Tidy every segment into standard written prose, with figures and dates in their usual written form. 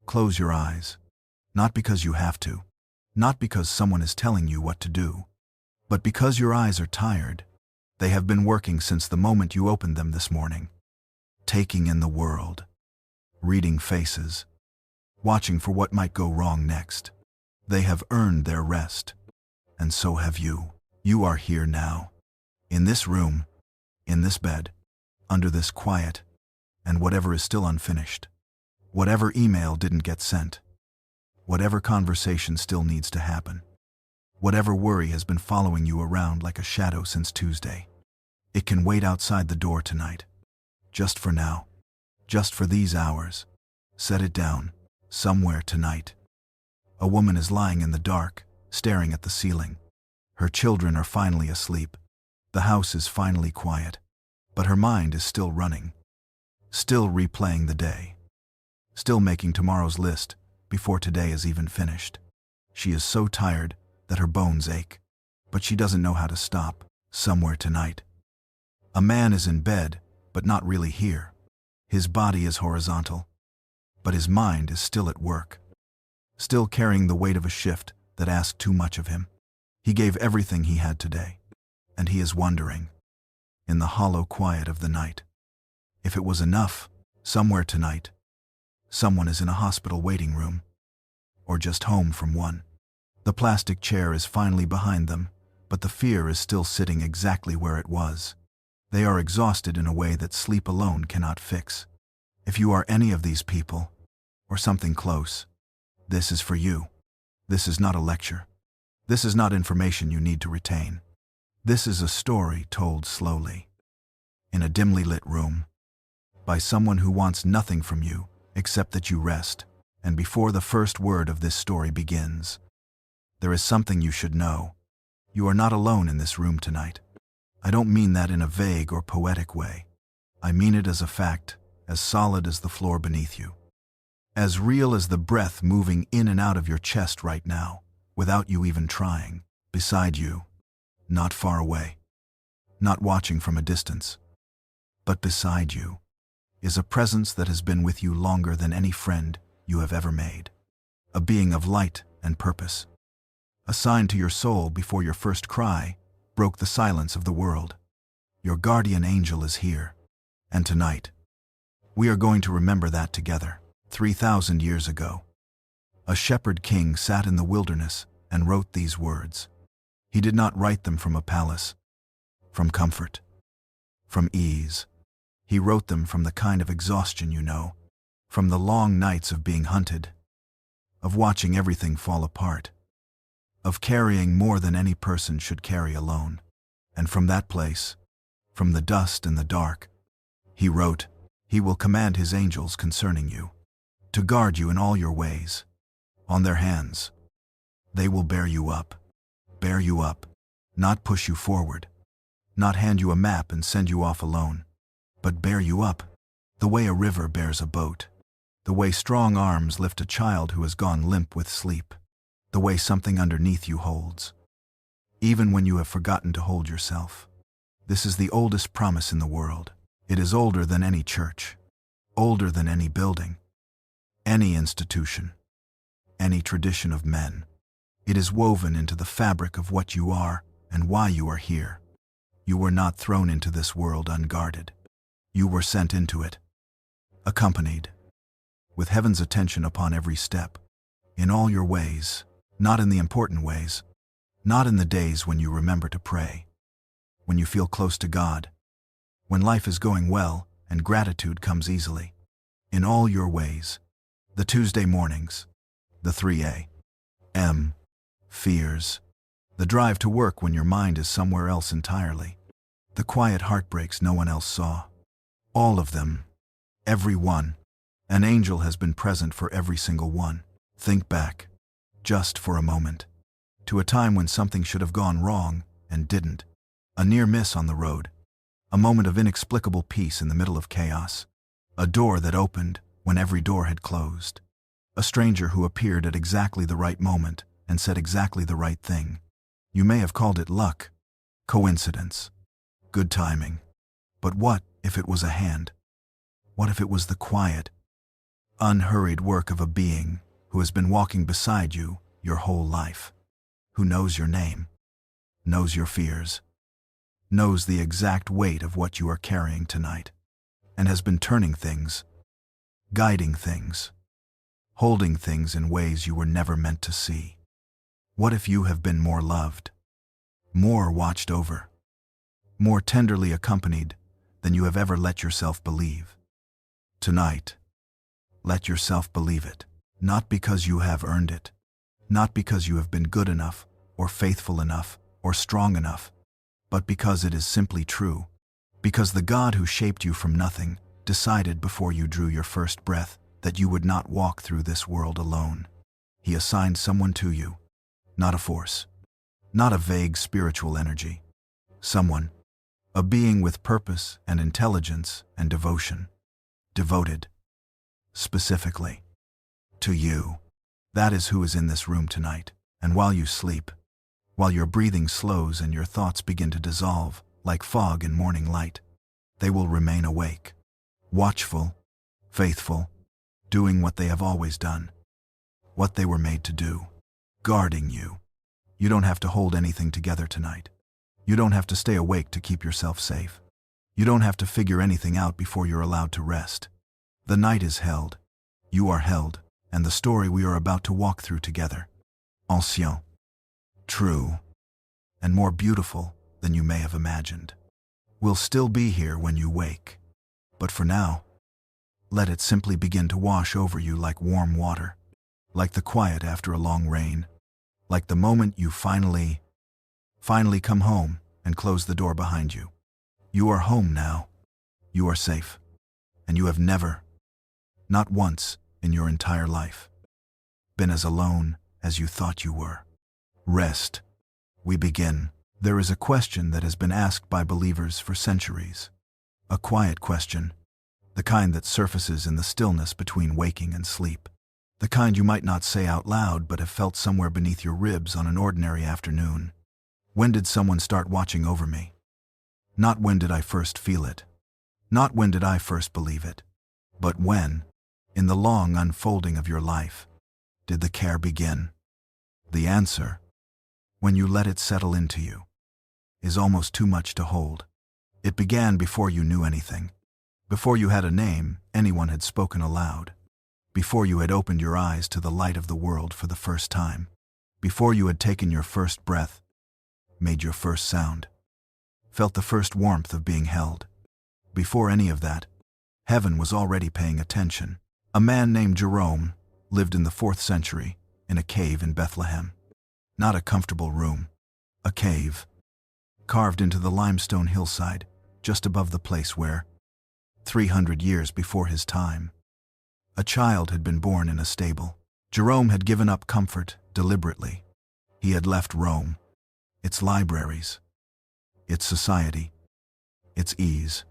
Close your eyes. Not because you have to. Not because someone is telling you what to do. But because your eyes are tired. They have been working since the moment you opened them this morning. Taking in the world. Reading faces. Watching for what might go wrong next. They have earned their rest. And so have you. You are here now. In this room. In this bed. Under this quiet. And whatever is still unfinished. Whatever email didn't get sent. Whatever conversation still needs to happen. Whatever worry has been following you around like a shadow since Tuesday. It can wait outside the door tonight. Just for now. Just for these hours. Set it down. Somewhere tonight. A woman is lying in the dark, staring at the ceiling. Her children are finally asleep. The house is finally quiet. But her mind is still running. Still replaying the day. Still making tomorrow's list before today is even finished. She is so tired that her bones ache. But she doesn't know how to stop. Somewhere tonight. A man is in bed, but not really here. His body is horizontal. But his mind is still at work. Still carrying the weight of a shift that asked too much of him. He gave everything he had today. And he is wondering, in the hollow quiet of the night, if it was enough. Somewhere tonight. Someone is in a hospital waiting room. Or just home from one. The plastic chair is finally behind them, but the fear is still sitting exactly where it was. They are exhausted in a way that sleep alone cannot fix. If you are any of these people, or something close, this is for you. This is not a lecture. This is not information you need to retain. This is a story told slowly. In a dimly lit room. By someone who wants nothing from you, except that you rest. And before the first word of this story begins, there is something you should know. You are not alone in this room tonight. I don't mean that in a vague or poetic way. I mean it as a fact, as solid as the floor beneath you. As real as the breath moving in and out of your chest right now, without you even trying. Beside you, not far away, not watching from a distance, but beside you, is a presence that has been with you longer than any friend you have ever made. A being of light and purpose. A sign to your soul before your first cry broke the silence of the world. Your guardian angel is here. And tonight, we are going to remember that together. 3,000 years ago, a shepherd king sat in the wilderness and wrote these words. He did not write them from a palace, from comfort, from ease. He wrote them from the kind of exhaustion you know, from the long nights of being hunted, of watching everything fall apart, of carrying more than any person should carry alone. And from that place, from the dust and the dark, he wrote, "He will command his angels concerning you, to guard you in all your ways. On their hands, they will bear you up, not push you forward, not hand you a map and send you off alone, but bear you up, the way a river bears a boat, the way strong arms lift a child who has gone limp with sleep, the way something underneath you holds, even when you have forgotten to hold yourself. This is the oldest promise in the world. It is older than any church, older than any building, any institution, any tradition of men. It is woven into the fabric of what you are and why you are here. You were not thrown into this world unguarded. You were sent into it, accompanied, with heaven's attention upon every step, in all your ways, not in the important ways, not in the days when you remember to pray, when you feel close to God, when life is going well and gratitude comes easily. In all your ways, the Tuesday mornings, the 3 a.m. fears, the drive to work when your mind is somewhere else entirely, the quiet heartbreaks no one else saw. All of them, every one, an angel has been present for every single one. Think back, just for a moment, to a time when something should have gone wrong and didn't. A near miss on the road, a moment of inexplicable peace in the middle of chaos, a door that opened when every door had closed, a stranger who appeared at exactly the right moment and said exactly the right thing. You may have called it luck, coincidence, good timing. But what if it was a hand? What if it was the quiet, unhurried work of a being who has been walking beside you your whole life, who knows your name, knows your fears, knows the exact weight of what you are carrying tonight, and has been turning things, guiding things, holding things in ways you were never meant to see. What if you have been more loved, more watched over, more tenderly accompanied than you have ever let yourself believe? Tonight, let yourself believe it, not because you have earned it, not because you have been good enough, or faithful enough, or strong enough, but because it is simply true, because the God who shaped you from nothing decided before you drew your first breath that you would not walk through this world alone. He assigned someone to you, not a force, not a vague spiritual energy. Someone, a being with purpose and intelligence and devotion, devoted, specifically, to you. That is who is in this room tonight. And while you sleep, while your breathing slows and your thoughts begin to dissolve like fog in morning light, they will remain awake, watchful, faithful, doing what they have always done, what they were made to do, guarding you. You don't have to hold anything together tonight. You don't have to stay awake to keep yourself safe. You don't have to figure anything out before you're allowed to rest. The night is held, you are held, and the story we are about to walk through together, ancien, true, and more beautiful than you may have imagined, will still be here when you wake. But for now, let it simply begin to wash over you like warm water, like the quiet after a long rain, like the moment you finally come home and close the door behind you. You are home now. You are safe. And you have never, not once in your entire life, been as alone as you thought you were. Rest. We begin. There is a question that has been asked by believers for centuries. A quiet question, the kind that surfaces in the stillness between waking and sleep. The kind you might not say out loud but have felt somewhere beneath your ribs on an ordinary afternoon. When did someone start watching over me? Not when did I first feel it. Not when did I first believe it. But when, in the long unfolding of your life, did the care begin? The answer, when you let it settle into you, is almost too much to hold. It began before you knew anything, before you had a name anyone had spoken aloud, before you had opened your eyes to the light of the world for the first time, before you had taken your first breath, made your first sound, felt the first warmth of being held. Before any of that, heaven was already paying attention. A man named Jerome lived in the 4th century in a cave in Bethlehem. Not a comfortable room, a cave, carved into the limestone hillside just above the place where, 300 years before his time, a child had been born in a stable. Jerome had given up comfort deliberately. He had left Rome, its libraries, its society, its ease,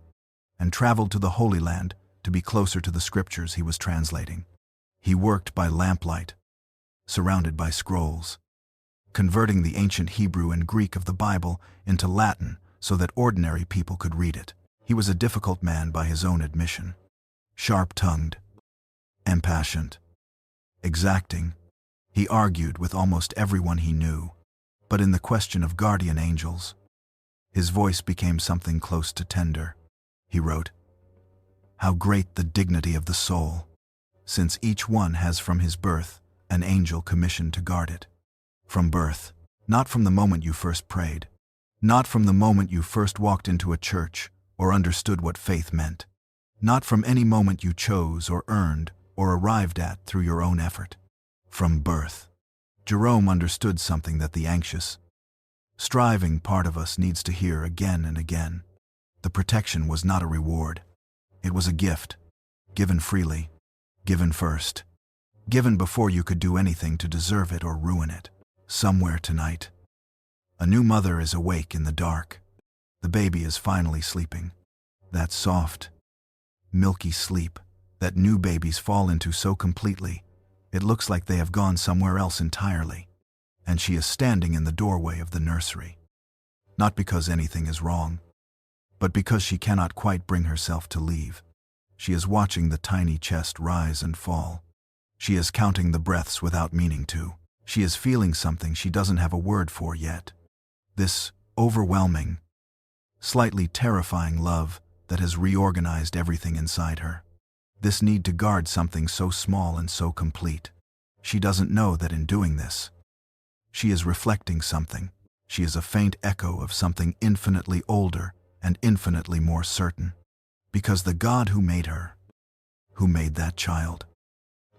and traveled to the Holy Land to be closer to the scriptures he was translating. He worked by lamplight, surrounded by scrolls, converting the ancient Hebrew and Greek of the Bible into Latin so that ordinary people could read it. He was a difficult man by his own admission. Sharp-tongued, impassioned, exacting. He argued with almost everyone he knew, but in the question of guardian angels, his voice became something close to tender. He wrote, "How great the dignity of the soul, since each one has from his birth an angel commissioned to guard it." From birth, not from the moment you first prayed, not from the moment you first walked into a church or understood what faith meant, not from any moment you chose or earned or arrived at through your own effort. From birth. Jerome understood something that the anxious, striving part of us needs to hear again and again. The protection was not a reward. It was a gift, given freely, given first, given before you could do anything to deserve it or ruin it. Somewhere tonight, a new mother is awake in the dark. The baby is finally sleeping. That soft, milky sleep that new babies fall into so completely, it looks like they have gone somewhere else entirely. And she is standing in the doorway of the nursery. Not because anything is wrong, but because she cannot quite bring herself to leave. She is watching the tiny chest rise and fall. She is counting the breaths without meaning to. She is feeling something she doesn't have a word for yet. This overwhelming, slightly terrifying love that has reorganized everything inside her. This need to guard something so small and so complete. She doesn't know that in doing this, she is reflecting something. She is a faint echo of something infinitely older and infinitely more certain. Because the God who made her, who made that child,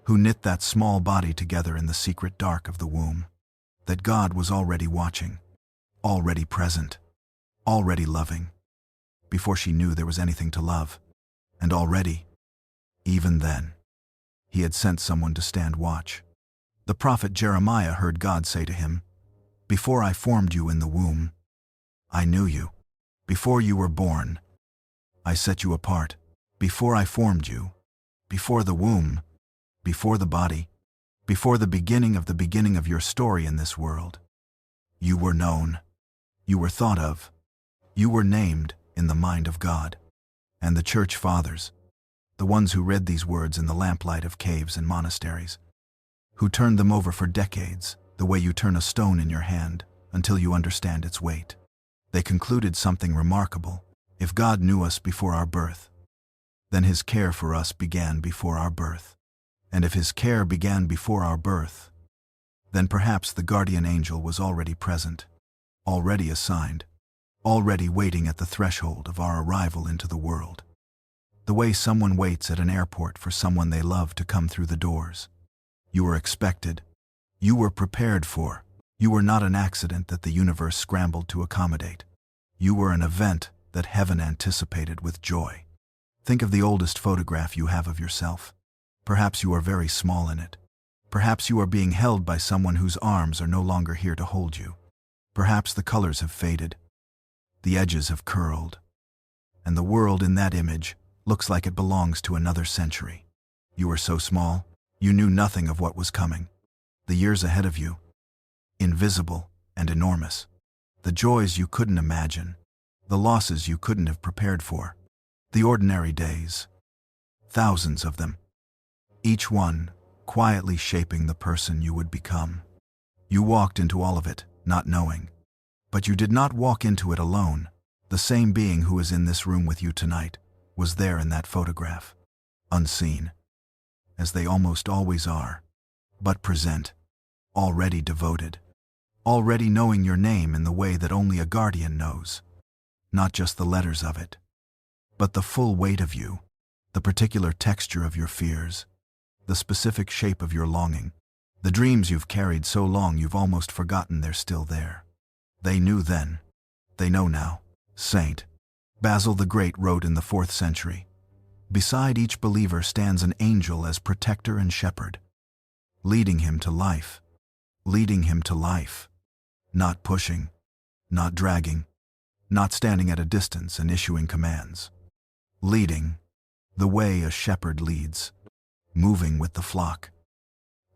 who knit that small body together in the secret dark of the womb, that God was already watching, already present, already loving, before she knew there was anything to love, and already, even then, he had sent someone to stand watch. The prophet Jeremiah heard God say to him, "Before I formed you in the womb, I knew you. Before you were born, I set you apart. Before I formed you, before the womb, before the body, before the beginning of your story in this world, you were known, you were thought of, you were named in the mind of God." And the church fathers, the ones who read these words in the lamplight of caves and monasteries, who turned them over for decades, the way you turn a stone in your hand until you understand its weight, they concluded something remarkable. If God knew us before our birth, then his care for us began before our birth. And if his care began before our birth, then perhaps the guardian angel was already present, already assigned, already waiting at the threshold of our arrival into the world. The way someone waits at an airport for someone they love to come through the doors. You were expected. You were prepared for. You were not an accident that the universe scrambled to accommodate. You were an event that heaven anticipated with joy. Think of the oldest photograph you have of yourself. Perhaps you are very small in it. Perhaps you are being held by someone whose arms are no longer here to hold you. Perhaps the colors have faded. The edges have curled. And the world in that image looks like it belongs to another century. You were so small, you knew nothing of what was coming. The years ahead of you, invisible and enormous. The joys you couldn't imagine. The losses you couldn't have prepared for. The ordinary days. Thousands of them. Each one quietly shaping the person you would become. You walked into all of it, not knowing. But you did not walk into it alone. The same being who is in this room with you tonight was there in that photograph. Unseen. As they almost always are. But present. Already devoted. Already knowing your name in the way that only a guardian knows. Not just the letters of it, but the full weight of you, the particular texture of your fears, the specific shape of your longing, the dreams you've carried so long you've almost forgotten they're still there. They knew then. They know now. Saint Basil the Great wrote in the 4th century, "Beside each believer stands an angel as protector and shepherd, leading him to life, leading him to life, not pushing, not dragging, not standing at a distance and issuing commands. Leading, the way a shepherd leads, moving with the flock,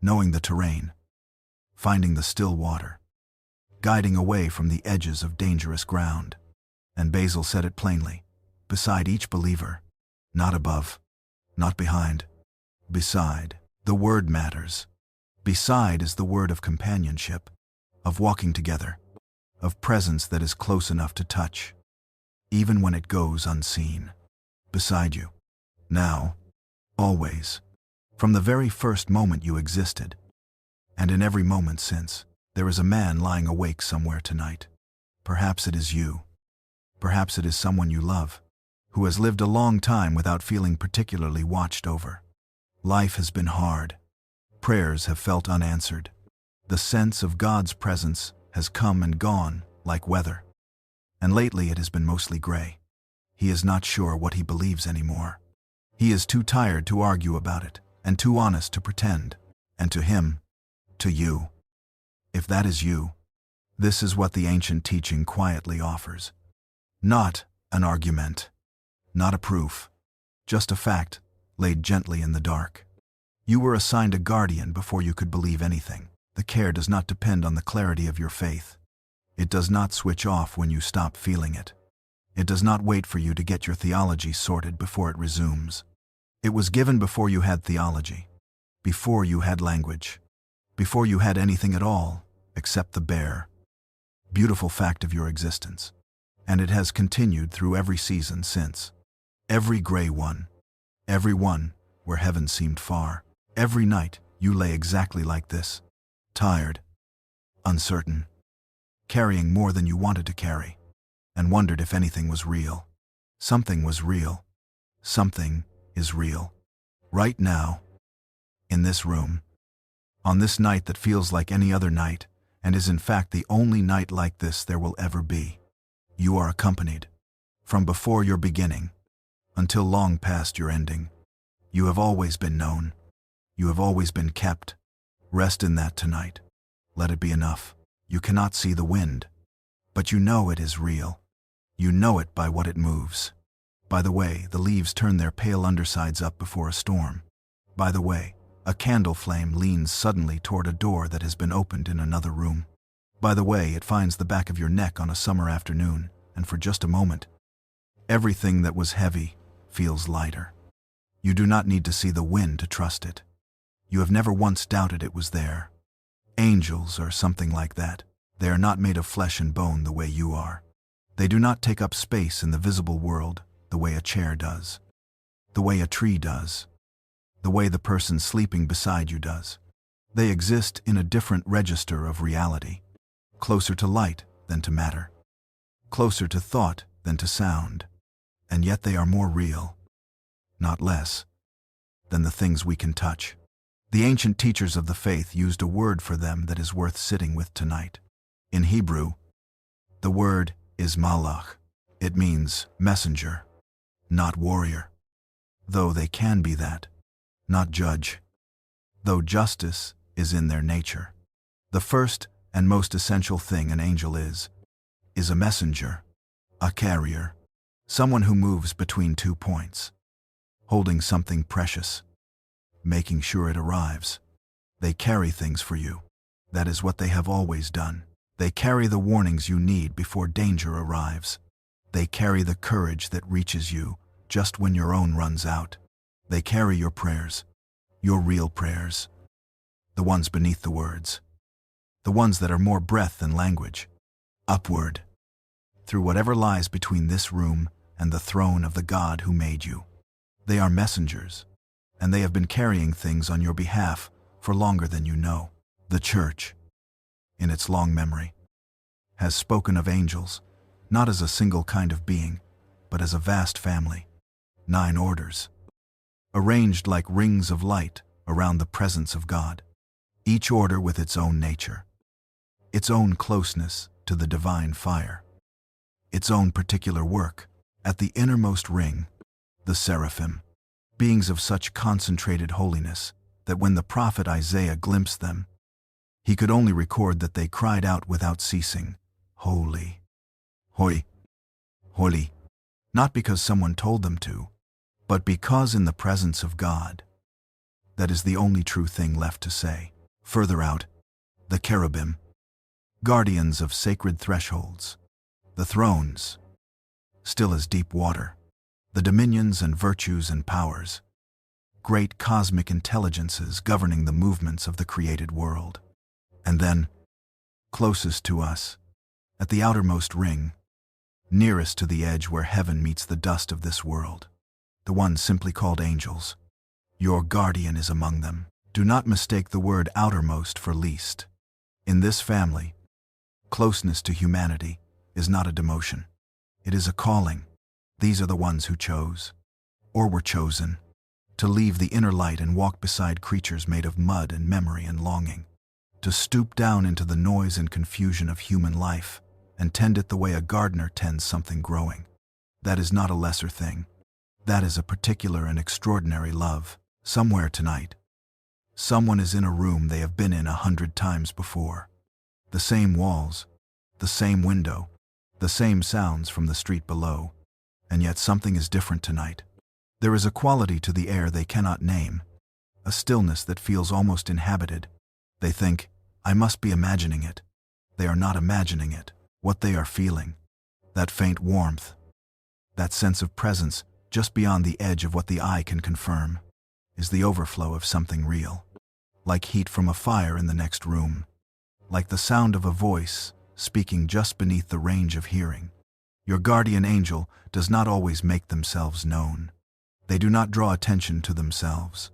knowing the terrain, finding the still water, guiding away from the edges of dangerous ground." And Basil said it plainly, beside each believer, not above, not behind, beside. The word matters. Beside is the word of companionship, of walking together, of presence that is close enough to touch, even when it goes unseen. Beside you. Now. Always. From the very first moment you existed. And in every moment since, there is a man lying awake somewhere tonight. Perhaps it is you. Perhaps it is someone you love, who has lived a long time without feeling particularly watched over. Life has been hard. Prayers have felt unanswered. The sense of God's presence has come and gone like weather. And lately it has been mostly gray. He is not sure what he believes anymore. He is too tired to argue about it, and too honest to pretend. And to him, to you, if that is you, this is what the ancient teaching quietly offers. Not an argument, not a proof, just a fact laid gently in the dark. You were assigned a guardian before you could believe anything. The care does not depend on the clarity of your faith. It does not switch off when you stop feeling it. It does not wait for you to get your theology sorted before it resumes. It was given before you had theology, before you had language, before you had anything at all except the bare, beautiful fact of your existence. And it has continued through every season since. Every gray one, every one where heaven seemed far. Every night you lay exactly like this, tired, uncertain, carrying more than you wanted to carry, and wondered if anything was real. Something was real. Something is real. Right now, in this room, on this night that feels like any other night, and is in fact the only night like this there will ever be. You are accompanied, from before your beginning, until long past your ending. You have always been known. You have always been kept. Rest in that tonight. Let it be enough. You cannot see the wind, but you know it is real. You know it by what it moves. By the way the leaves turn their pale undersides up before a storm. By the way, a candle flame leans suddenly toward a door that has been opened in another room. By the way it finds the back of your neck on a summer afternoon, and for just a moment, everything that was heavy feels lighter. You do not need to see the wind to trust it. You have never once doubted it was there. Angels are something like that. They are not made of flesh and bone the way you are. They do not take up space in the visible world the way a chair does, the way a tree does, the way the person sleeping beside you does. They exist in a different register of reality, closer to light than to matter, closer to thought than to sound, and yet they are more real, not less, than the things we can touch. The ancient teachers of the faith used a word for them that is worth sitting with tonight. In Hebrew, the word is malach. It means messenger, not warrior, though they can be that, not judge, though justice is in their nature. The first and most essential thing an angel is a messenger, a carrier, someone who moves between 2 points, holding something precious, making sure it arrives. They carry things for you. That is what they have always done. They carry the warnings you need before danger arrives. They carry the courage that reaches you just when your own runs out. They carry your prayers, your real prayers, the ones beneath the words, the ones that are more breath than language, upward, through whatever lies between this room and the throne of the God who made you. They are messengers, and they have been carrying things on your behalf for longer than you know. The Church, in its long memory, has spoken of angels, not as a single kind of being, but as a vast family, 9 orders, arranged like rings of light around the presence of God, each order with its own nature, its own closeness to the divine fire, its own particular work. At the innermost ring, the seraphim, beings of such concentrated holiness that when the prophet Isaiah glimpsed them, he could only record that they cried out without ceasing, Holy, Holy, Holy, not because someone told them to, but because in the presence of God, that is the only true thing left to say. Further out, the cherubim, guardians of sacred thresholds, the thrones, still as deep water, the dominions and virtues and powers, great cosmic intelligences governing the movements of the created world. And then, closest to us, at the outermost ring, nearest to the edge where heaven meets the dust of this world, the ones simply called angels. Your guardian is among them. Do not mistake the word outermost for least. In this family, closeness to humanity is not a demotion. It is a calling. These are the ones who chose, or were chosen, to leave the inner light and walk beside creatures made of mud and memory and longing, to stoop down into the noise and confusion of human life and tend it the way a gardener tends something growing. That is not a lesser thing. That is a particular and extraordinary love. Somewhere tonight, someone is in a room they have been in 100 times before. The same walls, the same window, the same sounds from the street below, and yet something is different tonight. There is a quality to the air they cannot name, a stillness that feels almost inhabited. They think, I must be imagining it. They are not imagining it. What they are feeling, that faint warmth, that sense of presence, just beyond the edge of what the eye can confirm, is the overflow of something real. Like heat from a fire in the next room. Like the sound of a voice speaking just beneath the range of hearing. Your guardian angel does not always make themselves known. They do not draw attention to themselves.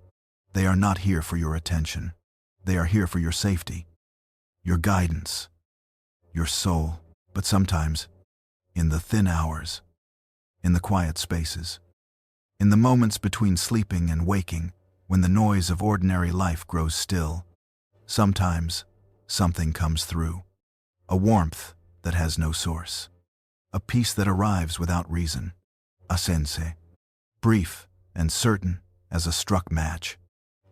They are not here for your attention. They are here for your safety, your guidance, your soul. But sometimes, in the thin hours, in the quiet spaces, in the moments between sleeping and waking, when the noise of ordinary life grows still, sometimes something comes through. A warmth that has no source. A peace that arrives without reason. A sense, brief and certain as a struck match,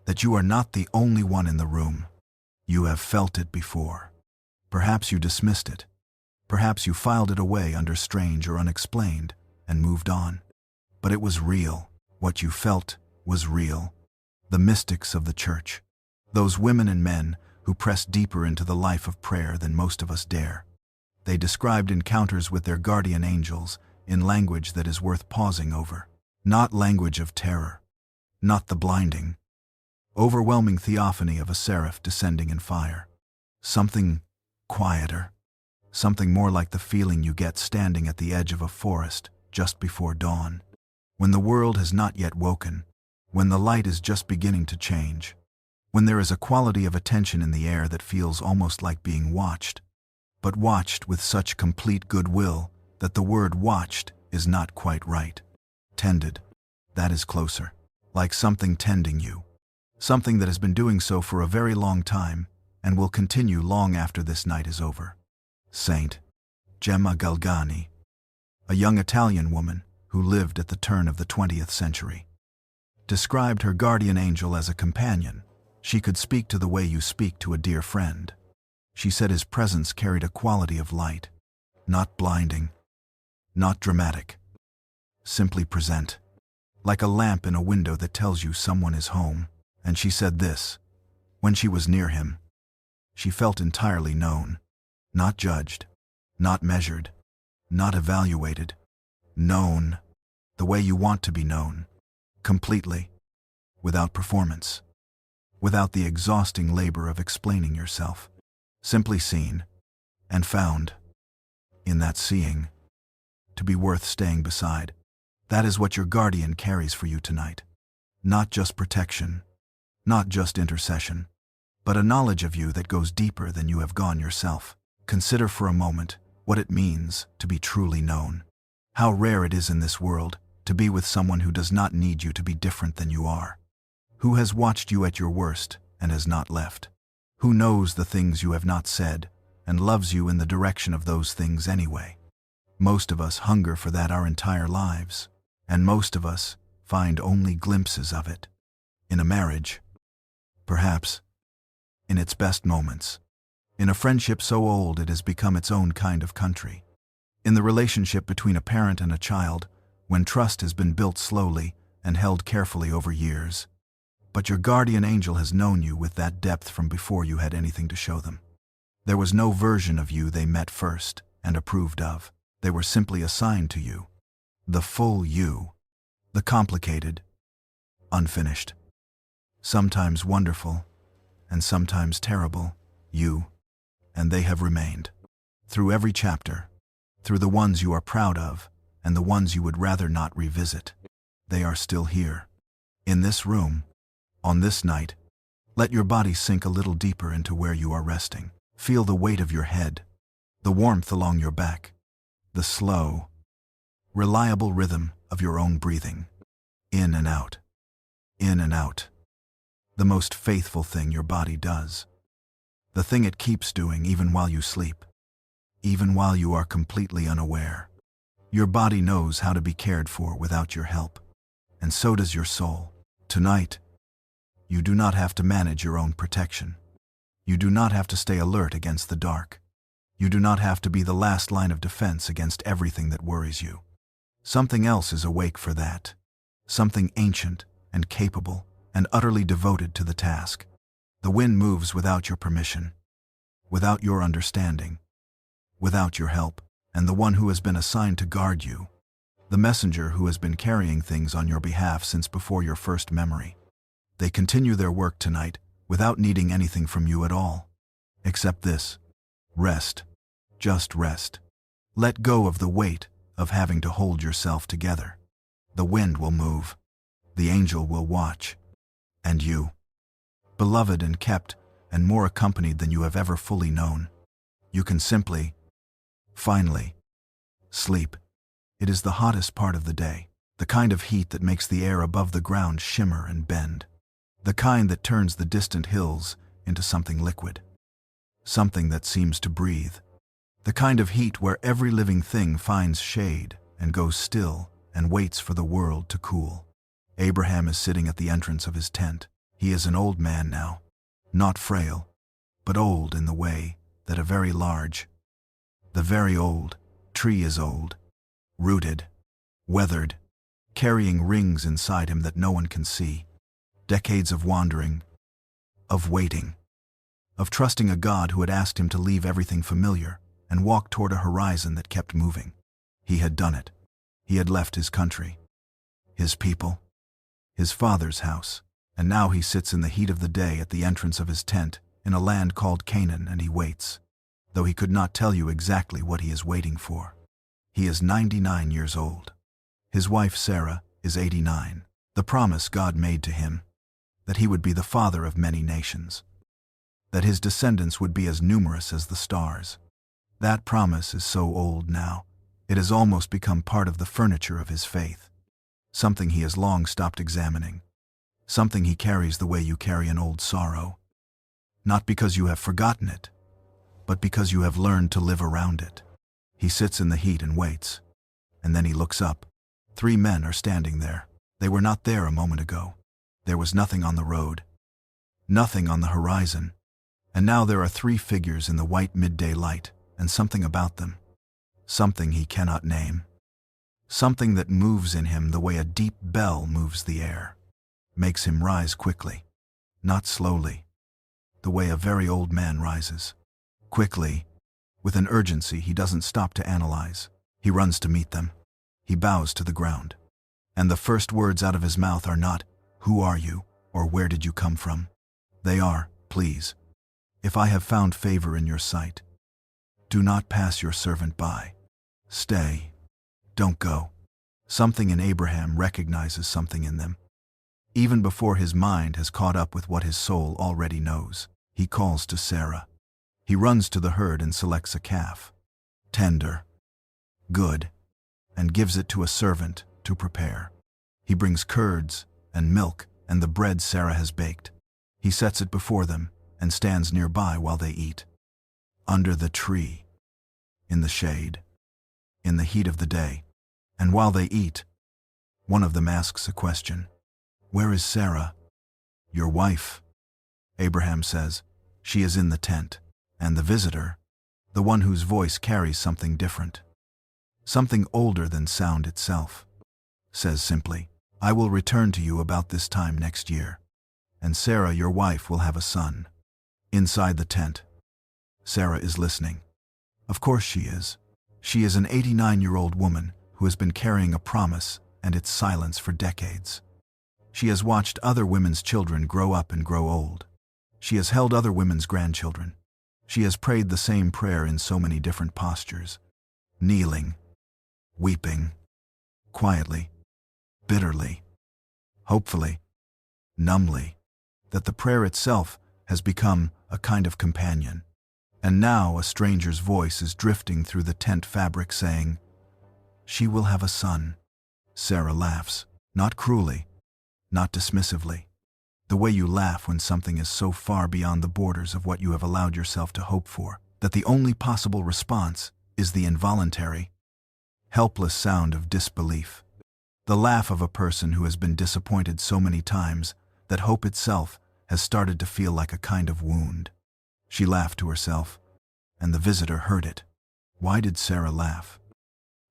that you are not the only one in the room. You have felt it before. Perhaps you dismissed it. Perhaps you filed it away under strange or unexplained and moved on. But it was real. What you felt was real. The mystics of the church. Those women and men who pressed deeper into the life of prayer than most of us dare. They described encounters with their guardian angels in language that is worth pausing over. Not language of terror. Not the blinding, overwhelming theophany of a seraph descending in fire. Something quieter. Something more like the feeling you get standing at the edge of a forest just before dawn. When the world has not yet woken. When the light is just beginning to change. When there is a quality of attention in the air that feels almost like being watched. But watched with such complete goodwill that the word watched is not quite right. Tended. That is closer. Like something tending you. Something that has been doing so for a very long time and will continue long after this night is over. Saint Gemma Galgani, a young Italian woman who lived at the turn of the 20th century, described her guardian angel as a companion. She could speak to the way you speak to a dear friend. She said his presence carried a quality of light, not blinding, not dramatic, simply present, like a lamp in a window that tells you someone is home. And she said this: when she was near him, she felt entirely known, not judged, not measured, not evaluated, known, the way you want to be known, completely, without performance, without the exhausting labor of explaining yourself, simply seen and found. In that seeing, to be worth staying beside. That is what your guardian carries for you tonight. Not just protection, not just intercession, but a knowledge of you that goes deeper than you have gone yourself. Consider for a moment what it means to be truly known. How rare it is in this world to be with someone who does not need you to be different than you are. Who has watched you at your worst and has not left. Who knows the things you have not said and loves you in the direction of those things anyway. Most of us hunger for that our entire lives, and most of us find only glimpses of it. In a marriage, perhaps, in its best moments. In a friendship so old it has become its own kind of country. In the relationship between a parent and a child, when trust has been built slowly and held carefully over years. But your guardian angel has known you with that depth from before you had anything to show them. There was no version of you they met first and approved of. They were simply assigned to you. The full you. The complicated, unfinished, sometimes wonderful, and sometimes terrible, you. And they have remained. Through every chapter, through the ones you are proud of, and the ones you would rather not revisit. They are still here. In this room, on this night. Let your body sink a little deeper into where you are resting. Feel the weight of your head, the warmth along your back, the slow, reliable rhythm of your own breathing. In and out. In and out. The most faithful thing your body does. The thing it keeps doing even while you sleep. Even while you are completely unaware. Your body knows how to be cared for without your help. And so does your soul. Tonight, you do not have to manage your own protection. You do not have to stay alert against the dark. You do not have to be the last line of defense against everything that worries you. Something else is awake for that. Something ancient and capable and utterly devoted to the task. The wind moves without your permission, without your understanding, without your help, and the one who has been assigned to guard you, the messenger who has been carrying things on your behalf since before your first memory. They continue their work tonight without needing anything from you at all. Except this: rest. Just rest. Let go of the weight of having to hold yourself together. The wind will move. The angel will watch. And you, beloved and kept, and more accompanied than you have ever fully known, you can simply, finally, sleep. It is the hottest part of the day, the kind of heat that makes the air above the ground shimmer and bend, the kind that turns the distant hills into something liquid, something that seems to breathe, the kind of heat where every living thing finds shade and goes still and waits for the world to cool. Abraham is sitting at the entrance of his tent. He is an old man now, not frail, but old in the way that a very large, the very old, tree is old, rooted, weathered, carrying rings inside him that no one can see, decades of wandering, of waiting, of trusting a God who had asked him to leave everything familiar and walk toward a horizon that kept moving. He had done it. He had left his country, his people, his father's house, and now he sits in the heat of the day at the entrance of his tent in a land called Canaan, and he waits, though he could not tell you exactly what he is waiting for. He is 99 years old. His wife Sarah is 89. The promise God made to him, that he would be the father of many nations, that his descendants would be as numerous as the stars. That promise is so old now, it has almost become part of the furniture of his faith, something he has long stopped examining, something he carries the way you carry an old sorrow, not because you have forgotten it, but because you have learned to live around it. He sits in the heat and waits, and then he looks up. 3 men are standing there. They were not there a moment ago. There was nothing on the road, nothing on the horizon, and now there are 3 figures in the white midday light, and something about them, something he cannot name, something that moves in him the way a deep bell moves the air, makes him rise quickly, not slowly, the way a very old man rises. Quickly, with an urgency he doesn't stop to analyze. He runs to meet them. He bows to the ground. And the first words out of his mouth are not, "Who are you?" or "Where did you come from?" They are, "Please, if I have found favor in your sight, do not pass your servant by. Stay. Don't go." Something in Abraham recognizes something in them. Even before his mind has caught up with what his soul already knows, he calls to Sarah. He runs to the herd and selects a calf, tender, good, and gives it to a servant to prepare. He brings curds and milk and the bread Sarah has baked. He sets it before them and stands nearby while they eat. Under the tree, in the shade, in the heat of the day. And while they eat, one of them asks a question. "Where is Sarah, your wife?" Abraham says, "She is in the tent." And the visitor, the one whose voice carries something different, something older than sound itself, says simply, "I will return to you about this time next year, and Sarah, your wife, will have a son." Inside the tent, Sarah is listening. Of course she is. She is an 89-year-old woman who has been carrying a promise and its silence for decades. She has watched other women's children grow up and grow old. She has held other women's grandchildren. She has prayed the same prayer in so many different postures, kneeling, weeping, quietly, bitterly, hopefully, numbly, that the prayer itself has become a kind of companion. And now a stranger's voice is drifting through the tent fabric saying, "She will have a son." Sarah laughs, not cruelly, not dismissively, the way you laugh when something is so far beyond the borders of what you have allowed yourself to hope for, that the only possible response is the involuntary, helpless sound of disbelief. The laugh of a person who has been disappointed so many times that hope itself has started to feel like a kind of wound. She laughed to herself, and the visitor heard it. Why did Sarah laugh?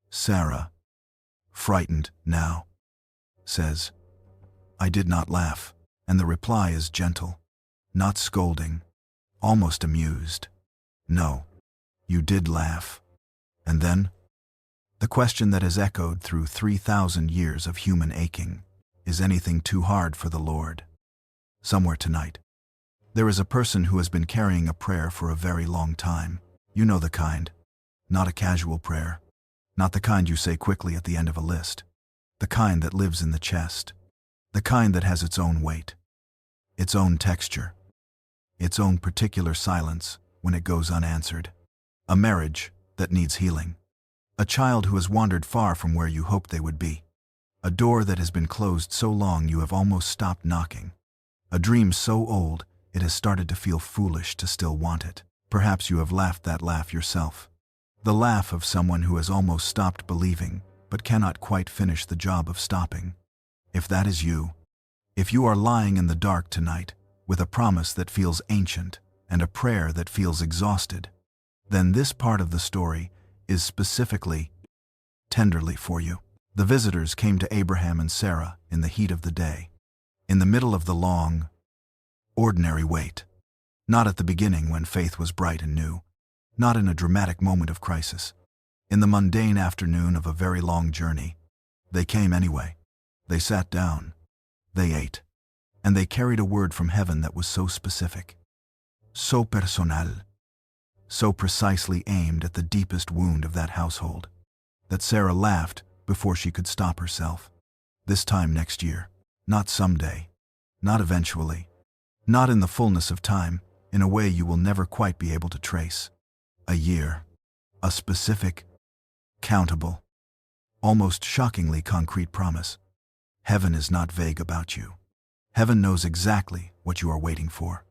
Sarah, frightened now, says, "I did not laugh." And the reply is gentle, not scolding, almost amused. "No, you did laugh." And then, The question that has echoed through 3,000 years of human aching: is anything too hard for the Lord? Somewhere tonight, there is a person who has been carrying a prayer for a very long time. You know the kind. Not a casual prayer. Not the kind you say quickly at the end of a list. The kind that lives in the chest. The kind that has its own weight. Its own texture. Its own particular silence when it goes unanswered. A marriage that needs healing. A child who has wandered far from where you hoped they would be. A door that has been closed so long you have almost stopped knocking. A dream so old it has started to feel foolish to still want it. Perhaps you have laughed that laugh yourself. The laugh of someone who has almost stopped believing, but cannot quite finish the job of stopping. If that is you, if you are lying in the dark tonight, with a promise that feels ancient and a prayer that feels exhausted, then this part of the story is specifically, tenderly for you. The visitors came to Abraham and Sarah in the heat of the day, in the middle of the long, ordinary wait. Not at the beginning when faith was bright and new, not in a dramatic moment of crisis. In the mundane afternoon of a very long journey, they came anyway. They sat down, they ate, and they carried a word from heaven that was so specific, so personal, so precisely aimed at the deepest wound of that household, that Sarah laughed before she could stop herself. This time next year, not someday, not eventually, not in the fullness of time, in a way you will never quite be able to trace. A year, a specific, countable, almost shockingly concrete promise. Heaven is not vague about you. Heaven knows exactly what you are waiting for.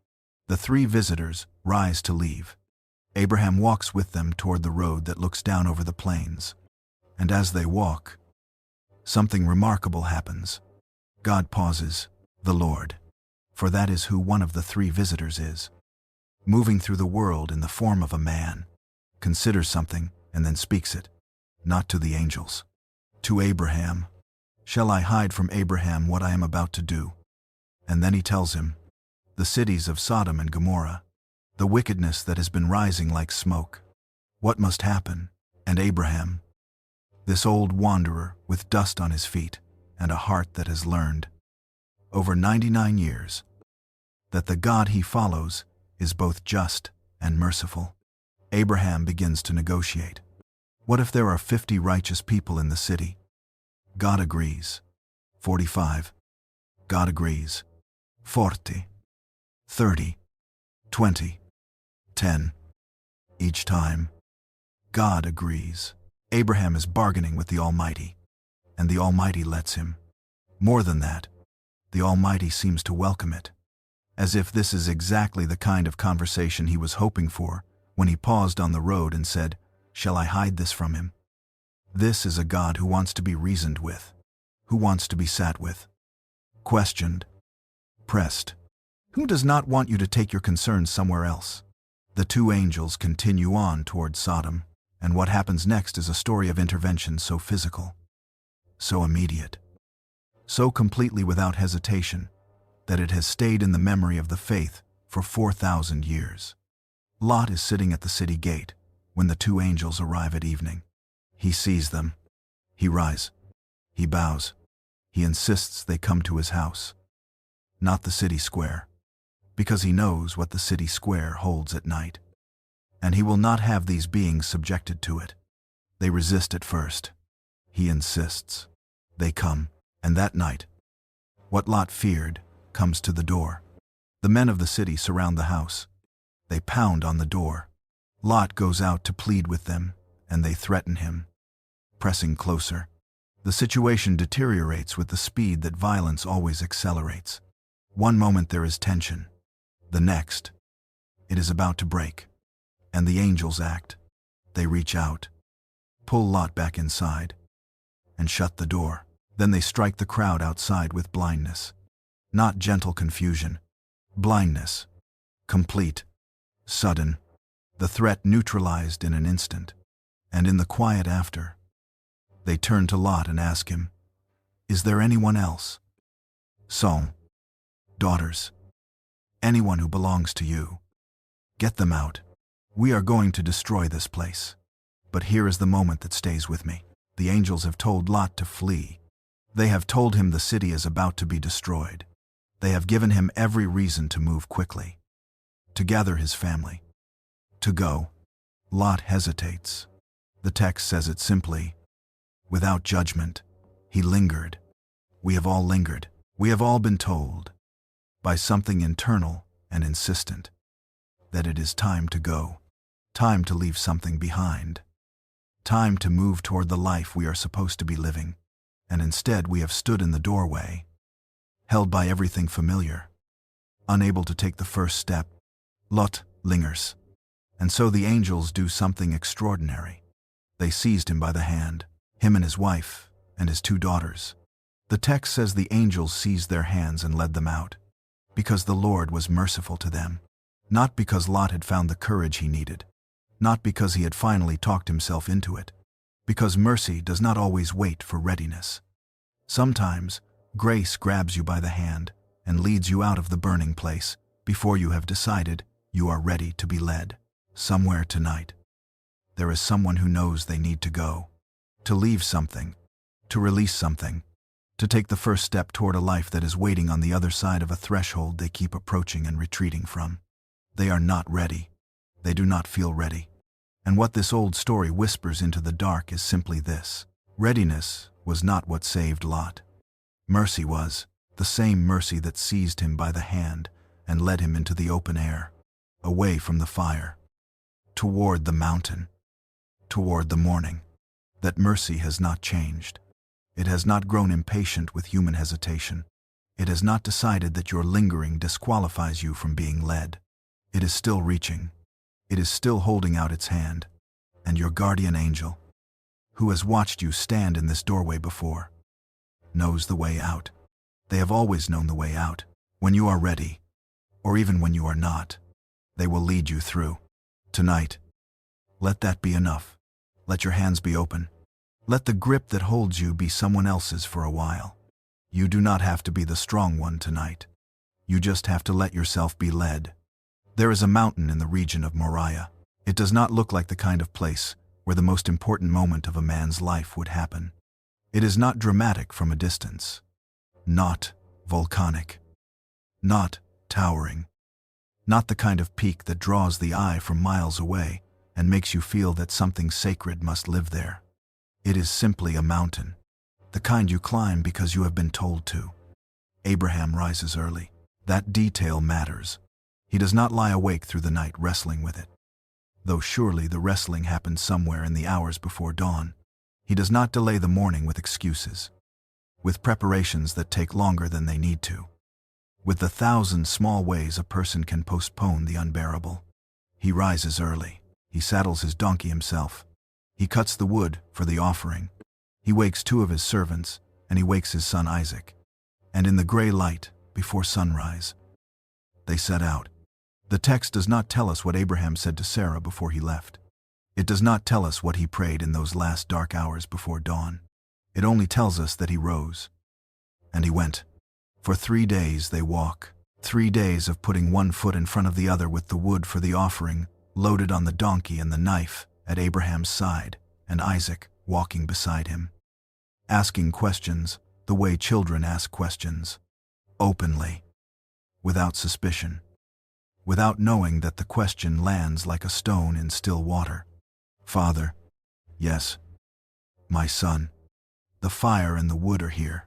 The three visitors rise to leave. Abraham walks with them toward the road that looks down over the plains. And as they walk, something remarkable happens. God pauses, the Lord, for that is who one of the three visitors is, moving through the world in the form of a man, considers something and then speaks it, not to the angels, to Abraham. Shall I hide from Abraham what I am about to do? And then he tells him, the cities of Sodom and Gomorrah, the wickedness that has been rising like smoke. What must happen? And Abraham, this old wanderer with dust on his feet and a heart that has learned, over 99 years, that the God he follows is both just and merciful. Abraham begins to negotiate. What if there are 50 righteous people in the city? God agrees. 45. God agrees. 40. 30. 20. 10. Each time, God agrees. Abraham is bargaining with the Almighty, and the Almighty lets him. More than that, the Almighty seems to welcome it, as if this is exactly the kind of conversation he was hoping for when he paused on the road and said, "Shall I hide this from him?" This is a God who wants to be reasoned with, who wants to be sat with, questioned, pressed, who does not want you to take your concerns somewhere else. The two angels continue on toward Sodom, and what happens next is a story of intervention so physical, so immediate, so completely without hesitation, that it has stayed in the memory of the faith for 4,000 years. Lot is sitting at the city gate when the two angels arrive at evening. He sees them. He rises. He bows. He insists they come to his house, not the city square, because he knows what the city square holds at night. And he will not have these beings subjected to it. They resist at first. He insists. They come, and that night, what Lot feared comes to the door. The men of the city surround the house. They pound on the door. Lot goes out to plead with them, and they threaten him, pressing closer. The situation deteriorates with the speed that violence always accelerates. One moment there is tension. The next, it is about to break. And the angels act. They reach out, pull Lot back inside, and shut the door. Then they strike the crowd outside with blindness. Not gentle confusion. Blindness. Complete. Sudden. The threat neutralized in an instant. And in the quiet after, they turn to Lot and ask him, "Is there anyone else? Son, daughters, anyone who belongs to you? Get them out. We are going to destroy this place. But here is the moment that stays with me. The angels have told Lot to flee. They have told him the city is about to be destroyed. They have given him every reason to move quickly, to gather his family, to go. Lot hesitates. The text says it simply. Without judgment, he lingered. We have all lingered. We have all been told, by something internal and insistent, that it is time to go, time to leave something behind, time to move toward the life we are supposed to be living, and instead we have stood in the doorway, held by everything familiar, unable to take the first step. Lot lingers. And so the angels do something extraordinary. They seized him by the hand, him and his wife, and his 2 daughters. The text says the angels seized their hands and led them out, because the Lord was merciful to them, not because Lot had found the courage he needed, not because he had finally talked himself into it, because mercy does not always wait for readiness. Sometimes, grace grabs you by the hand and leads you out of the burning place before you have decided you are ready to be led. Somewhere tonight, there is someone who knows they need to go, to leave something, to release something, to take the first step toward a life that is waiting on the other side of a threshold they keep approaching and retreating from. They are not ready. They do not feel ready. And what this old story whispers into the dark is simply this. Readiness was not what saved Lot. Mercy was, the same mercy that seized him by the hand and led him into the open air, away from the fire, toward the mountain, toward the morning. That mercy has not changed. It has not grown impatient with human hesitation. It has not decided that your lingering disqualifies you from being led. It is still reaching. It is still holding out its hand. And your guardian angel, who has watched you stand in this doorway before, knows the way out. They have always known the way out. When you are ready, or even when you are not, they will lead you through. Tonight, let that be enough. Let your hands be open. Let the grip that holds you be someone else's for a while. You do not have to be the strong one tonight. You just have to let yourself be led. There is a mountain in the region of Moriah. It does not look like the kind of place where the most important moment of a man's life would happen. It is not dramatic from a distance, not volcanic, not towering, not the kind of peak that draws the eye from miles away and makes you feel that something sacred must live there. It is simply a mountain, the kind you climb because you have been told to. Abraham rises early. That detail matters. He does not lie awake through the night wrestling with it. Though surely the wrestling happens somewhere in the hours before dawn. He does not delay the morning with excuses, with preparations that take longer than they need to, with the 1,000 small ways a person can postpone the unbearable. He rises early. He saddles his donkey himself. He cuts the wood for the offering. He wakes 2 of his servants, and he wakes his son Isaac. And in the gray light, before sunrise, they set out. The text does not tell us what Abraham said to Sarah before he left. It does not tell us what he prayed in those last dark hours before dawn. It only tells us that he rose. And he went. For 3 days they walk. 3 days of putting one foot in front of the other with the wood for the offering, loaded on the donkey and the knife at Abraham's side, and Isaac walking beside him. Asking questions the way children ask questions. Openly. Without suspicion. Without knowing that the question lands like a stone in still water. Father. Yes. My son. The fire and the wood are here.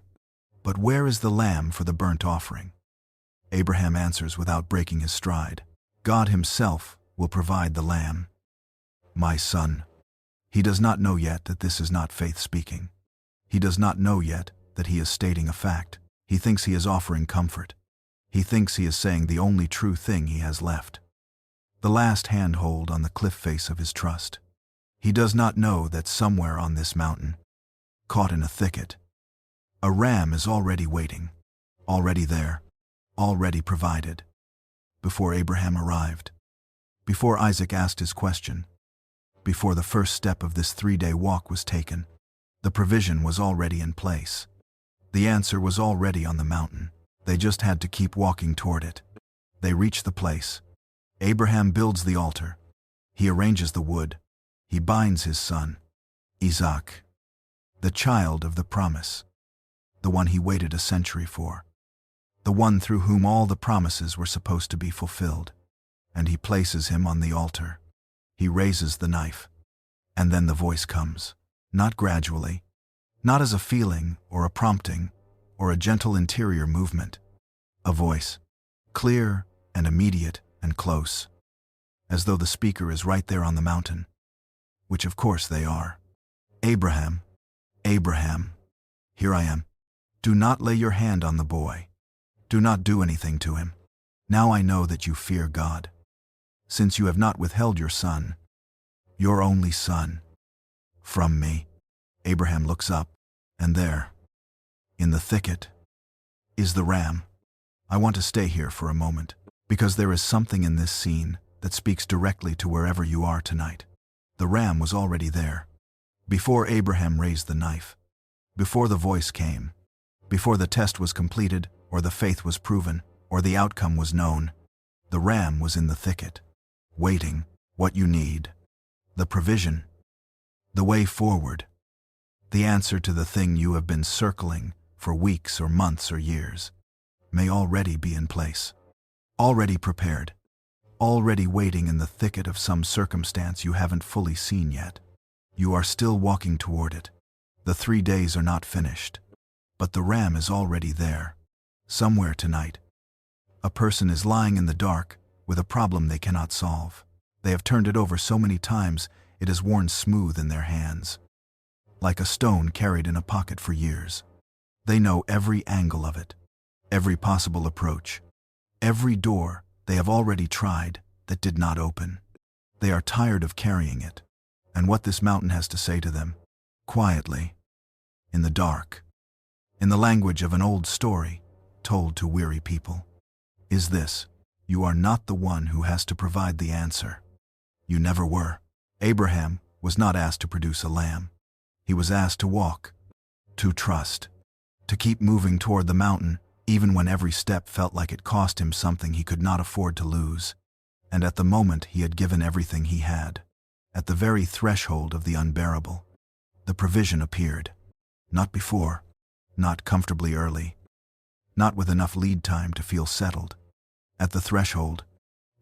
But where is the lamb for the burnt offering? Abraham answers without breaking his stride. God himself will provide the lamb. My son. He does not know yet that this is not faith speaking. He does not know yet that he is stating a fact. He thinks he is offering comfort. He thinks he is saying the only true thing he has left. The last handhold on the cliff face of his trust. He does not know that somewhere on this mountain, caught in a thicket, a ram is already waiting, already there, already provided. Before Abraham arrived, before Isaac asked his question, before the first step of this 3-day walk was taken, the provision was already in place. The answer was already on the mountain. They just had to keep walking toward it. They reach the place. Abraham builds the altar. He arranges the wood. He binds his son, Isaac. the child of the promise, the one he waited a century for, the one through whom all the promises were supposed to be fulfilled. And he places him on the altar. He raises the knife. And then the voice comes, not gradually, not as a feeling or a prompting or a gentle interior movement. A voice, clear and immediate and close, as though the speaker is right there on the mountain, which of course they are. Abraham, Abraham, here I am. Do not lay your hand on the boy. Do not do anything to him. Now I know that you fear God, since you have not withheld your son, your only son, from me. Abraham looks up, and there, in the thicket, is the ram. I want to stay here for a moment, because there is something in this scene that speaks directly to wherever you are tonight. The ram was already there, before Abraham raised the knife, before the voice came, before the test was completed, or the faith was proven, or the outcome was known. The ram was in the thicket, waiting. What you need, the provision, the way forward, the answer to the thing you have been circling for weeks or months or years, may already be in place, already prepared, already waiting in the thicket of some circumstance you haven't fully seen yet. You are still walking toward it. The 3 days are not finished, but the ram is already there, somewhere tonight. A person is lying in the dark with a problem they cannot solve. They have turned it over so many times it is worn smooth in their hands, like a stone carried in a pocket for years. They know every angle of it, every possible approach, every door they have already tried that did not open. They are tired of carrying it, and what this mountain has to say to them, quietly, in the dark, in the language of an old story told to weary people, is this: you are not the one who has to provide the answer. You never were. Abraham was not asked to produce a lamb. He was asked to walk, to trust, to keep moving toward the mountain, even when every step felt like it cost him something he could not afford to lose. And at the moment he had given everything he had, at the very threshold of the unbearable, the provision appeared. Not before, not comfortably early, not with enough lead time to feel settled. At the threshold.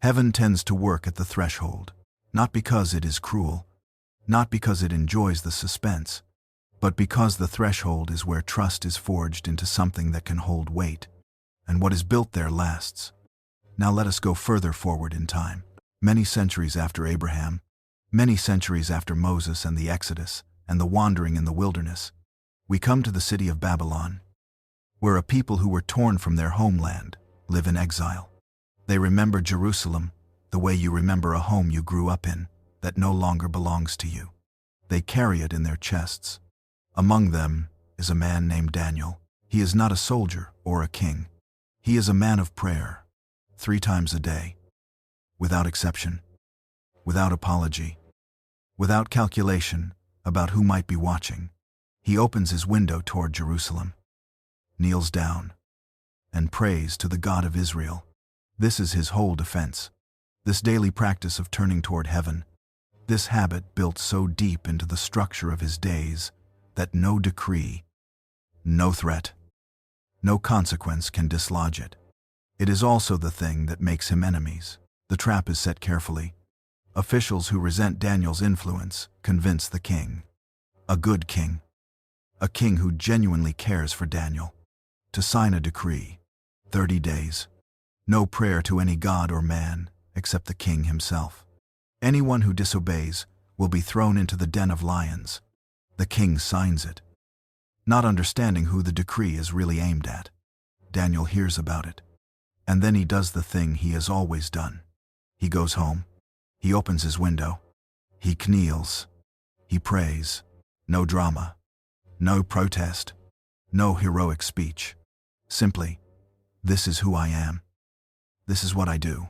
Heaven tends to work at the threshold, not because it is cruel, not because it enjoys the suspense, but because the threshold is where trust is forged into something that can hold weight, and what is built there lasts. Now let us go further forward in time. Many centuries after Abraham, many centuries after Moses and the Exodus and the wandering in the wilderness, we come to the city of Babylon, where a people who were torn from their homeland live in exile. They remember Jerusalem the way you remember a home you grew up in that no longer belongs to you. They carry it in their chests. Among them is a man named Daniel. He is not a soldier or a king. He is a man of prayer, 3 times a day, without exception, without apology, without calculation about who might be watching. He opens his window toward Jerusalem, kneels down, and prays to the God of Israel. This is his whole defense. This daily practice of turning toward heaven, this habit built so deep into the structure of his days that no decree, no threat, no consequence can dislodge it. It is also the thing that makes him enemies. The trap is set carefully. Officials who resent Daniel's influence convince the king, a good king, a king who genuinely cares for Daniel, to sign a decree, 30 days. No prayer to any god or man except the king himself. Anyone who disobeys will be thrown into the den of lions. The king signs it, not understanding who the decree is really aimed at. Daniel hears about it, and then he does the thing he has always done. He goes home, he opens his window, he kneels, he prays. No drama, no protest, no heroic speech. Simply, this is who I am. This is what I do,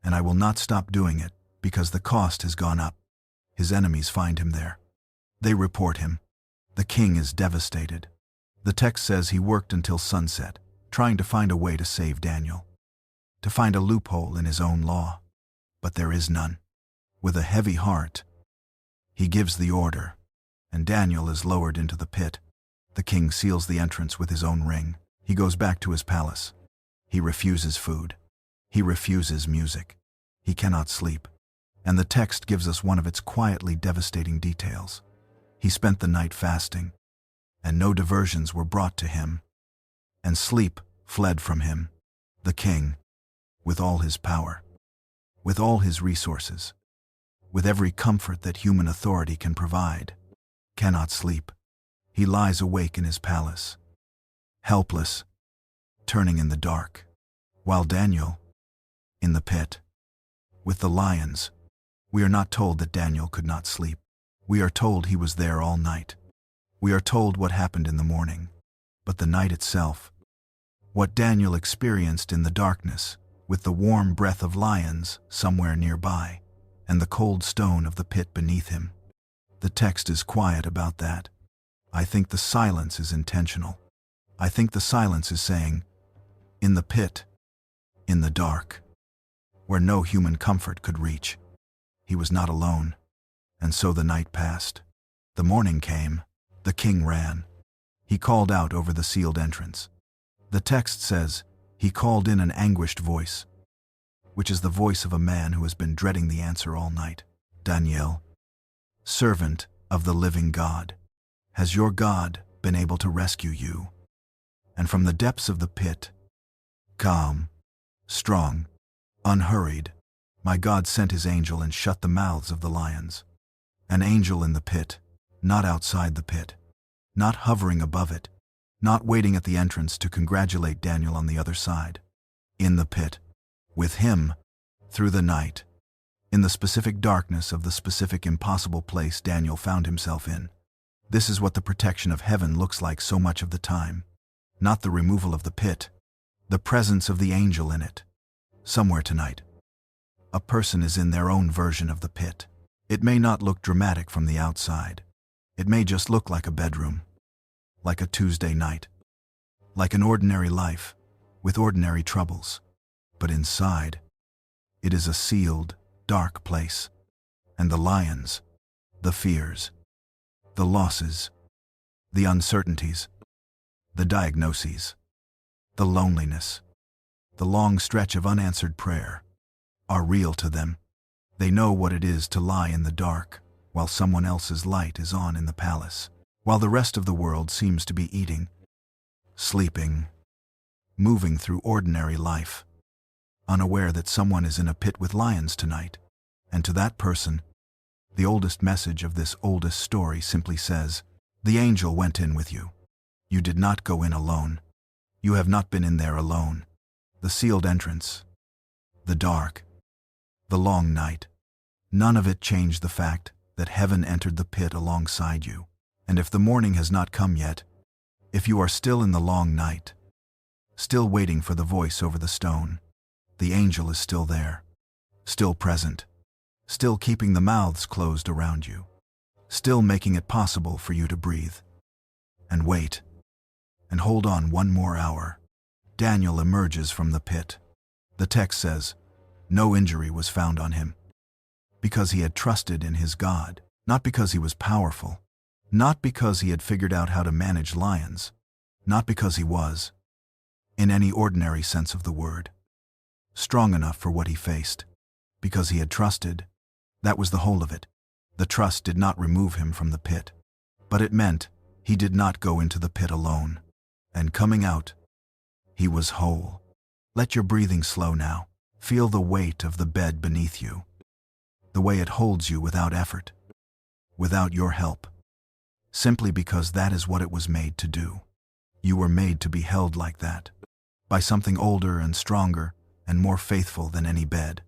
and I will not stop doing it because the cost has gone up. His enemies find him there. They report him. The king is devastated. The text says he worked until sunset, trying to find a way to save Daniel, to find a loophole in his own law. But there is none. With a heavy heart, he gives the order, and Daniel is lowered into the pit. The king seals the entrance with his own ring. He goes back to his palace. He refuses food. He refuses music. He cannot sleep. And the text gives us one of its quietly devastating details. He spent the night fasting, and no diversions were brought to him, and sleep fled from him. The king, with all his power, with all his resources, with every comfort that human authority can provide, cannot sleep. He lies awake in his palace, helpless, turning in the dark, while Daniel, in the pit, with the lions. We are not told that Daniel could not sleep. We are told he was there all night. We are told what happened in the morning, but the night itself, what Daniel experienced in the darkness, with the warm breath of lions somewhere nearby, and the cold stone of the pit beneath him. The text is quiet about that. I think the silence is intentional. I think the silence is saying, in the pit, in the dark, where no human comfort could reach, he was not alone. And so the night passed. The morning came. The king ran. He called out over the sealed entrance. The text says, he called in an anguished voice, which is the voice of a man who has been dreading the answer all night. Daniel, servant of the living God, has your God been able to rescue you? And from the depths of the pit, calm, strong, unhurried, my God sent his angel and shut the mouths of the lions. An angel in the pit, not outside the pit, not hovering above it, not waiting at the entrance to congratulate Daniel on the other side. In the pit, with him, through the night, in the specific darkness of the specific impossible place Daniel found himself in. This is what the protection of heaven looks like so much of the time. Not the removal of the pit, the presence of the angel in it. Somewhere tonight, a person is in their own version of the pit. It may not look dramatic from the outside. It may just look like a bedroom, like a Tuesday night, like an ordinary life with ordinary troubles. But inside, it is a sealed, dark place. And the lions, the fears, the losses, the uncertainties, the diagnoses, the loneliness, the long stretch of unanswered prayer, are real to them. They know what it is to lie in the dark while someone else's light is on in the palace, while the rest of the world seems to be eating, sleeping, moving through ordinary life, unaware that someone is in a pit with lions tonight. And to that person, the oldest message of this oldest story simply says, the angel went in with you. You did not go in alone. You have not been in there alone. The sealed entrance, the dark, the long night, none of it changed the fact that heaven entered the pit alongside you. And if the morning has not come yet, if you are still in the long night, still waiting for the voice over the stone, the angel is still there, still present, still keeping the mouths closed around you, still making it possible for you to breathe. And wait, and hold on one more hour. Daniel emerges from the pit. The text says, no injury was found on him, because he had trusted in his God, not because he was powerful, not because he had figured out how to manage lions, not because he was, in any ordinary sense of the word, strong enough for what he faced, because he had trusted. That was the whole of it. The trust did not remove him from the pit, but it meant he did not go into the pit alone. And coming out, he was whole. Let your breathing slow now. Feel the weight of the bed beneath you, the way it holds you without effort, without your help, simply because that is what it was made to do. You were made to be held like that, by something older and stronger and more faithful than any bed,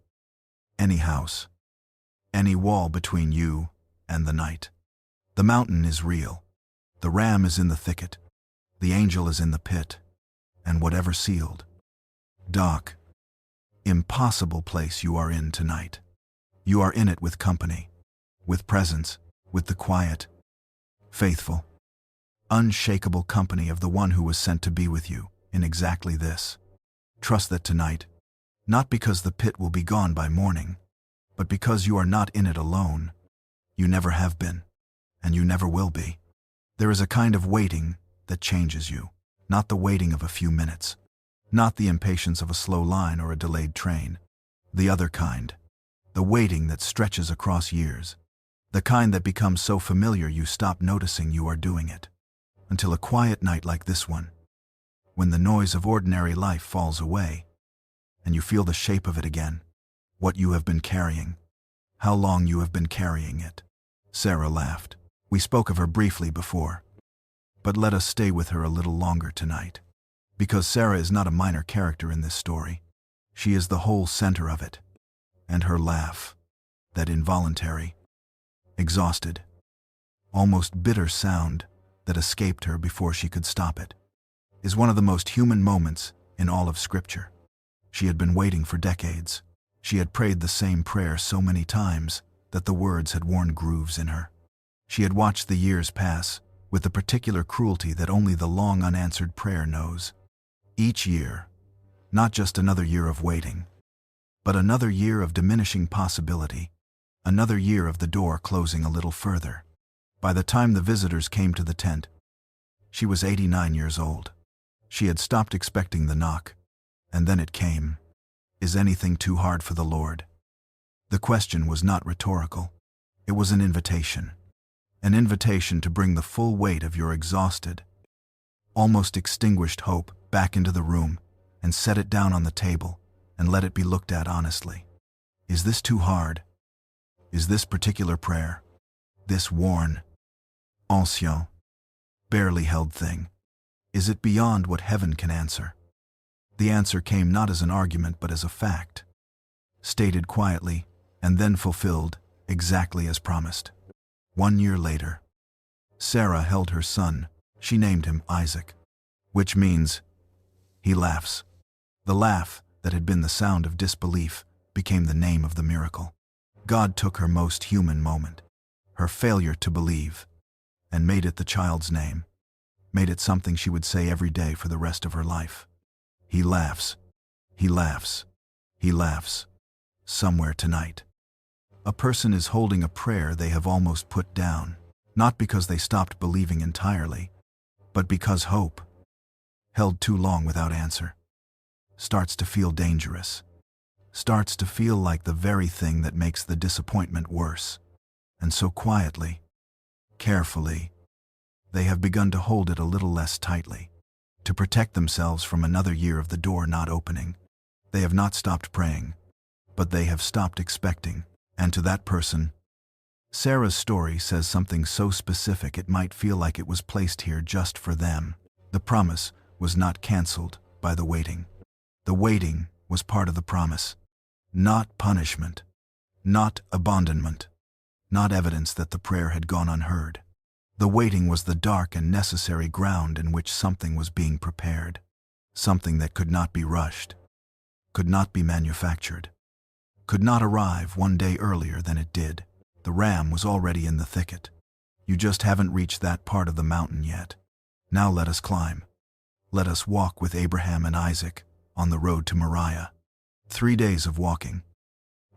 any house, any wall between you and the night. The mountain is real. The ram is in the thicket. The angel is in the pit. And whatever sealed, dark, impossible place you are in tonight, you are in it with company, with presence, with the quiet, faithful, unshakable company of the one who was sent to be with you in exactly this. Trust that tonight, not because the pit will be gone by morning, but because you are not in it alone. You never have been, and you never will be. There is a kind of waiting that changes you, not the waiting of a few minutes, not the impatience of a slow line or a delayed train. The other kind, the waiting that stretches across years, the kind that becomes so familiar you stop noticing you are doing it, until a quiet night like this one, when the noise of ordinary life falls away, and you feel the shape of it again, what you have been carrying, how long you have been carrying it. Sarah laughed. We spoke of her briefly before, but let us stay with her a little longer tonight, because Sarah is not a minor character in this story. She is the whole center of it, and her laugh, that involuntary, exhausted, almost bitter sound that escaped her before she could stop it, is one of the most human moments in all of Scripture. She had been waiting for decades. She had prayed the same prayer so many times that the words had worn grooves in her. She had watched the years pass with the particular cruelty that only the long unanswered prayer knows. Each year, not just another year of waiting, but another year of diminishing possibility, another year of the door closing a little further. By the time the visitors came to the tent, she was 89 years old. She had stopped expecting the knock, and then it came. Is anything too hard for the Lord? The question was not rhetorical. It was an invitation to bring the full weight of your exhausted, almost extinguished hope back into the room and set it down on the table and let it be looked at honestly. Is this too hard? Is this particular prayer, this worn, ancien, barely held thing, is it beyond what heaven can answer? The answer came not as an argument but as a fact, stated quietly and then fulfilled exactly as promised. 1 year later, Sarah held her son. She named him Isaac, which means, he laughs. The laugh that had been the sound of disbelief became the name of the miracle. God took her most human moment, her failure to believe, and made it the child's name, made it something she would say every day for the rest of her life. He laughs, he laughs, he laughs, somewhere tonight. A person is holding a prayer they have almost put down, not because they stopped believing entirely, but because hope, held too long without answer, starts to feel dangerous, starts to feel like the very thing that makes the disappointment worse. And so quietly, carefully, they have begun to hold it a little less tightly, to protect themselves from another year of the door not opening. They have not stopped praying, but they have stopped expecting. And to that person, Sarah's story says something so specific it might feel like it was placed here just for them. The promise was not canceled by the waiting. The waiting was part of the promise, not punishment, not abandonment, not evidence that the prayer had gone unheard. The waiting was the dark and necessary ground in which something was being prepared, something that could not be rushed, could not be manufactured, could not arrive 1 day earlier than it did. The ram was already in the thicket. You just haven't reached that part of the mountain yet. Now let us climb. Let us walk with Abraham and Isaac on the road to Moriah. 3 days of walking,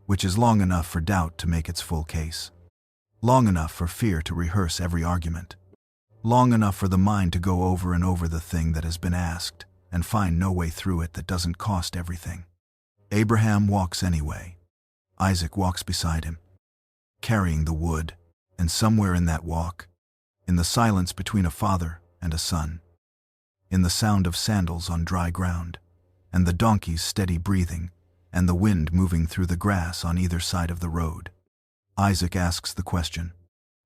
which is long enough for doubt to make its full case, long enough for fear to rehearse every argument, long enough for the mind to go over and over the thing that has been asked and find no way through it that doesn't cost everything. Abraham walks anyway. Isaac walks beside him, carrying the wood, and somewhere in that walk, in the silence between a father and a son, in the sound of sandals on dry ground, and the donkey's steady breathing, and the wind moving through the grass on either side of the road, Isaac asks the question,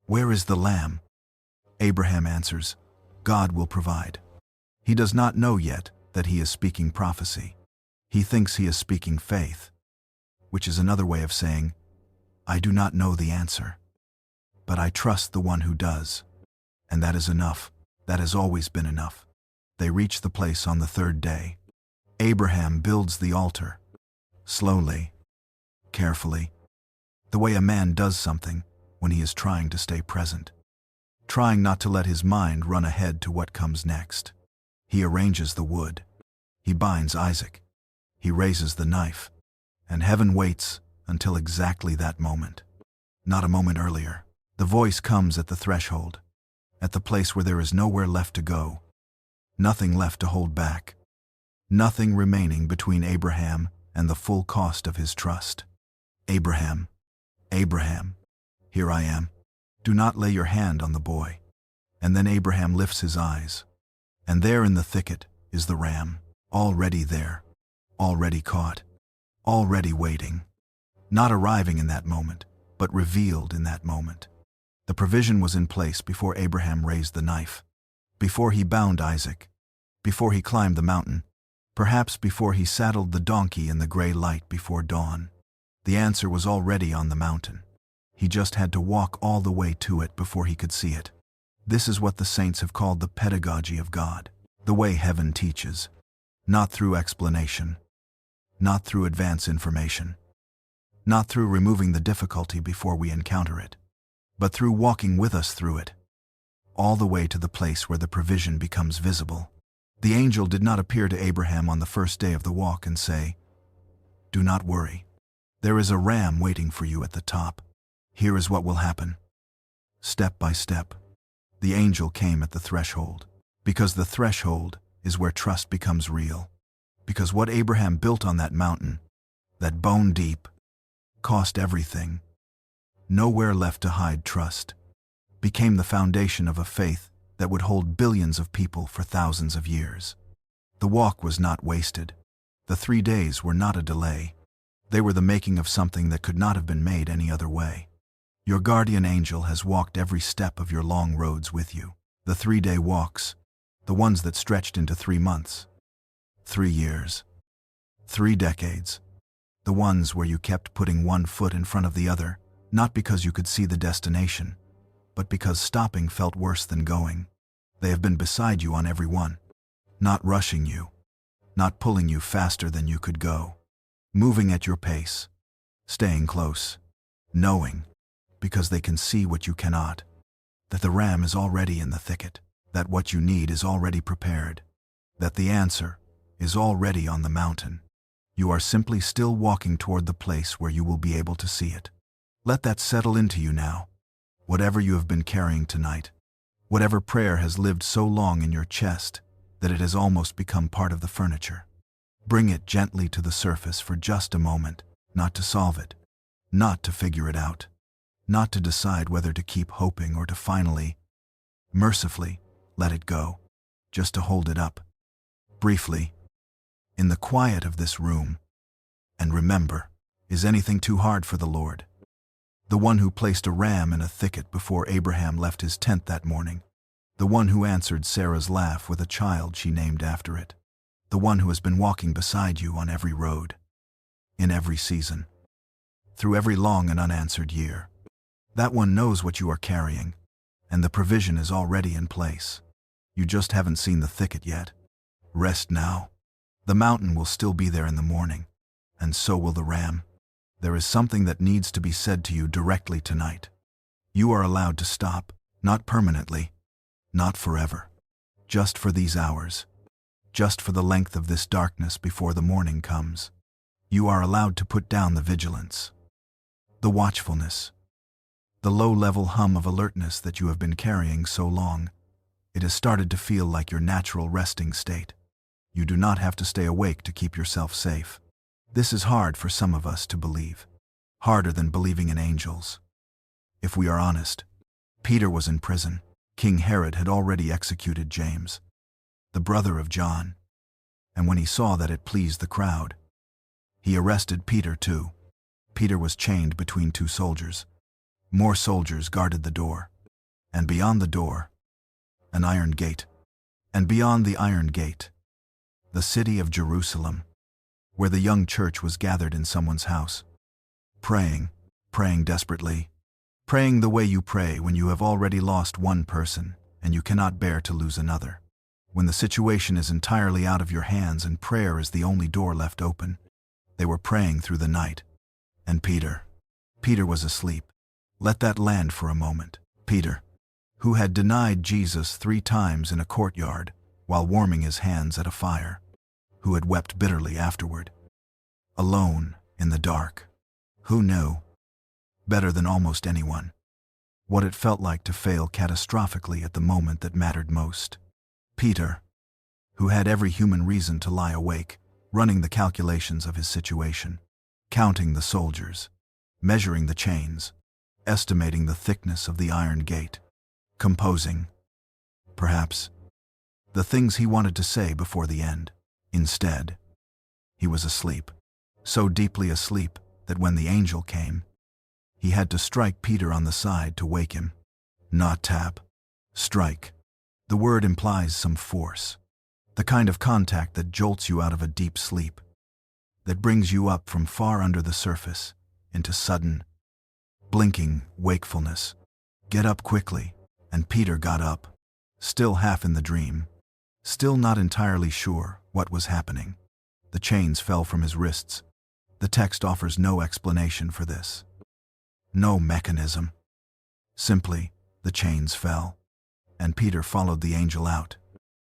"Where is the lamb?" Abraham answers, "God will provide." He does not know yet that he is speaking prophecy. He thinks he is speaking faith, which is another way of saying, I do not know the answer, but I trust the one who does. And that is enough. That has always been enough. They reach the place on the 3rd day. Abraham builds the altar, slowly, carefully, the way a man does something when he is trying to stay present, trying not to let his mind run ahead to what comes next. He arranges the wood. He binds Isaac. He raises the knife. And heaven waits until exactly that moment. Not a moment earlier. The voice comes at the threshold, at the place where there is nowhere left to go, nothing left to hold back, nothing remaining between Abraham and the full cost of his trust. Abraham, Abraham, here I am. Do not lay your hand on the boy. And then Abraham lifts his eyes, and there in the thicket is the ram, already there, already caught, already waiting, not arriving in that moment, but revealed in that moment. The provision was in place before Abraham raised the knife, before he bound Isaac, before he climbed the mountain, perhaps before he saddled the donkey in the gray light before dawn. The answer was already on the mountain. He just had to walk all the way to it before he could see it. This is what the saints have called the pedagogy of God, the way heaven teaches, not through explanation, not through advance information, not through removing the difficulty before we encounter it, but through walking with us through it, all the way to the place where the provision becomes visible. The angel did not appear to Abraham on the first day of the walk and say, "Do not worry. There is a ram waiting for you at the top. Here is what will happen." Step by step, the angel came at the threshold, because the threshold is where trust becomes real, because what Abraham built on that mountain, that bone deep, cost everything, nowhere left to hide trust, became the foundation of a faith that would hold billions of people for thousands of years. The walk was not wasted. The 3 days were not a delay. They were the making of something that could not have been made any other way. Your guardian angel has walked every step of your long roads with you. The 3-day walks, the ones that stretched into 3 months, 3 years, 3 decades, the ones where you kept putting one foot in front of the other, not because you could see the destination, but because stopping felt worse than going. They have been beside you on every one, not rushing you, not pulling you faster than you could go, moving at your pace, staying close, knowing, because they can see what you cannot, that the ram is already in the thicket, that what you need is already prepared, that the answer is already on the mountain. You are simply still walking toward the place where you will be able to see it. Let that settle into you now. Whatever you have been carrying tonight, whatever prayer has lived so long in your chest that it has almost become part of the furniture, bring it gently to the surface for just a moment, not to solve it, not to figure it out, not to decide whether to keep hoping or to finally, mercifully, let it go, just to hold it up, briefly, in the quiet of this room. And remember, is anything too hard for the Lord? The one who placed a ram in a thicket before Abraham left his tent that morning, the one who answered Sarah's laugh with a child she named after it, the one who has been walking beside you on every road, in every season, through every long and unanswered year. That one knows what you are carrying, and the provision is already in place. You just haven't seen the thicket yet. Rest now. The mountain will still be there in the morning, and so will the ram. There is something that needs to be said to you directly tonight. You are allowed to stop, not permanently, not forever, just for these hours, just for the length of this darkness before the morning comes. You are allowed to put down the vigilance, the watchfulness, the low-level hum of alertness that you have been carrying so long. It has started to feel like your natural resting state. You do not have to stay awake to keep yourself safe. This is hard for some of us to believe, harder than believing in angels. If we are honest, Peter was in prison. King Herod had already executed James, the brother of John, and when he saw that it pleased the crowd, he arrested Peter too. Peter was chained between 2 soldiers. More soldiers guarded the door, and beyond the door, an iron gate, and beyond the iron gate, the city of Jerusalem, where the young church was gathered in someone's house, praying desperately, praying the way you pray when you have already lost one person and you cannot bear to lose another, when the situation is entirely out of your hands and prayer is the only door left open. They were praying through the night, and Peter was asleep. Let that land for a moment. Peter, who had denied Jesus 3 times in a courtyard while warming his hands at a fire, who had wept bitterly afterward, alone in the dark, who knew, better than almost anyone, what it felt like to fail catastrophically at the moment that mattered most. Peter, who had every human reason to lie awake, running the calculations of his situation, counting the soldiers, measuring the chains, estimating the thickness of the iron gate, composing, perhaps, the things he wanted to say before the end. Instead, he was asleep, so deeply asleep that when the angel came, he had to strike Peter on the side to wake him. Not tap. Strike. The word implies some force. The kind of contact that jolts you out of a deep sleep, that brings you up from far under the surface into sudden, blinking wakefulness. Get up quickly. And Peter got up, still half in the dream, still not entirely sure what was happening. The chains fell from his wrists. The text offers no explanation for this. No mechanism. Simply, the chains fell, and Peter followed the angel out.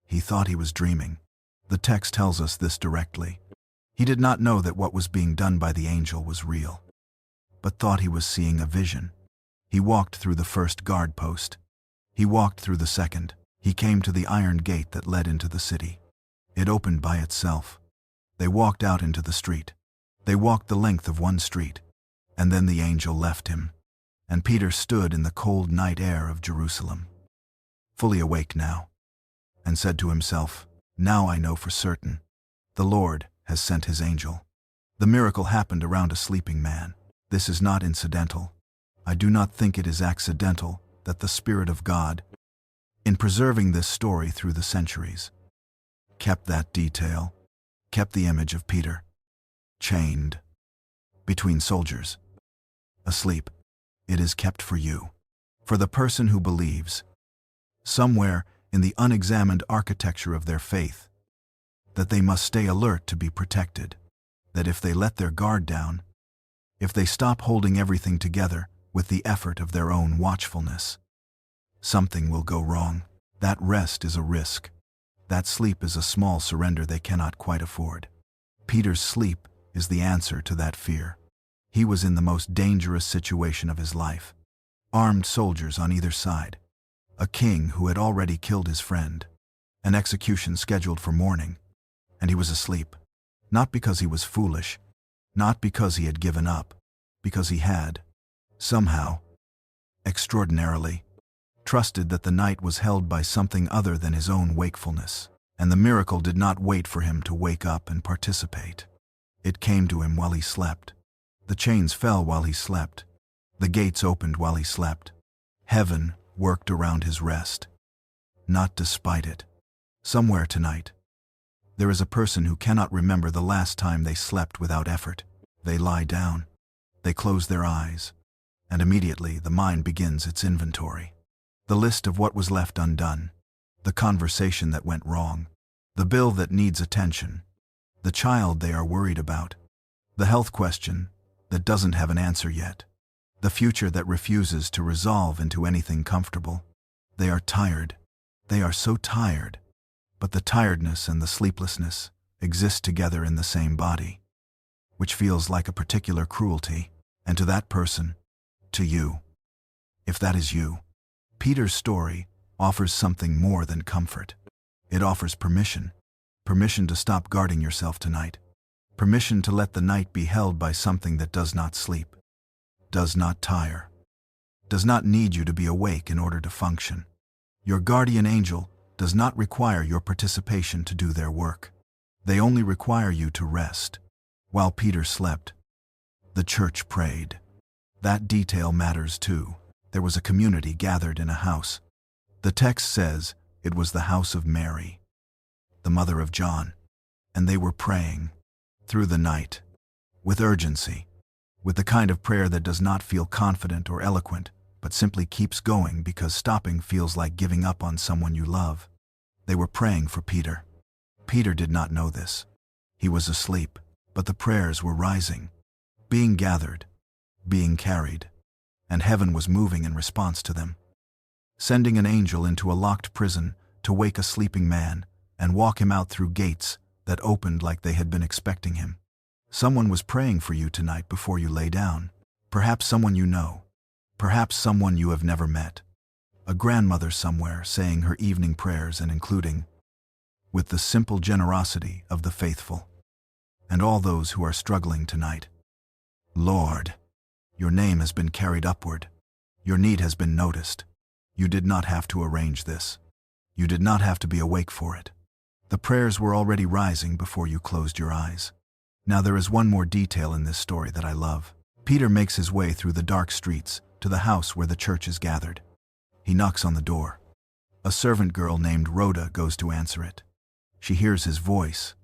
He thought he was dreaming. The text tells us this directly. He did not know that what was being done by the angel was real, but thought he was seeing a vision. He walked through the first guard post. He walked through the second. He came to the iron gate that led into the city. It opened by itself. They walked out into the street. They walked the length of one street, and then the angel left him, and Peter stood in the cold night air of Jerusalem, fully awake now, and said to himself, "Now I know for certain. The Lord has sent his angel." The miracle happened around a sleeping man. This is not incidental. I do not think it is accidental that the Spirit of God, in preserving this story through the centuries, kept that detail, kept the image of Peter, chained, between soldiers, asleep. It is kept for you, for the person who believes, somewhere in the unexamined architecture of their faith, that they must stay alert to be protected, that if they let their guard down, if they stop holding everything together with the effort of their own watchfulness, something will go wrong. That rest is a risk. That sleep is a small surrender they cannot quite afford. Peter's sleep is the answer to that fear. He was in the most dangerous situation of his life. Armed soldiers on either side. A king who had already killed his friend. An execution scheduled for morning. And he was asleep. Not because he was foolish. Not because he had given up. Because he had, somehow, extraordinarily, trusted that the night was held by something other than his own wakefulness, and the miracle did not wait for him to wake up and participate. It came to him while he slept. The chains fell while he slept. The gates opened while he slept. Heaven worked around his rest, not despite it. Somewhere tonight, there is a person who cannot remember the last time they slept without effort. They lie down. They close their eyes, and immediately the mind begins its inventory. The list of what was left undone, the conversation that went wrong, the bill that needs attention, the child they are worried about, the health question that doesn't have an answer yet, the future that refuses to resolve into anything comfortable. They are tired. They are so tired, but the tiredness and the sleeplessness exist together in the same body, which feels like a particular cruelty, and to that person, to you, if that is you, Peter's story offers something more than comfort. It offers permission. Permission to stop guarding yourself tonight. Permission to let the night be held by something that does not sleep, does not tire, does not need you to be awake in order to function. Your guardian angel does not require your participation to do their work. They only require you to rest. While Peter slept, the church prayed. That detail matters too. There was a community gathered in a house. The text says it was the house of Mary, the mother of John, and they were praying through the night, with urgency, with the kind of prayer that does not feel confident or eloquent, but simply keeps going because stopping feels like giving up on someone you love. They were praying for Peter. Peter did not know this. He was asleep, but the prayers were rising, being gathered, being carried, and heaven was moving in response to them, sending an angel into a locked prison to wake a sleeping man and walk him out through gates that opened like they had been expecting him. Someone was praying for you tonight before you lay down, perhaps someone you know, Perhaps someone you have never met. A grandmother somewhere saying her evening prayers and including, with the simple generosity of the faithful. And all those who are struggling tonight. Lord, your name has been carried upward. Your need has been noticed. You did not have to arrange this. You did not have to be awake for it. The prayers were already rising before you closed your eyes. Now there is one more detail in this story that I love. Peter makes his way through the dark streets to the house where the church is gathered. He knocks on the door. A servant girl named Rhoda goes to answer it. She hears his voice,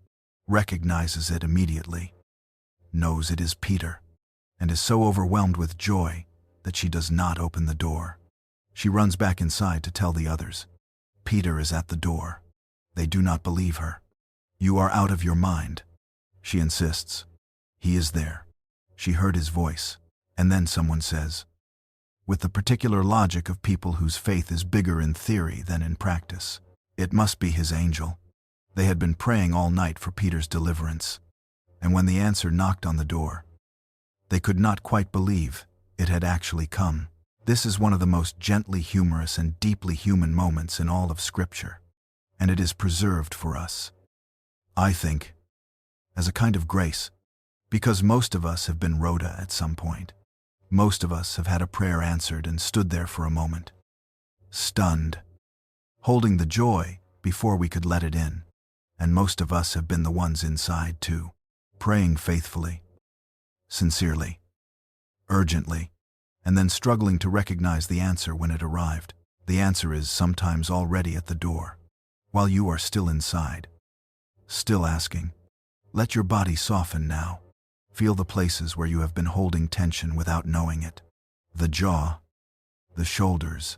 recognizes it immediately, knows it is Peter, and is so overwhelmed with joy that she does not open the door. She runs back inside to tell the others. Peter is at the door. They do not believe her. You are out of your mind, she insists. He is there. She heard his voice. And then someone says, with the particular logic of people whose faith is bigger in theory than in practice, it must be his angel. They had been praying all night for Peter's deliverance, and when the answer knocked on the door, they could not quite believe it had actually come. This is one of the most gently humorous and deeply human moments in all of Scripture, and it is preserved for us, I think, as a kind of grace, because most of us have been Rhoda at some point. Most of us have had a prayer answered and stood there for a moment, stunned, holding the joy before we could let it in. And most of us have been the ones inside too, praying faithfully, sincerely, urgently, and then struggling to recognize the answer when it arrived. The answer is sometimes already at the door, while you are still inside, still asking. Let your body soften now. Feel the places where you have been holding tension without knowing it. The jaw, the shoulders,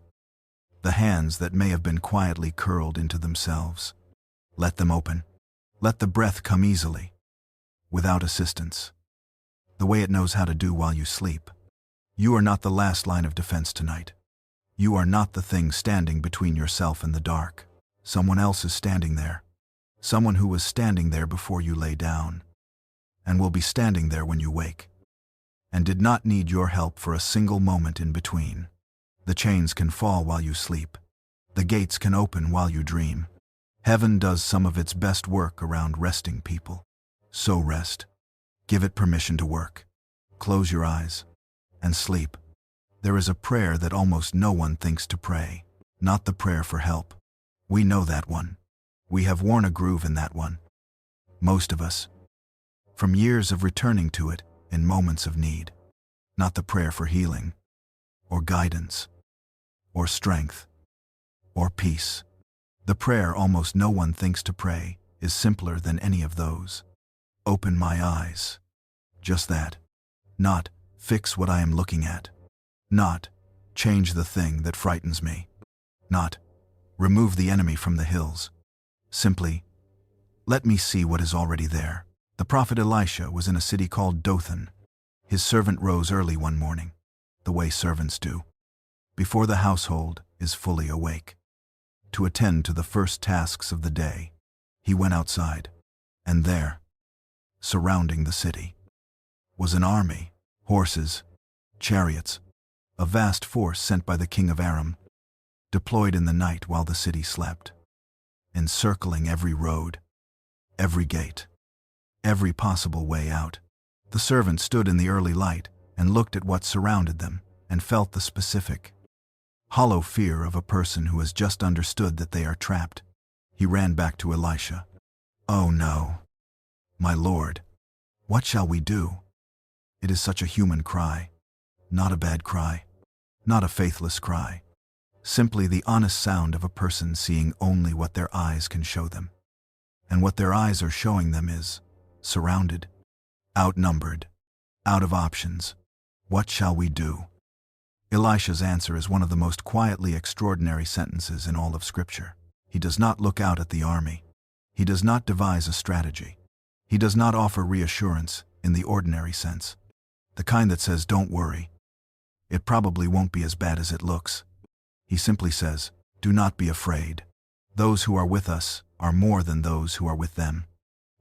the hands that may have been quietly curled into themselves. Let them open. Let the breath come easily, without assistance, the way it knows how to do while you sleep. You are not the last line of defense tonight. You are not the thing standing between yourself and the dark. Someone else is standing there. Someone who was standing there before you lay down, and will be standing there when you wake, and did not need your help for a single moment in between. The chains can fall while you sleep. The gates can open while you dream. Heaven does some of its best work around resting people. So rest. Give it permission to work. Close your eyes and sleep. There is a prayer that almost no one thinks to pray, not the prayer for help. We know that one. We have worn a groove in that one. Most of us, from years of returning to it in moments of need. Not the prayer for healing, or guidance, or strength, or peace. The prayer almost no one thinks to pray is simpler than any of those. Open my eyes. Just that. Not, fix what I am looking at. Not, change the thing that frightens me. Not, remove the enemy from the hills. Simply, let me see what is already there. The prophet Elisha was in a city called Dothan. His servant rose early one morning, the way servants do, before the household is fully awake, to attend to the first tasks of the day. He went outside, and there, surrounding the city, was an army, horses, chariots, a vast force sent by the king of Aram, deployed in the night while the city slept, encircling every road, every gate, every possible way out. The servant stood in the early light and looked at what surrounded them and felt the specific, hollow fear of a person who has just understood that they are trapped. He ran back to Elisha. "Oh no, my lord, what shall we do?" It is such a human cry, not a bad cry, not a faithless cry, simply the honest sound of a person seeing only what their eyes can show them. And what their eyes are showing them is surrounded, outnumbered, out of options. What shall we do? Elisha's answer is one of the most quietly extraordinary sentences in all of Scripture. He does not look out at the army. He does not devise a strategy. He does not offer reassurance in the ordinary sense, the kind that says, "Don't worry. It probably won't be as bad as it looks." He simply says, "Do not be afraid. Those who are with us are more than those who are with them."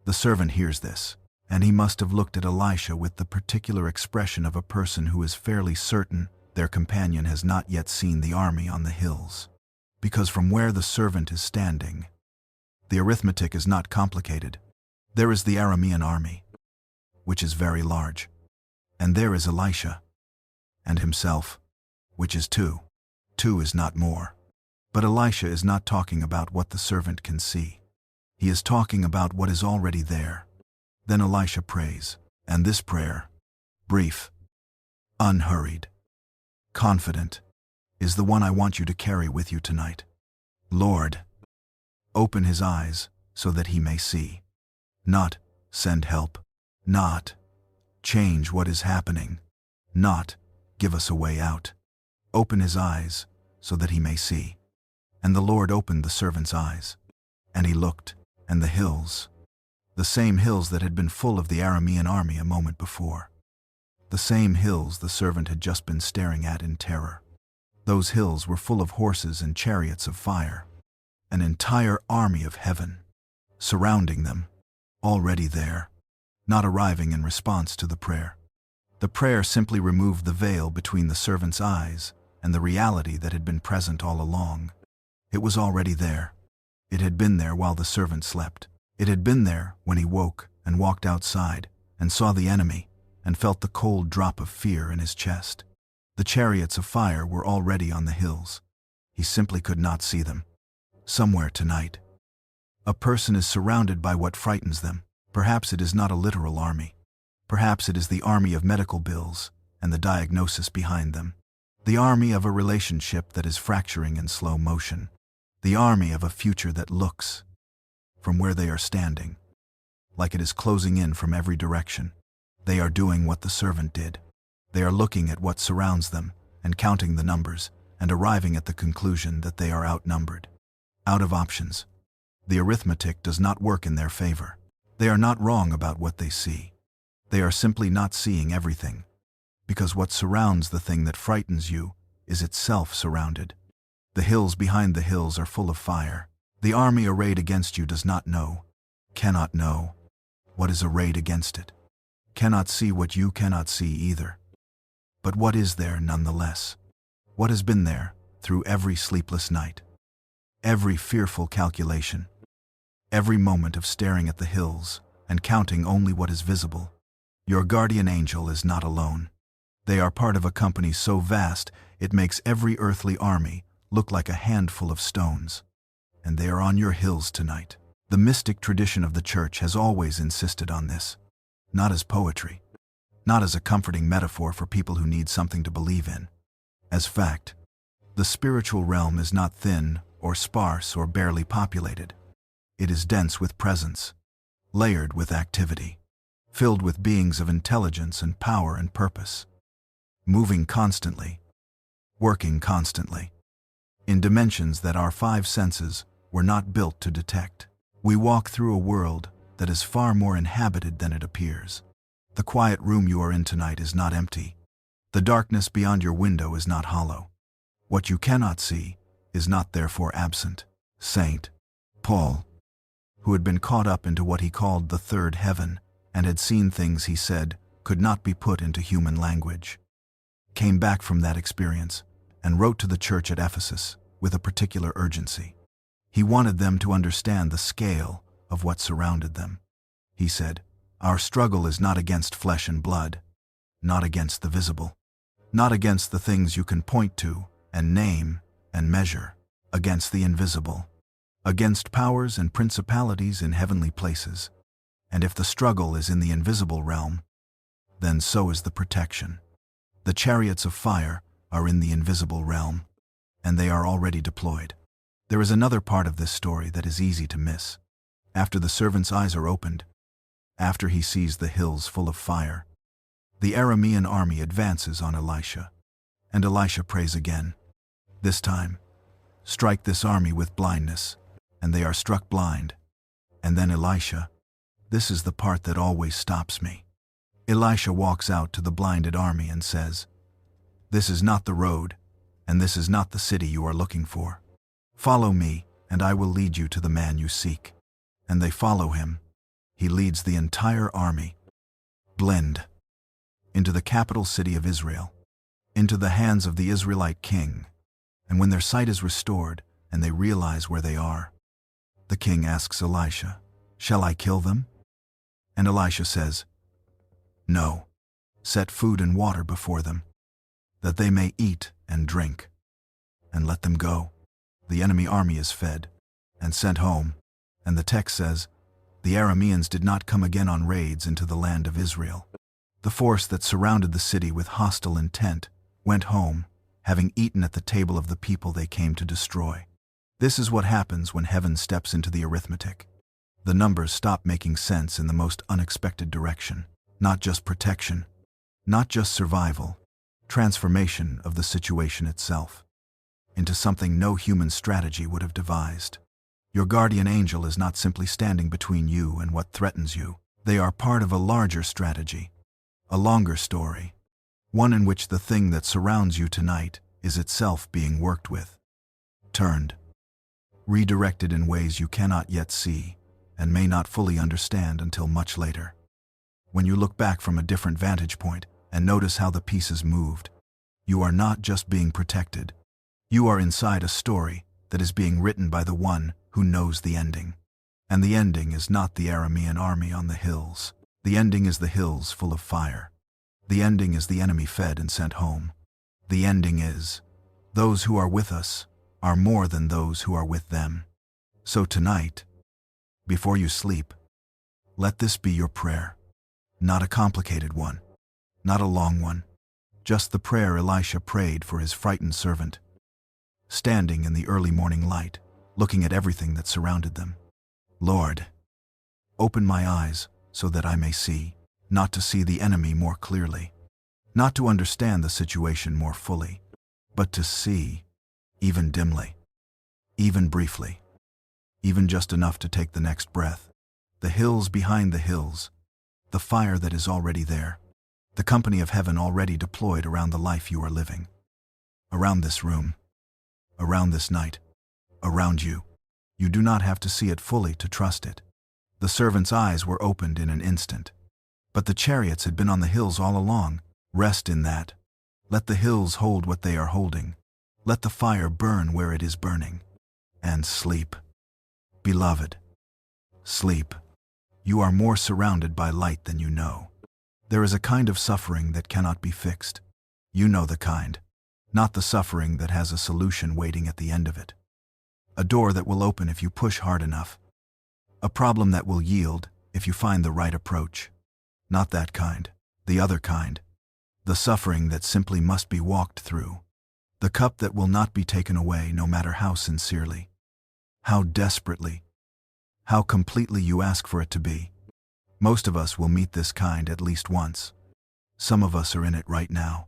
The servant hears this, and he must have looked at Elisha with the particular expression of a person who is fairly certain Their companion has not yet seen the army on the hills. Because from where the servant is standing, the arithmetic is not complicated. There is the Aramean army, which is very large. And there is Elisha, and himself, which is two. Two is not more. But Elisha is not talking about what the servant can see. He is talking about what is already there. Then Elisha prays, and this prayer, brief, unhurried, confident, is the one I want you to carry with you tonight. Lord, open his eyes so that he may see. Not send help. Not change what is happening. Not give us a way out. Open his eyes so that he may see. And the Lord opened the servant's eyes. And he looked, and the hills, the same hills that had been full of the Aramean army a moment before, the same hills the servant had just been staring at in terror. Those hills were full of horses and chariots of fire, an entire army of heaven, surrounding them, already there, not arriving in response to the prayer. The prayer simply removed the veil between the servant's eyes and the reality that had been present all along. It was already there. It had been there while the servant slept. It had been there when he woke and walked outside and saw the enemy and felt the cold drop of fear in his chest. The chariots of fire were already on the hills. He simply could not see them. Somewhere tonight, a person is surrounded by what frightens them. Perhaps it is not a literal army. Perhaps it is the army of medical bills and the diagnosis behind them. The army of a relationship that is fracturing in slow motion. The army of a future that looks, from where they are standing, like it is closing in from every direction. They are doing what the servant did. They are looking at what surrounds them and counting the numbers and arriving at the conclusion that they are outnumbered, out of options. The arithmetic does not work in their favor. They are not wrong about what they see. They are simply not seeing everything, because what surrounds the thing that frightens you is itself surrounded. The hills behind the hills are full of fire. The army arrayed against you does not know, cannot know, what is arrayed against it, cannot see what you cannot see either. But what is there nonetheless? What has been there through every sleepless night, every fearful calculation, every moment of staring at the hills and counting only what is visible? Your guardian angel is not alone. They are part of a company so vast it makes every earthly army look like a handful of stones. And they are on your hills tonight. The mystic tradition of the church has always insisted on this, not as poetry, not as a comforting metaphor for people who need something to believe in. As fact, the spiritual realm is not thin or sparse or barely populated. It is dense with presence, layered with activity, filled with beings of intelligence and power and purpose, moving constantly, working constantly, in dimensions that our five senses were not built to detect. We walk through a world that is far more inhabited than it appears. The quiet room you are in tonight is not empty. The darkness beyond your window is not hollow. What you cannot see is not therefore absent. Saint Paul, who had been caught up into what he called the third heaven and had seen things he said could not be put into human language, came back from that experience and wrote to the church at Ephesus with a particular urgency. He wanted them to understand the scale of what surrounded them. He said, "Our struggle is not against flesh and blood, not against the visible, not against the things you can point to and name and measure, against the invisible, against powers and principalities in heavenly places. And if the struggle is in the invisible realm, then so is the protection. The chariots of fire are in the invisible realm, and they are already deployed." There is another part of this story that is easy to miss. After the servant's eyes are opened, after he sees the hills full of fire, the Aramean army advances on Elisha, and Elisha prays again. This time, strike this army with blindness, and they are struck blind. And then Elisha, this is the part that always stops me. Elisha walks out to the blinded army and says, "This is not the road, and this is not the city you are looking for. Follow me, and I will lead you to the man you seek." And they follow him. He leads the entire army, blend, into the capital city of Israel. into the hands of the Israelite king. And when their sight is restored and they realize where they are, the king asks Elisha, "Shall I kill them?" And Elisha says, "No, set food and water before them, that they may eat and drink, and let them go." The enemy army is fed and sent home, and the text says, the Arameans did not come again on raids into the land of Israel. The force that surrounded the city with hostile intent went home, having eaten at the table of the people they came to destroy. This is what happens when heaven steps into the arithmetic. The numbers stop making sense in the most unexpected direction. Not just protection, not just survival, transformation of the situation itself into something no human strategy would have devised. Your guardian angel is not simply standing between you and what threatens you. They are part of a larger strategy, a longer story, one in which the thing that surrounds you tonight is itself being worked with, turned, redirected in ways you cannot yet see and may not fully understand until much later. When you look back from a different vantage point and notice how the pieces moved, you are not just being protected. You are inside a story that is being written by the one who knows the ending. And the ending is not the Aramean army on the hills. The ending is the hills full of fire. The ending is the enemy fed and sent home. The ending is, those who are with us are more than those who are with them. So tonight, before you sleep, let this be your prayer. Not a complicated one, not a long one, just the prayer Elisha prayed for his frightened servant, standing in the early morning light, looking at everything that surrounded them. Lord, open my eyes so that I may see, not to see the enemy more clearly, not to understand the situation more fully, but to see, even dimly, even briefly, even just enough to take the next breath. The hills behind the hills, the fire that is already there, the company of heaven already deployed around the life you are living, around this room, around this night, around you. You do not have to see it fully to trust it. The servant's eyes were opened in an instant. But the chariots had been on the hills all along. Rest in that. Let the hills hold what they are holding. Let the fire burn where it is burning. And sleep. Beloved, sleep. You are more surrounded by light than you know. There is a kind of suffering that cannot be fixed. You know the kind. Not the suffering that has a solution waiting at the end of it. A door that will open if you push hard enough. A problem that will yield if you find the right approach. Not that kind. The other kind. The suffering that simply must be walked through. The cup that will not be taken away no matter how sincerely, how desperately, how completely you ask for it to be. Most of us will meet this kind at least once. Some of us are in it right now.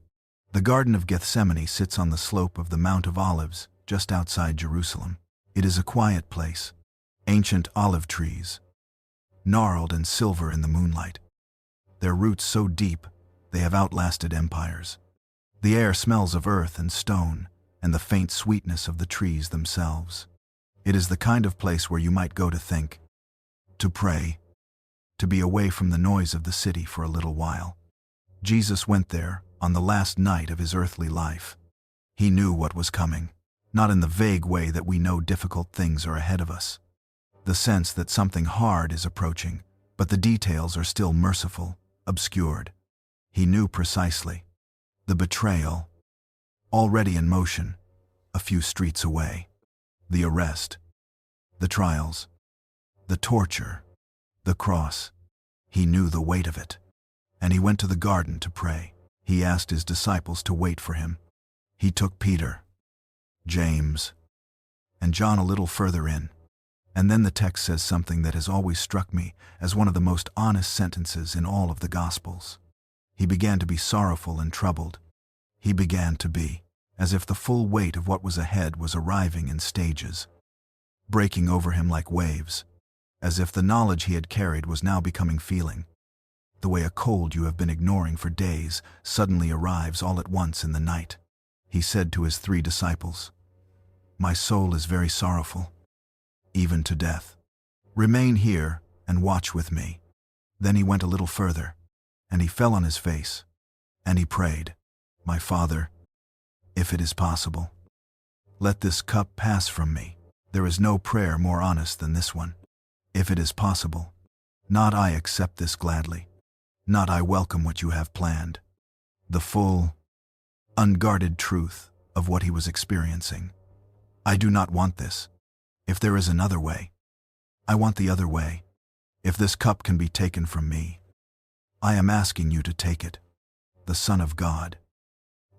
The Garden of Gethsemane sits on the slope of the Mount of Olives, just outside Jerusalem. It is a quiet place. Ancient olive trees, gnarled and silver in the moonlight. Their roots so deep, they have outlasted empires. The air smells of earth and stone, and the faint sweetness of the trees themselves. It is the kind of place where you might go to think, to pray, to be away from the noise of the city for a little while. Jesus went there on the last night of his earthly life. He knew what was coming, not in the vague way that we know difficult things are ahead of us. The sense that something hard is approaching, but the details are still merciful, obscured. He knew precisely. The betrayal, already in motion, a few streets away. The arrest, the trials, the torture, the cross. He knew the weight of it. And he went to the garden to pray. He asked his disciples to wait for him. He took Peter, James, and John a little further in. And then the text says something that has always struck me as one of the most honest sentences in all of the Gospels. He began to be sorrowful and troubled. He began to be, as if the full weight of what was ahead was arriving in stages, breaking over him like waves, as if the knowledge he had carried was now becoming feeling. The way a cold you have been ignoring for days suddenly arrives all at once in the night. He said to his 3 disciples, "My soul is very sorrowful, even to death. Remain here and watch with me." Then he went a little further, and he fell on his face, and he prayed, "My Father, If it is possible, let this cup pass from me. There is no prayer more honest than this one. If it is possible, not I accept this gladly, not I welcome what you have planned. The full, unguarded truth of what he was experiencing. I do not want this. If there is another way, I want the other way. If this cup can be taken from me, I am asking you to take it. The Son of God,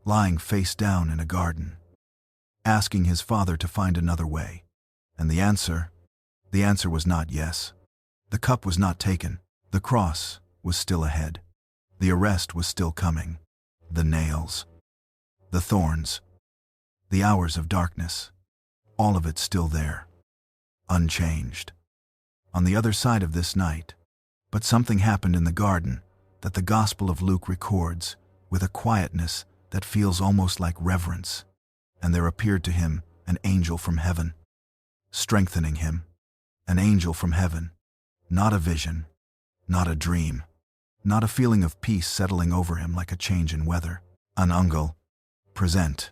lying face down in a garden, asking his Father to find another way. And the answer was not yes. The cup was not taken. The cross was still ahead. The arrest was still coming. The nails, the thorns, the hours of darkness, all of it still there, unchanged. On the other side of this night, but something happened in the garden that the Gospel of Luke records with a quietness that feels almost like reverence. And there appeared to him an angel from heaven, strengthening him. An angel from heaven, not a vision, not a dream, not a feeling of peace settling over him like a change in weather. An angel, present,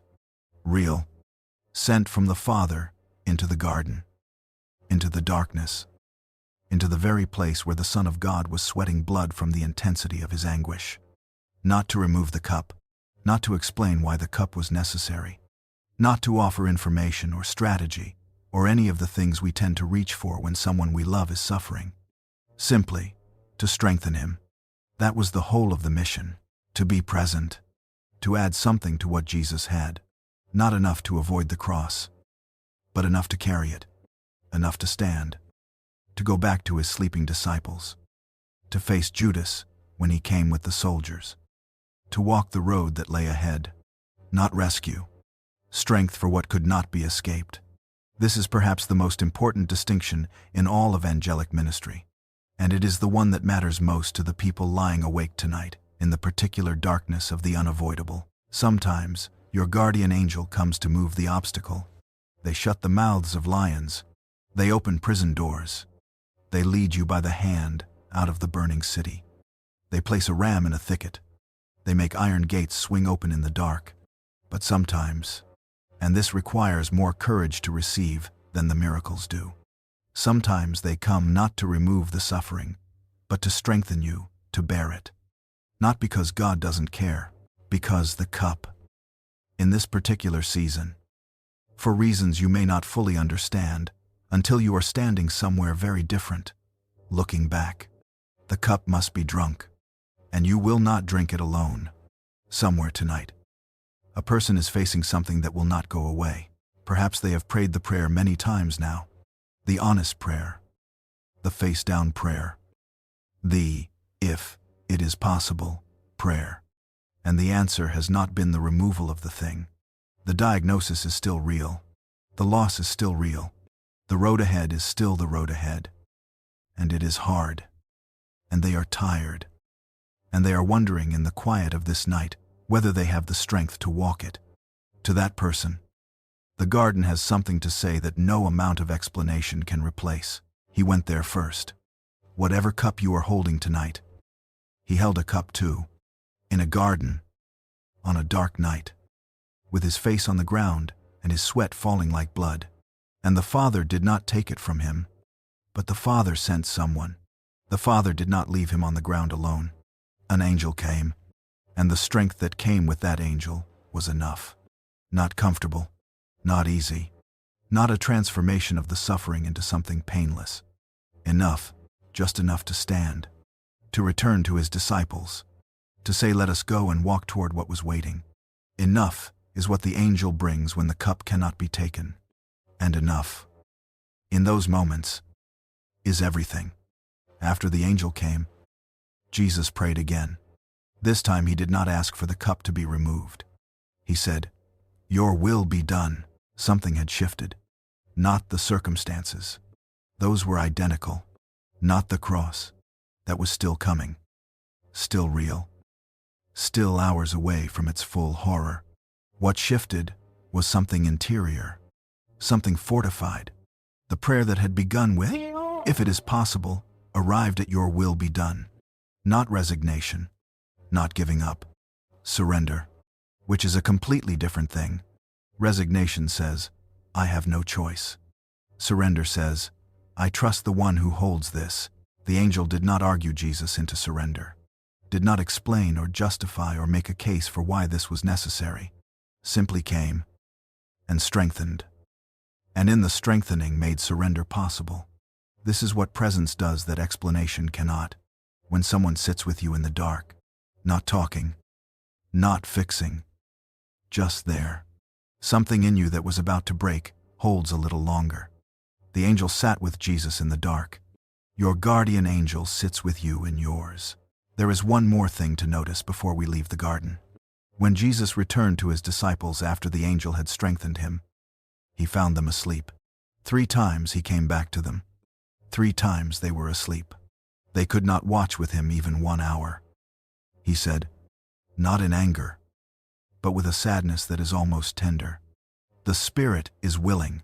real, sent from the Father into the garden, into the darkness, into the very place where the Son of God was sweating blood from the intensity of his anguish. Not to remove the cup, not to explain why the cup was necessary, not to offer information or strategy or any of the things we tend to reach for when someone we love is suffering. Simply, to strengthen him. That was the whole of the mission. To be present, to add something to what Jesus had. Not enough to avoid the cross, but enough to carry it, enough to stand, to go back to his sleeping disciples, to face Judas when he came with the soldiers, to walk the road that lay ahead. Not rescue, strength for what could not be escaped. This is perhaps the most important distinction in all of angelic ministry, and it is the one that matters most to the people lying awake tonight in the particular darkness of the unavoidable. Sometimes, your guardian angel comes to move the obstacle. They shut the mouths of lions. They open prison doors. They lead you by the hand out of the burning city. They place a ram in a thicket. They make iron gates swing open in the dark. But sometimes, and this requires more courage to receive than the miracles do, sometimes they come not to remove the suffering, but to strengthen you to bear it. Not because God doesn't care, because the cup, in this particular season, for reasons you may not fully understand until you are standing somewhere very different, looking back, the cup must be drunk, and you will not drink it alone. Somewhere tonight, a person is facing something that will not go away. Perhaps they have prayed the prayer many times now. The honest prayer. The face-down prayer. The, if it is possible, prayer. And the answer has not been the removal of the thing. The diagnosis is still real. The loss is still real. The road ahead is still the road ahead. And it is hard. And they are tired. And they are wondering in the quiet of this night whether they have the strength to walk it. To that person, the garden has something to say that no amount of explanation can replace. He went there first. Whatever cup you are holding tonight, he held a cup too, in a garden, on a dark night, with his face on the ground and his sweat falling like blood. And the Father did not take it from him, but the Father sent someone. The Father did not leave him on the ground alone. An angel came, and the strength that came with that angel was enough. Not comfortable, not easy, not a transformation of the suffering into something painless. Enough, just enough to stand, to return to his disciples, to say, let us go and walk toward what was waiting. Enough is what the angel brings when the cup cannot be taken. And enough, in those moments, is everything. After the angel came, Jesus prayed again. This time he did not ask for the cup to be removed. He said, your will be done. Something had shifted. Not the circumstances. Those were identical. Not the cross. That was still coming. Still real. Still hours away from its full horror. What shifted was something interior. Something fortified. The prayer that had begun with, if it is possible, arrived at your will be done. Not resignation. Not giving up. Surrender. which is a completely different thing. Resignation says, I have no choice. Surrender says, I trust the one who holds this. The angel did not argue Jesus into surrender, did not explain or justify or make a case for why this was necessary, simply came and strengthened, and in the strengthening made surrender possible. This is what presence does that explanation cannot. When someone sits with you in the dark, not talking, not fixing, just there, something in you that was about to break holds a little longer. The angel sat with Jesus in the dark. Your guardian angel sits with you in yours. There is one more thing to notice before we leave the garden. When Jesus returned to his disciples after the angel had strengthened him, he found them asleep. 3 times he came back to them. 3 times they were asleep. They could not watch with him even 1 hour. He said, not in anger, but with a sadness that is almost tender, the spirit is willing,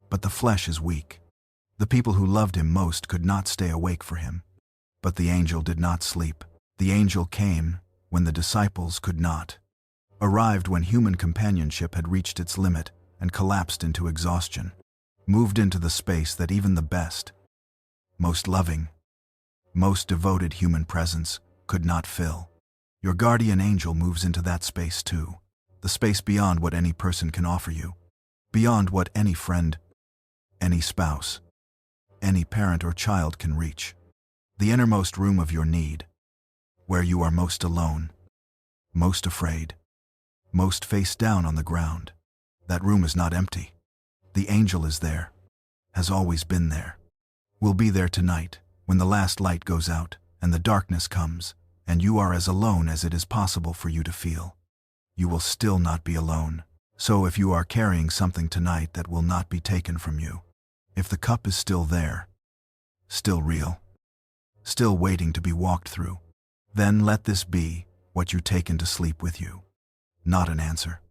but the flesh is weak. The people who loved him most could not stay awake for him. But the angel did not sleep. The angel came when the disciples could not, arrived when human companionship had reached its limit and collapsed into exhaustion, moved into the space that even the best, most loving, most devoted human presence could not fill. Your guardian angel moves into that space too, the space beyond what any person can offer you, beyond what any friend, any spouse, any parent or child can reach. The innermost room of your need, where you are most alone, most afraid, most face down on the ground. That room is not empty. The angel is there, has always been there, will be there tonight when the last light goes out and the darkness comes and you are as alone as it is possible for you to feel. You will still not be alone. So if you are carrying something tonight that will not be taken from you, if the cup is still there, still real, still waiting to be walked through, then let this be what you take into sleep with you. Not an answer,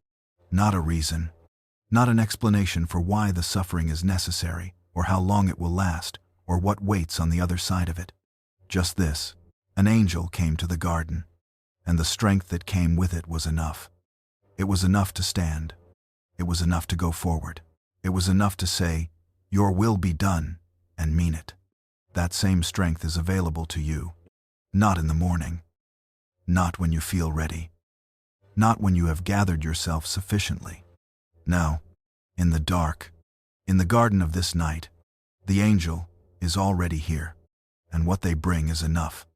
not a reason, not an explanation for why the suffering is necessary, or how long it will last, or what waits on the other side of it. Just this: an angel came to the garden, and the strength that came with it was enough. It was enough to stand. It was enough to go forward. It was enough to say, your will be done, and mean it. That same strength is available to you. Not in the morning. Not when you feel ready. Not when you have gathered yourself sufficiently. Now, in the dark, in the garden of this night, the angel is already here, and what they bring is enough.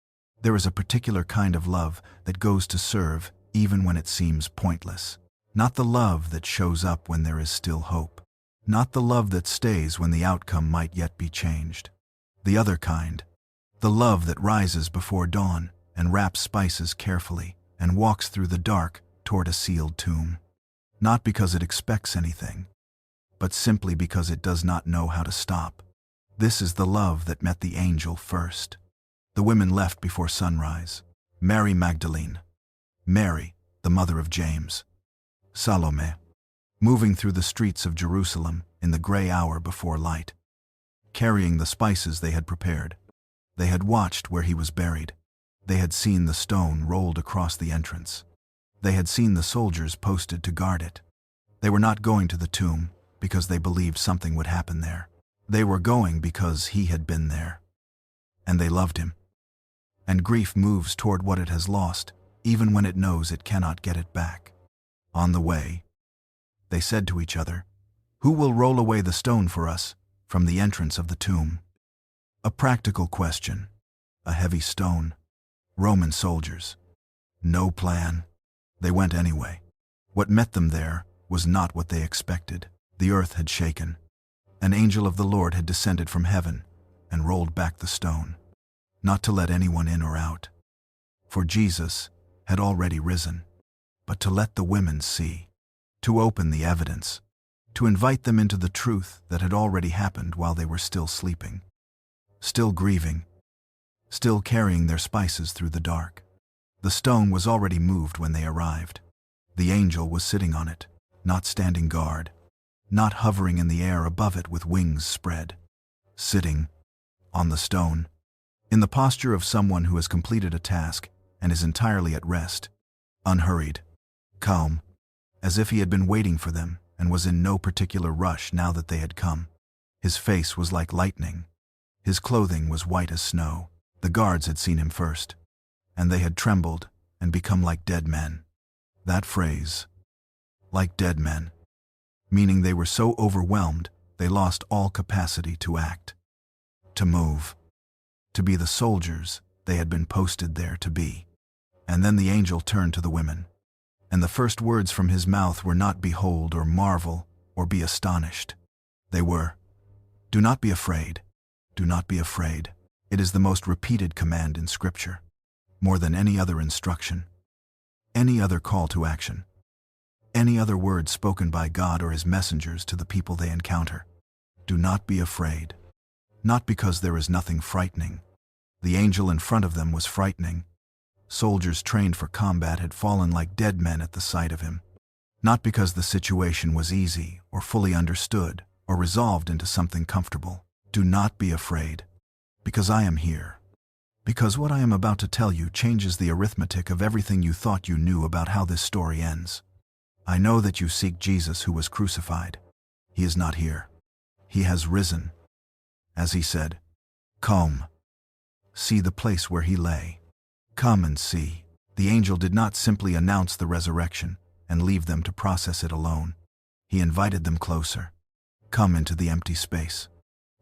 There is a particular kind of love that goes to serve even when it seems pointless. Not the love that shows up when there is still hope. Not the love that stays when the outcome might yet be changed. The other kind, the love that rises before dawn and wraps spices carefully and walks through the dark toward a sealed tomb. Not because it expects anything, but simply because it does not know how to stop. This is the love that met the angel first. The women left before sunrise. Mary Magdalene, Mary, the mother of James, Salome, moving through the streets of Jerusalem in the gray hour before light, carrying the spices they had prepared. They had watched where he was buried. They had seen the stone rolled across the entrance. They had seen the soldiers posted to guard it. They were not going to the tomb because they believed something would happen there. They were going because he had been there. And they loved him. And grief moves toward what it has lost, even when it knows it cannot get it back. On the way, they said to each other, "Who will roll away the stone for us from the entrance of the tomb?" A practical question. A heavy stone. Roman soldiers. No plan. They went anyway. What met them there was not what they expected. The earth had shaken. An angel of the Lord had descended from heaven and rolled back the stone, not to let anyone in or out, for Jesus had already risen, but to let the women see, to open the evidence, to invite them into the truth that had already happened while they were still sleeping, still grieving, still carrying their spices through the dark. The stone was already moved when they arrived. The angel was sitting on it, not standing guard, not hovering in the air above it with wings spread, sitting on the stone, in the posture of someone who has completed a task and is entirely at rest, unhurried, calm, as if he had been waiting for them and was in no particular rush now that they had come. His face was like lightning. His clothing was white as snow. The guards had seen him first, and they had trembled and become like dead men. That phrase, like dead men, meaning they were so overwhelmed they lost all capacity to act, to move, to be the soldiers they had been posted there to be. And then the angel turned to the women, and the first words from his mouth were not behold or marvel or be astonished. They were, do not be afraid, do not be afraid. It is the most repeated command in Scripture, more than any other instruction, any other call to action, any other word spoken by God or his messengers to the people they encounter. Do not be afraid. Not because there is nothing frightening. The angel in front of them was frightening. Soldiers trained for combat had fallen like dead men at the sight of him. Not because the situation was easy or fully understood or resolved into something comfortable. Do not be afraid. Because I am here. Because what I am about to tell you changes the arithmetic of everything you thought you knew about how this story ends. I know that you seek Jesus who was crucified. He is not here. He has risen. As he said, come, see the place where he lay. Come and see. The angel did not simply announce the resurrection and leave them to process it alone. He invited them closer. Come into the empty space.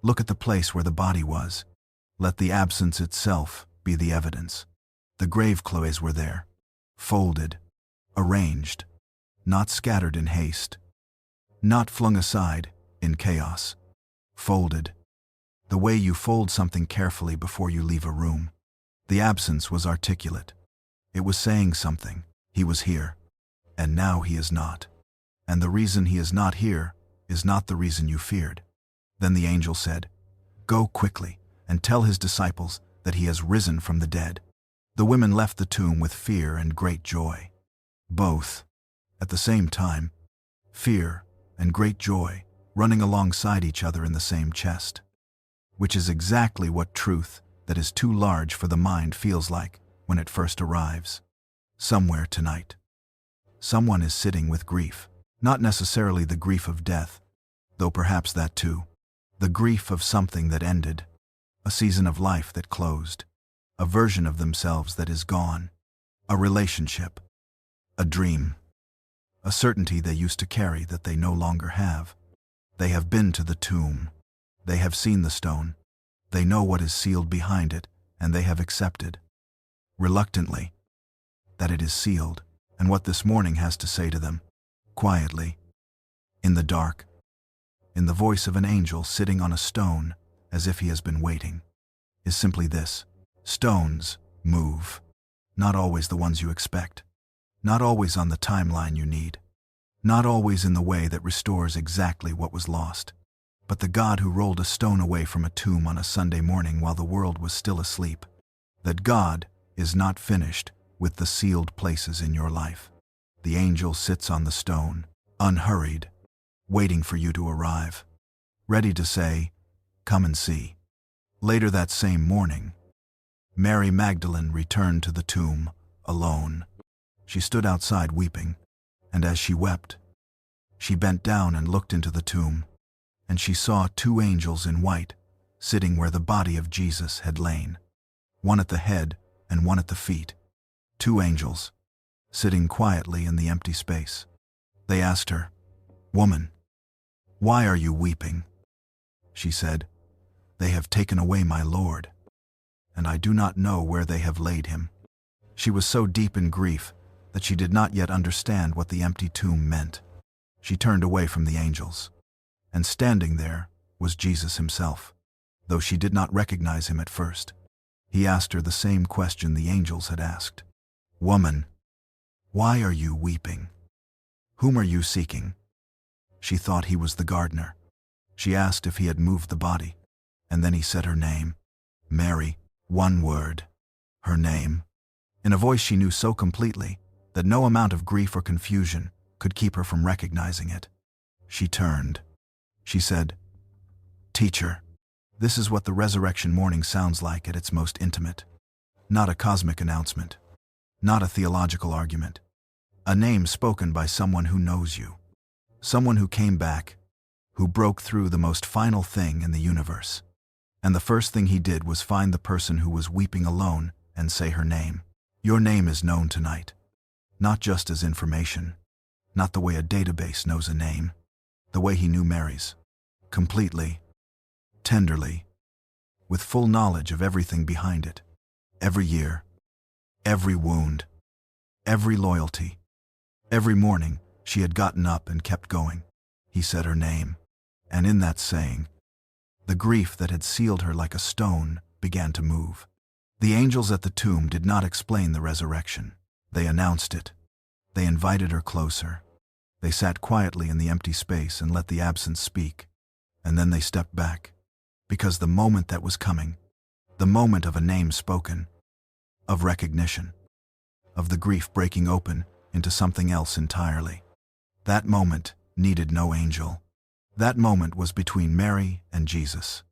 Look at the place where the body was. Let the absence itself be the evidence. The grave clothes were there, folded, arranged, not scattered in haste, not flung aside in chaos. Folded, the way you fold something carefully before you leave a room. The absence was articulate. It was saying something. He was here, and now he is not. And the reason he is not here is not the reason you feared. Then the angel said, go quickly and tell his disciples that he has risen from the dead. The women left the tomb with fear and great joy. Both, at the same time, fear and great joy, running alongside each other in the same chest. Which is exactly what truth that is too large for the mind feels like when it first arrives. Somewhere tonight, someone is sitting with grief, not necessarily the grief of death, though perhaps that too, the grief of something that ended, a season of life that closed, a version of themselves that is gone, a relationship, a dream, a certainty they used to carry that they no longer have. They have been to the tomb. They have seen the stone. They know what is sealed behind it, and they have accepted, reluctantly, that it is sealed, and what this morning has to say to them, quietly, in the dark, in the voice of an angel sitting on a stone, as if he has been waiting, is simply this: stones move, not always the ones you expect, not always on the timeline you need, not always in the way that restores exactly what was lost, but the God who rolled a stone away from a tomb on a Sunday morning while the world was still asleep. That God is not finished with the sealed places in your life. The angel sits on the stone, unhurried, waiting for you to arrive, ready to say, come and see. Later that same morning, Mary Magdalene returned to the tomb, alone. She stood outside weeping, and as she wept, she bent down and looked into the tomb, and she saw two angels in white, sitting where the body of Jesus had lain, one at the head and one at the feet. Two angels, sitting quietly in the empty space. They asked her, woman, why are you weeping? She said, they have taken away my Lord, and I do not know where they have laid him. She was so deep in grief that she did not yet understand what the empty tomb meant. She turned away from the angels, and standing there was Jesus himself, though she did not recognize him at first. He asked her the same question the angels had asked. Woman, why are you weeping? Whom are you seeking? She thought he was the gardener. She asked if he had moved the body, and then he said her name, Mary, one word, her name, in a voice she knew so completely that no amount of grief or confusion could keep her from recognizing it. She turned. She said, Teacher, this is what the resurrection morning sounds like at its most intimate. Not a cosmic announcement, not a theological argument, A name spoken by someone who knows you. Someone who came back, who broke through the most final thing in the universe. And the first thing he did was find the person who was weeping alone and say her name. Your name is known tonight. Not just as information, not the way a database knows a name, the way he knew Mary's. Completely, tenderly, with full knowledge of everything behind it. Every year, every wound, every loyalty. Every morning, she had gotten up and kept going. He said her name, and in that saying, the grief that had sealed her like a stone began to move. The angels at the tomb did not explain the resurrection. They announced it. They invited her closer. They sat quietly in the empty space and let the absence speak. And then they stepped back. Because the moment that was coming, the moment of a name spoken, of recognition, of the grief breaking open into something else entirely. That moment needed no angel. That moment was between Mary and Jesus.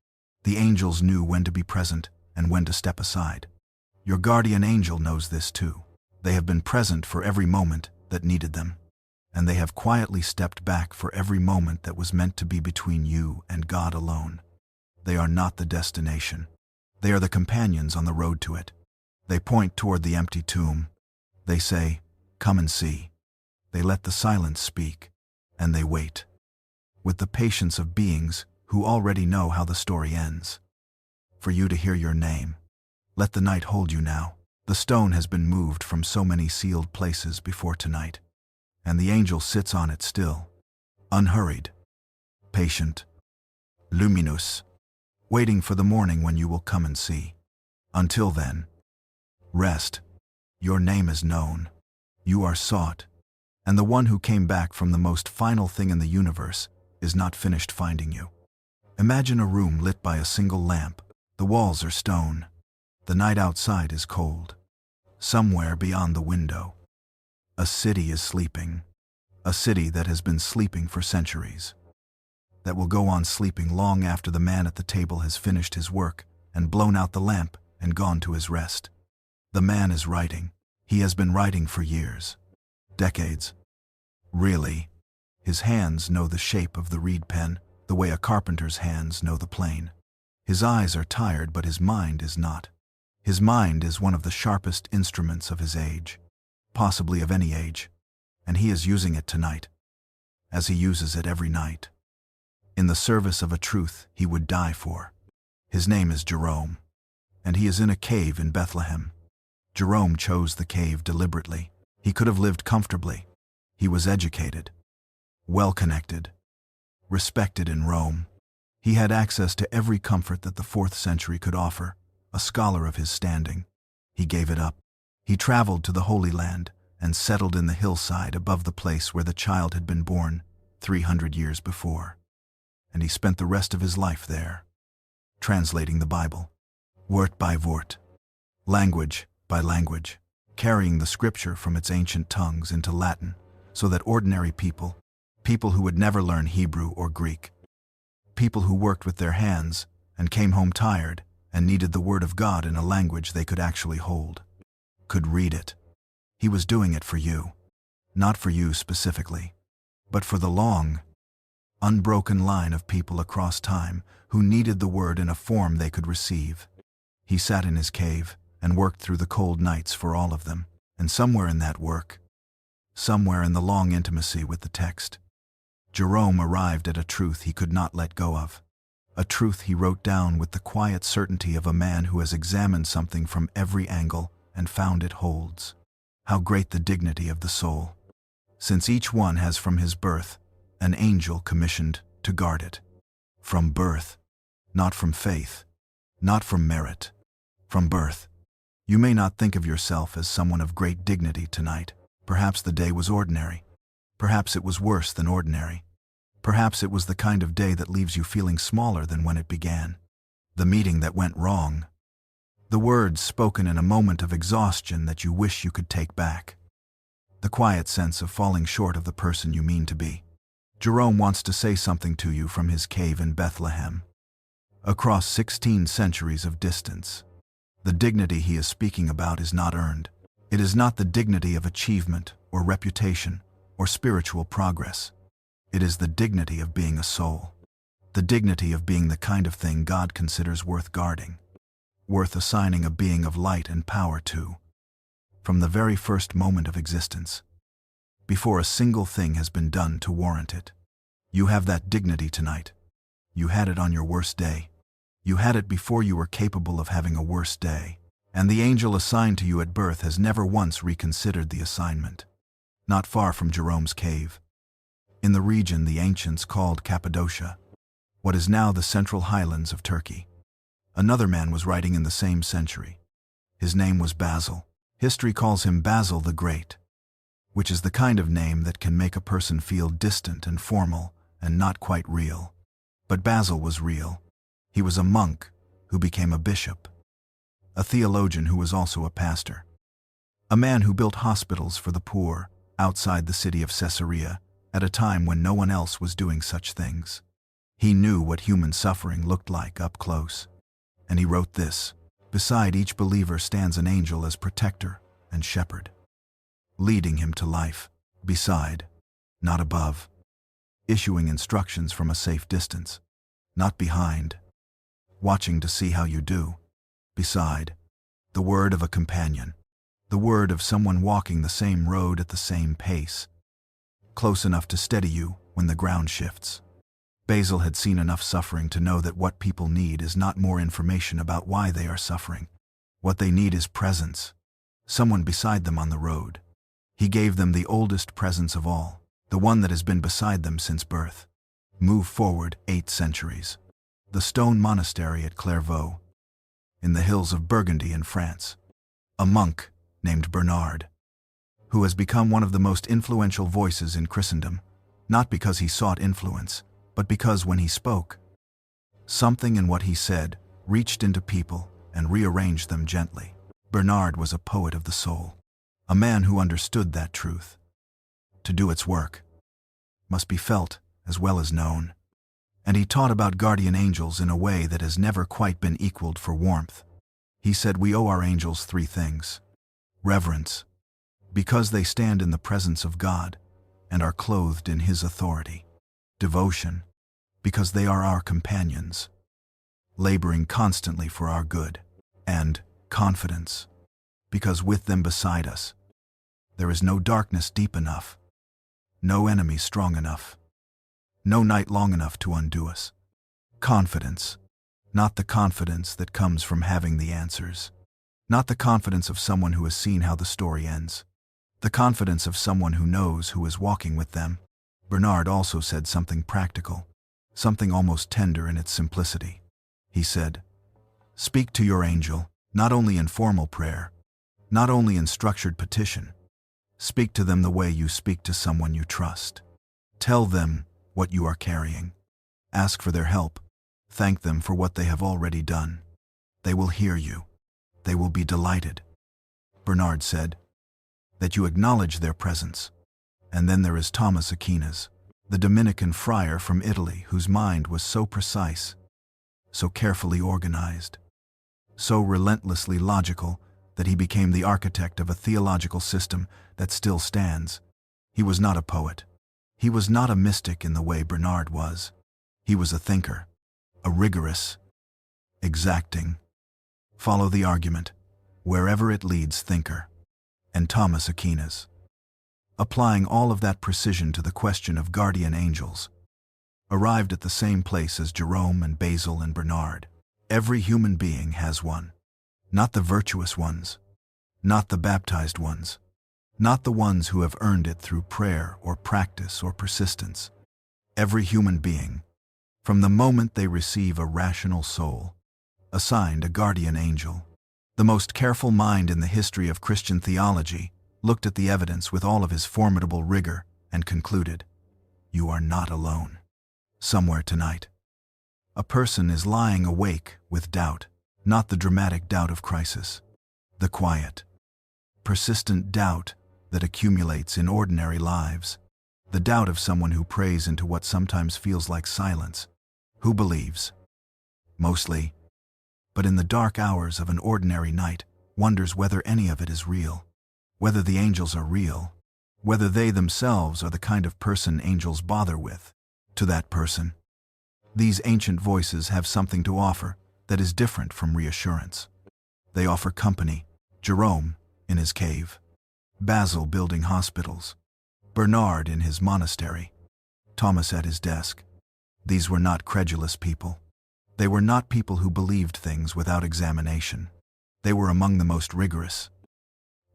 The angels knew when to be present and when to step aside. Your guardian angel knows this too. They have been present for every moment that needed them, and they have quietly stepped back for every moment that was meant to be between you and God alone. They are not the destination. They are the companions on the road to it. They point toward the empty tomb. They say, "Come and see." They let the silence speak, and they wait, with the patience of beings who already know how the story ends. For you to hear your name. Let the night hold you now. The stone has been moved from so many sealed places before tonight, and the angel sits on it still, unhurried, patient, luminous, waiting for the morning when you will come and see. Until then, rest. Your name is known. You are sought, and the one who came back from the most final thing in the universe is not finished finding you. Imagine a room lit by a single lamp. The walls are stone. The night outside is cold. Somewhere beyond the window, a city is sleeping. A city that has been sleeping for centuries. That will go on sleeping long after the man at the table has finished his work and blown out the lamp and gone to his rest. The man is writing. He has been writing for years. Decades. Really. His hands know the shape of the reed pen, the way a carpenter's hands know the plane. His eyes are tired, but his mind is not. His mind is one of the sharpest instruments of his age, possibly of any age, and he is using it tonight, as he uses it every night, in the service of a truth he would die for. His name is Jerome, and he is in a cave in Bethlehem. Jerome chose the cave deliberately. He could have lived comfortably. He was educated, well-connected, respected in Rome. He had access to every comfort that the 4th century could offer, a scholar of his standing. He gave it up. He traveled to the Holy Land and settled in the hillside above the place where the child had been born 300 years before. And he spent the rest of his life there, translating the Bible, word by word, language by language, carrying the scripture from its ancient tongues into Latin, so that ordinary people, people who would never learn Hebrew or Greek, people who worked with their hands and came home tired and needed the word of God in a language they could actually hold, could read it. He was doing it for you, not for you specifically, but for the long, unbroken line of people across time who needed the word in a form they could receive. He sat in his cave and worked through the cold nights for all of them, and somewhere in that work, somewhere in the long intimacy with the text, Jerome arrived at a truth he could not let go of, a truth he wrote down with the quiet certainty of a man who has examined something from every angle and found it holds. How great the dignity of the soul, since each one has from his birth an angel commissioned to guard it. From birth, not from faith, not from merit, from birth. You may not think of yourself as someone of great dignity tonight. Perhaps the day was ordinary. Perhaps it was worse than ordinary. Perhaps it was the kind of day that leaves you feeling smaller than when it began. The meeting that went wrong. The words spoken in a moment of exhaustion that you wish you could take back. The quiet sense of falling short of the person you mean to be. Jerome wants to say something to you from his cave in Bethlehem. Across 16 centuries of distance, the dignity he is speaking about is not earned. It is not the dignity of achievement or reputation, or spiritual progress. It is the dignity of being a soul. The dignity of being the kind of thing God considers worth guarding, worth assigning a being of light and power to. From the very first moment of existence, before a single thing has been done to warrant it. You have that dignity tonight. You had it on your worst day. You had it before you were capable of having a worse day. And the angel assigned to you at birth has never once reconsidered the assignment. Not far from Jerome's cave, in the region the ancients called Cappadocia, what is now the central highlands of Turkey, another man was writing in the same century. His name was Basil. History calls him Basil the Great, which is the kind of name that can make a person feel distant and formal and not quite real. But Basil was real. He was a monk who became a bishop, a theologian who was also a pastor, a man who built hospitals for the poor outside the city of Caesarea at a time when no one else was doing such things. He knew what human suffering looked like up close, and he wrote this: "Beside each believer stands an angel as protector and shepherd, leading him to life, beside, not above, issuing instructions from a safe distance, not behind, watching to see how you do, beside, the word of a companion, the word of someone walking the same road at the same pace, close enough to steady you when the ground shifts." Basil had seen enough suffering to know that what people need is not more information about why they are suffering. What they need is presence, someone beside them on the road. He gave them the oldest presence of all, the one that has been beside them since birth. Move forward 8 centuries. The stone monastery at Clairvaux, in the hills of Burgundy in France. A monk named Bernard, who has become one of the most influential voices in Christendom, not because he sought influence, but because when he spoke, something in what he said reached into people and rearranged them gently. Bernard was a poet of the soul, a man who understood that truth. To do its work must be felt as well as known. And he taught about guardian angels in a way that has never quite been equaled for warmth. He said we owe our angels 3 things. Reverence, because they stand in the presence of God and are clothed in His authority. Devotion, because they are our companions, laboring constantly for our good. And confidence, because with them beside us, there is no darkness deep enough, no enemy strong enough, no night long enough to undo us. Confidence, not the confidence that comes from having the answers, not the confidence of someone who has seen how the story ends, the confidence of someone who knows who is walking with them. Bernard also said something practical, something almost tender in its simplicity. He said, "Speak to your angel, not only in formal prayer, not only in structured petition. Speak to them the way you speak to someone you trust. Tell them what you are carrying. Ask for their help. Thank them for what they have already done. They will hear you. They will be delighted." Bernard said, "That you acknowledge their presence." And then there is Thomas Aquinas, the Dominican friar from Italy whose mind was so precise, so carefully organized, so relentlessly logical that he became the architect of a theological system that still stands. He was not a poet. He was not a mystic in the way Bernard was. He was a thinker, a rigorous, exacting, follow the argument, wherever it leads thinker. And Thomas Aquinas, applying all of that precision to the question of guardian angels, arrived at the same place as Jerome and Basil and Bernard. Every human being has one. Not the virtuous ones, not the baptized ones, not the ones who have earned it through prayer or practice or persistence. Every human being, from the moment they receive a rational soul, assigned a guardian angel. The most careful mind in the history of Christian theology looked at the evidence with all of his formidable rigor and concluded, "You are not alone." Somewhere tonight, a person is lying awake with doubt, not the dramatic doubt of crisis, the quiet, persistent doubt that accumulates in ordinary lives, the doubt of someone who prays into what sometimes feels like silence, who believes, mostly, but in the dark hours of an ordinary night, wonders whether any of it is real, whether the angels are real, whether they themselves are the kind of person angels bother with. To that person, these ancient voices have something to offer that is different from reassurance. They offer company. Jerome, in his cave. Basil building hospitals. Bernard in his monastery. Thomas at his desk. These were not credulous people. They were not people who believed things without examination. They were among the most rigorous,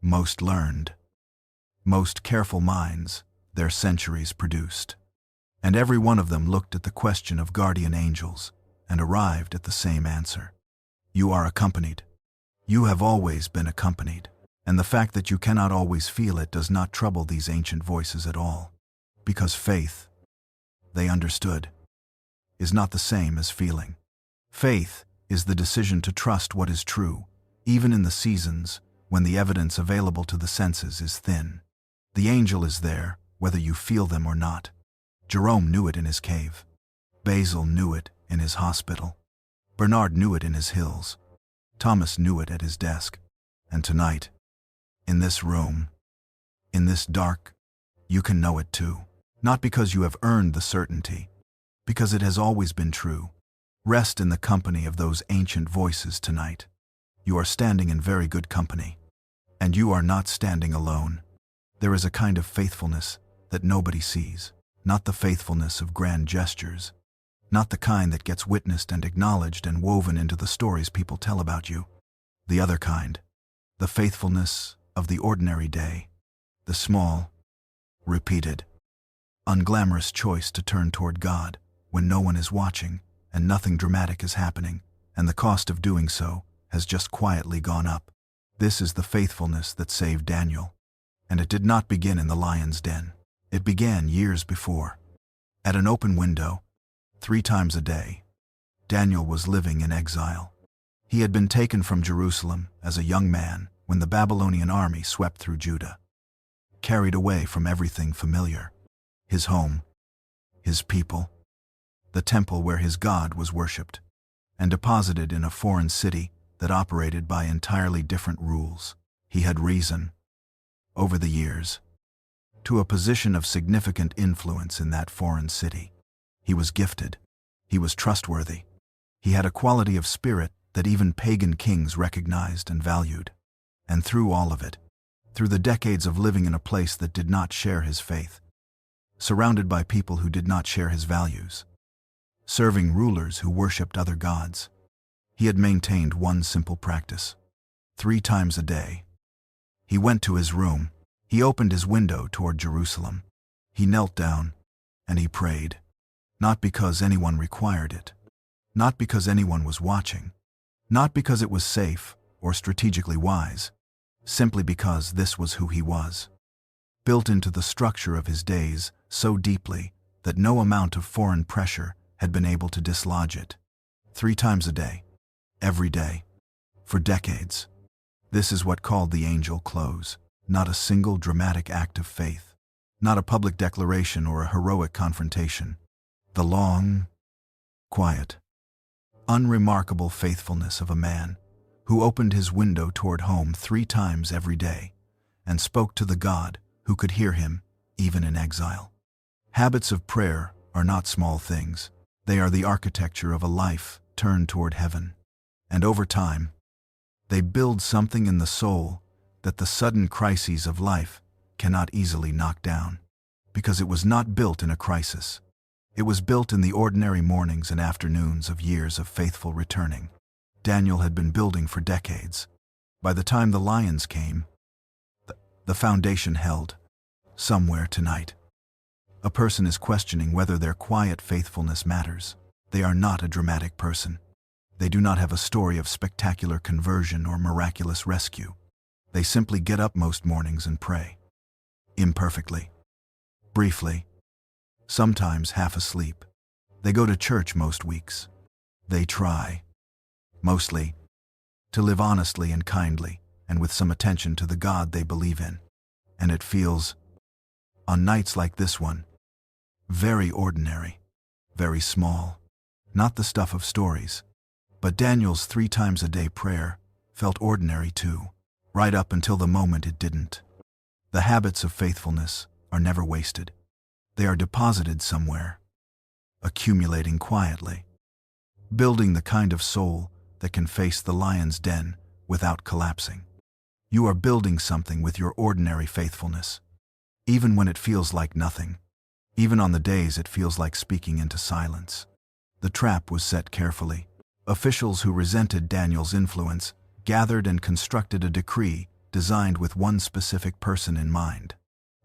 most learned, most careful minds their centuries produced. And every one of them looked at the question of guardian angels and arrived at the same answer. You are accompanied. You have always been accompanied. And the fact that you cannot always feel it does not trouble these ancient voices at all. Because faith, they understood, is not the same as feeling. Faith is the decision to trust what is true, even in the seasons when the evidence available to the senses is thin. The angel is there, whether you feel them or not. Jerome knew it in his cave. Basil knew it in his hospital. Bernard knew it in his hills. Thomas knew it at his desk. And tonight, in this room, in this dark, you can know it too. Not because you have earned the certainty, because it has always been true. Rest in the company of those ancient voices tonight. You are standing in very good company. And you are not standing alone. There is a kind of faithfulness that nobody sees. Not the faithfulness of grand gestures. Not the kind that gets witnessed and acknowledged and woven into the stories people tell about you. The other kind. The faithfulness of the ordinary day. The small, repeated, unglamorous choice to turn toward God when no one is watching and nothing dramatic is happening, and the cost of doing so has just quietly gone up. This is the faithfulness that saved Daniel. And it did not begin in the lion's den. It began years before. At an open window, 3 times a day, Daniel was living in exile. He had been taken from Jerusalem as a young man when the Babylonian army swept through Judah, carried away from everything familiar, his home, his people, the temple where his God was worshipped, and deposited in a foreign city that operated by entirely different rules. He had risen, over the years, to a position of significant influence in that foreign city. He was gifted. He was trustworthy. He had a quality of spirit that even pagan kings recognized and valued. And through all of it, through the decades of living in a place that did not share his faith, surrounded by people who did not share his values, serving rulers who worshipped other gods, he had maintained one simple practice. 3 times a day, he went to his room, he opened his window toward Jerusalem, he knelt down, and he prayed, not because anyone required it, not because anyone was watching, not because it was safe or strategically wise, simply because this was who he was, built into the structure of his days so deeply that no amount of foreign pressure had been able to dislodge it. 3 times a day, every day, for decades. This is what called the angel close, not a single dramatic act of faith, not a public declaration or a heroic confrontation. The long, quiet, unremarkable faithfulness of a man who opened his window toward home 3 times every day and spoke to the God who could hear him even in exile. Habits of prayer are not small things. They are the architecture of a life turned toward heaven. And over time, they build something in the soul that the sudden crises of life cannot easily knock down, because it was not built in a crisis. It was built in the ordinary mornings and afternoons of years of faithful returning. Daniel had been building for decades. By the time the lions came, the foundation held. Somewhere tonight, a person is questioning whether their quiet faithfulness matters. They are not a dramatic person. They do not have a story of spectacular conversion or miraculous rescue. They simply get up most mornings and pray. Imperfectly. Briefly. Sometimes half asleep. They go to church most weeks. They try, mostly, to live honestly and kindly and with some attention to the God they believe in. And it feels, on nights like this one, very ordinary, very small, not the stuff of stories. But Daniel's 3 times a day prayer felt ordinary too, right up until the moment it didn't. The habits of faithfulness are never wasted. They are deposited somewhere, accumulating quietly, building the kind of soul that can face the lion's den without collapsing. You are building something with your ordinary faithfulness, even when it feels like nothing, even on the days it feels like speaking into silence. The trap was set carefully. Officials who resented Daniel's influence gathered and constructed a decree designed with one specific person in mind.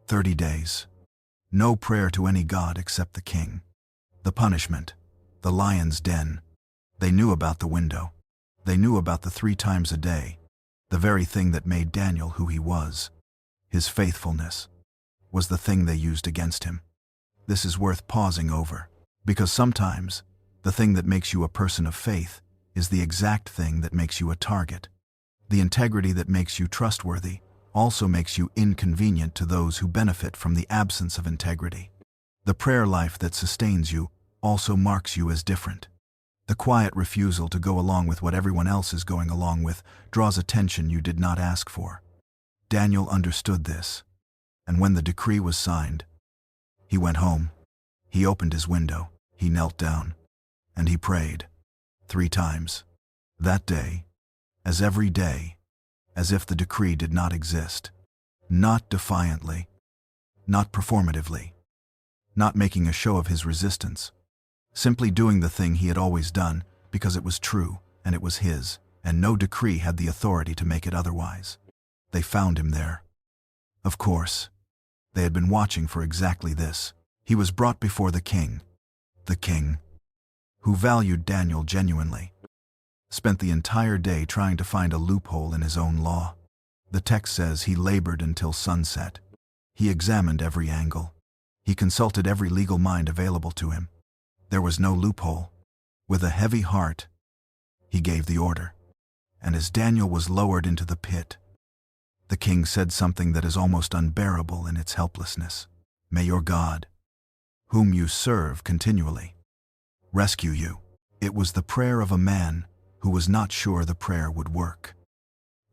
30 days. No prayer to any god except the king. The punishment. The lion's den. They knew about the window. They knew about the 3 times a day. The very thing that made Daniel who he was. His faithfulness was the thing they used against him. This is worth pausing over, because sometimes the thing that makes you a person of faith is the exact thing that makes you a target. The integrity that makes you trustworthy also makes you inconvenient to those who benefit from the absence of integrity. The prayer life that sustains you also marks you as different. The quiet refusal to go along with what everyone else is going along with draws attention you did not ask for. Daniel understood this, and when the decree was signed, he went home. He opened his window, he knelt down, and he prayed 3 times. That day, as every day, as if the decree did not exist. Not defiantly, not performatively, not making a show of his resistance. Simply doing the thing he had always done because it was true and it was his, and no decree had the authority to make it otherwise. They found him there. Of course, they had been watching for exactly this. He was brought before the king, who valued Daniel genuinely, spent the entire day trying to find a loophole in his own law. The text says he labored until sunset. He examined every angle. He consulted every legal mind available to him. There was no loophole. With a heavy heart, he gave the order. And as Daniel was lowered into the pit, the king said something that is almost unbearable in its helplessness. May your God, whom you serve continually, rescue you. It was the prayer of a man who was not sure the prayer would work.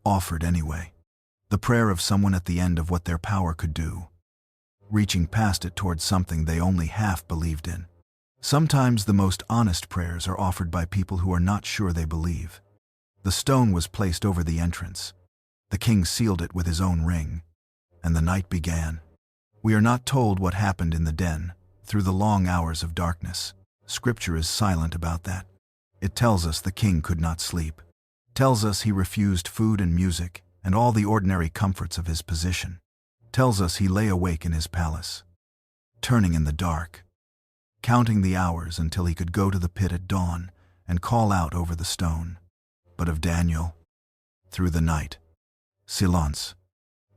Offered anyway. The prayer of someone at the end of what their power could do, reaching past it towards something they only half believed in. Sometimes the most honest prayers are offered by people who are not sure they believe. The stone was placed over the entrance. The king sealed it with his own ring, and the night began. We are not told what happened in the den through the long hours of darkness. Scripture is silent about that. It tells us the king could not sleep. Tells us he refused food and music and all the ordinary comforts of his position. Tells us he lay awake in his palace, turning in the dark, counting the hours until he could go to the pit at dawn and call out over the stone. But of Daniel, through the night, silence.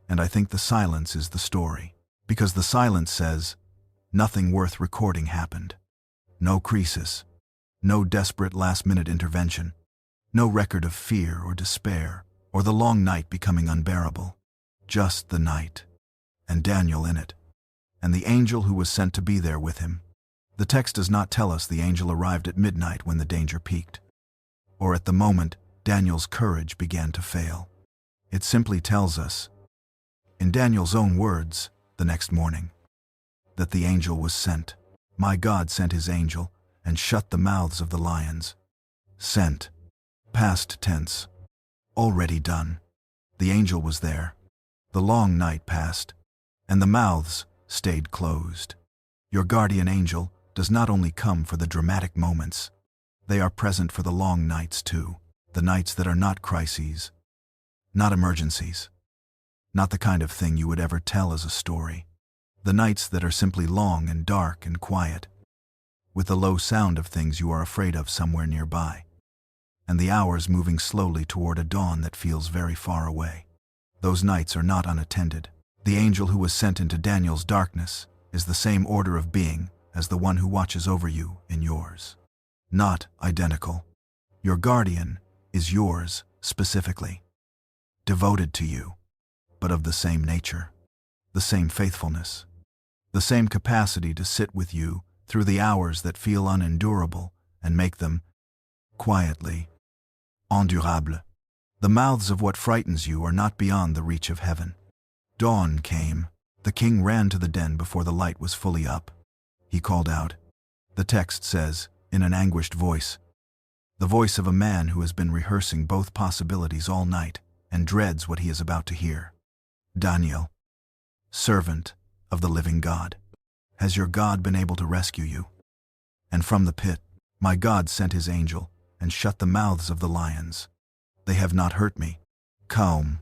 And I think the silence is the story, because the silence says, nothing worth recording happened. No crisis, no desperate last-minute intervention, no record of fear or despair, or the long night becoming unbearable. Just the night, and Daniel in it, and the angel who was sent to be there with him. The text does not tell us the angel arrived at midnight when the danger peaked, or at the moment Daniel's courage began to fail. It simply tells us, in Daniel's own words, the next morning, that the angel was sent. My God sent his angel and shut the mouths of the lions. Sent. Past tense. Already done. The angel was there. The long night passed, and the mouths stayed closed. Your guardian angel does not only come for the dramatic moments, they are present for the long nights too, the nights that are not crises, not emergencies, not the kind of thing you would ever tell as a story, the nights that are simply long and dark and quiet, with the low sound of things you are afraid of somewhere nearby, and the hours moving slowly toward a dawn that feels very far away. Those nights are not unattended. The angel who was sent into Daniel's darkness is the same order of being as the one who watches over you in yours. Not identical. Your guardian is yours specifically, devoted to you, but of the same nature, the same faithfulness, the same capacity to sit with you through the hours that feel unendurable and make them, quietly, endurable. The mouths of what frightens you are not beyond the reach of heaven. Dawn came. The king ran to the den before the light was fully up. He called out. The text says, in an anguished voice, the voice of a man who has been rehearsing both possibilities all night and dreads what he is about to hear. Daniel, servant of the living God, has your God been able to rescue you? And from the pit, my God sent his angel and shut the mouths of the lions. They have not hurt me. Calm,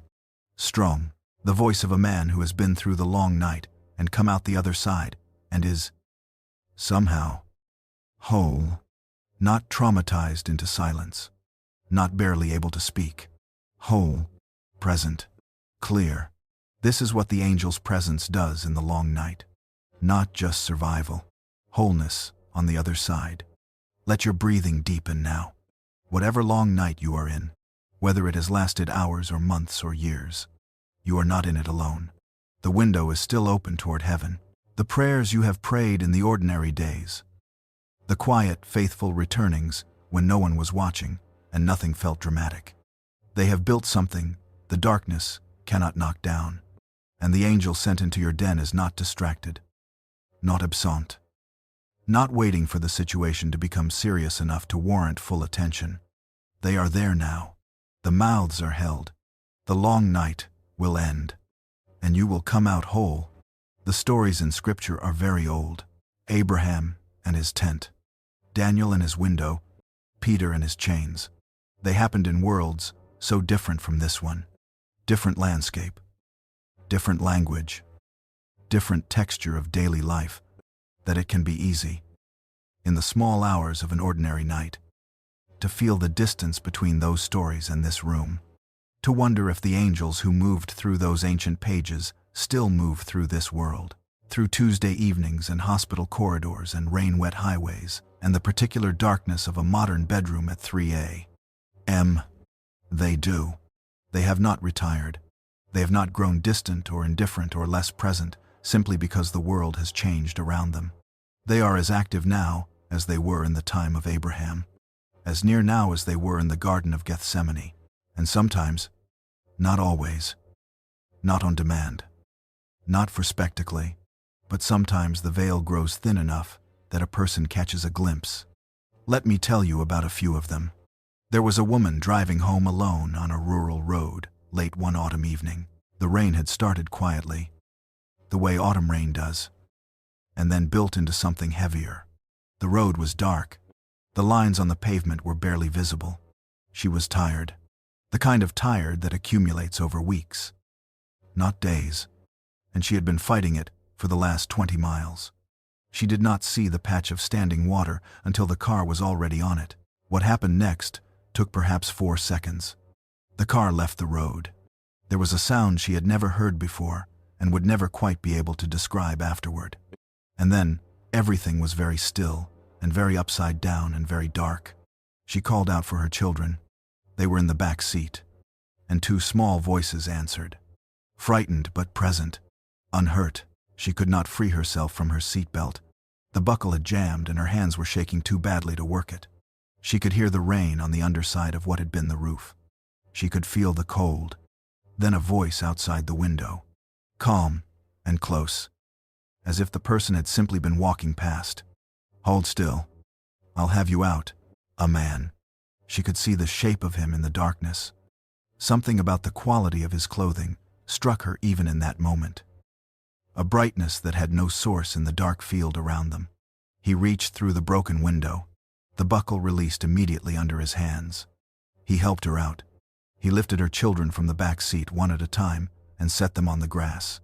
strong, the voice of a man who has been through the long night and come out the other side and is, somehow, whole, not traumatized into silence, not barely able to speak, whole, present, clear. This is what the angel's presence does in the long night. Not just survival, wholeness on the other side. Let your breathing deepen now. Whatever long night you are in, whether it has lasted hours or months or years, you are not in it alone. The window is still open toward heaven. The prayers you have prayed in the ordinary days, the quiet, faithful returnings when no one was watching and nothing felt dramatic. They have built something the darkness cannot knock down, and the angel sent into your den is not distracted, not absent, not waiting for the situation to become serious enough to warrant full attention. They are there now. The mouths are held. The long night will end, and you will come out whole. The stories in Scripture are very old. Abraham and his tent, Daniel and his window, Peter and his chains. They happened in worlds so different from this one. Different landscape, different language, different texture of daily life, that it can be easy, in the small hours of an ordinary night, to feel the distance between those stories and this room, to wonder if the angels who moved through those ancient pages still move through this world, through Tuesday evenings and hospital corridors and rain-wet highways, and the particular darkness of a modern bedroom at 3 a.m. They do. They have not retired. They have not grown distant or indifferent or less present simply because the world has changed around them. They are as active now as they were in the time of Abraham, as near now as they were in the Garden of Gethsemane, and sometimes, not always, not on demand, not for spectacle, but sometimes the veil grows thin enough that a person catches a glimpse. Let me tell you about a few of them. There was a woman driving home alone on a rural road late one autumn evening. The rain had started quietly, the way autumn rain does, and then built into something heavier. The road was dark. The lines on the pavement were barely visible. She was tired, the kind of tired that accumulates over weeks, not days, and she had been fighting it for the last 20 miles. She did not see the patch of standing water until the car was already on it. What happened next took perhaps 4 seconds. The car left the road. There was a sound she had never heard before and would never quite be able to describe afterward. And then everything was very still and very upside down and very dark. She called out for her children. They were in the back seat, and 2 small voices answered. Frightened but present, unhurt, she could not free herself from her seatbelt. The buckle had jammed and her hands were shaking too badly to work it. She could hear the rain on the underside of what had been the roof. She could feel the cold. Then a voice outside the window, calm and close, as if the person had simply been walking past. Hold still. I'll have you out. A man. She could see the shape of him in the darkness. Something about the quality of his clothing struck her even in that moment. A brightness that had no source in the dark field around them. He reached through the broken window. The buckle released immediately under his hands. He helped her out. He lifted her children from the back seat one at a time and set them on the grass.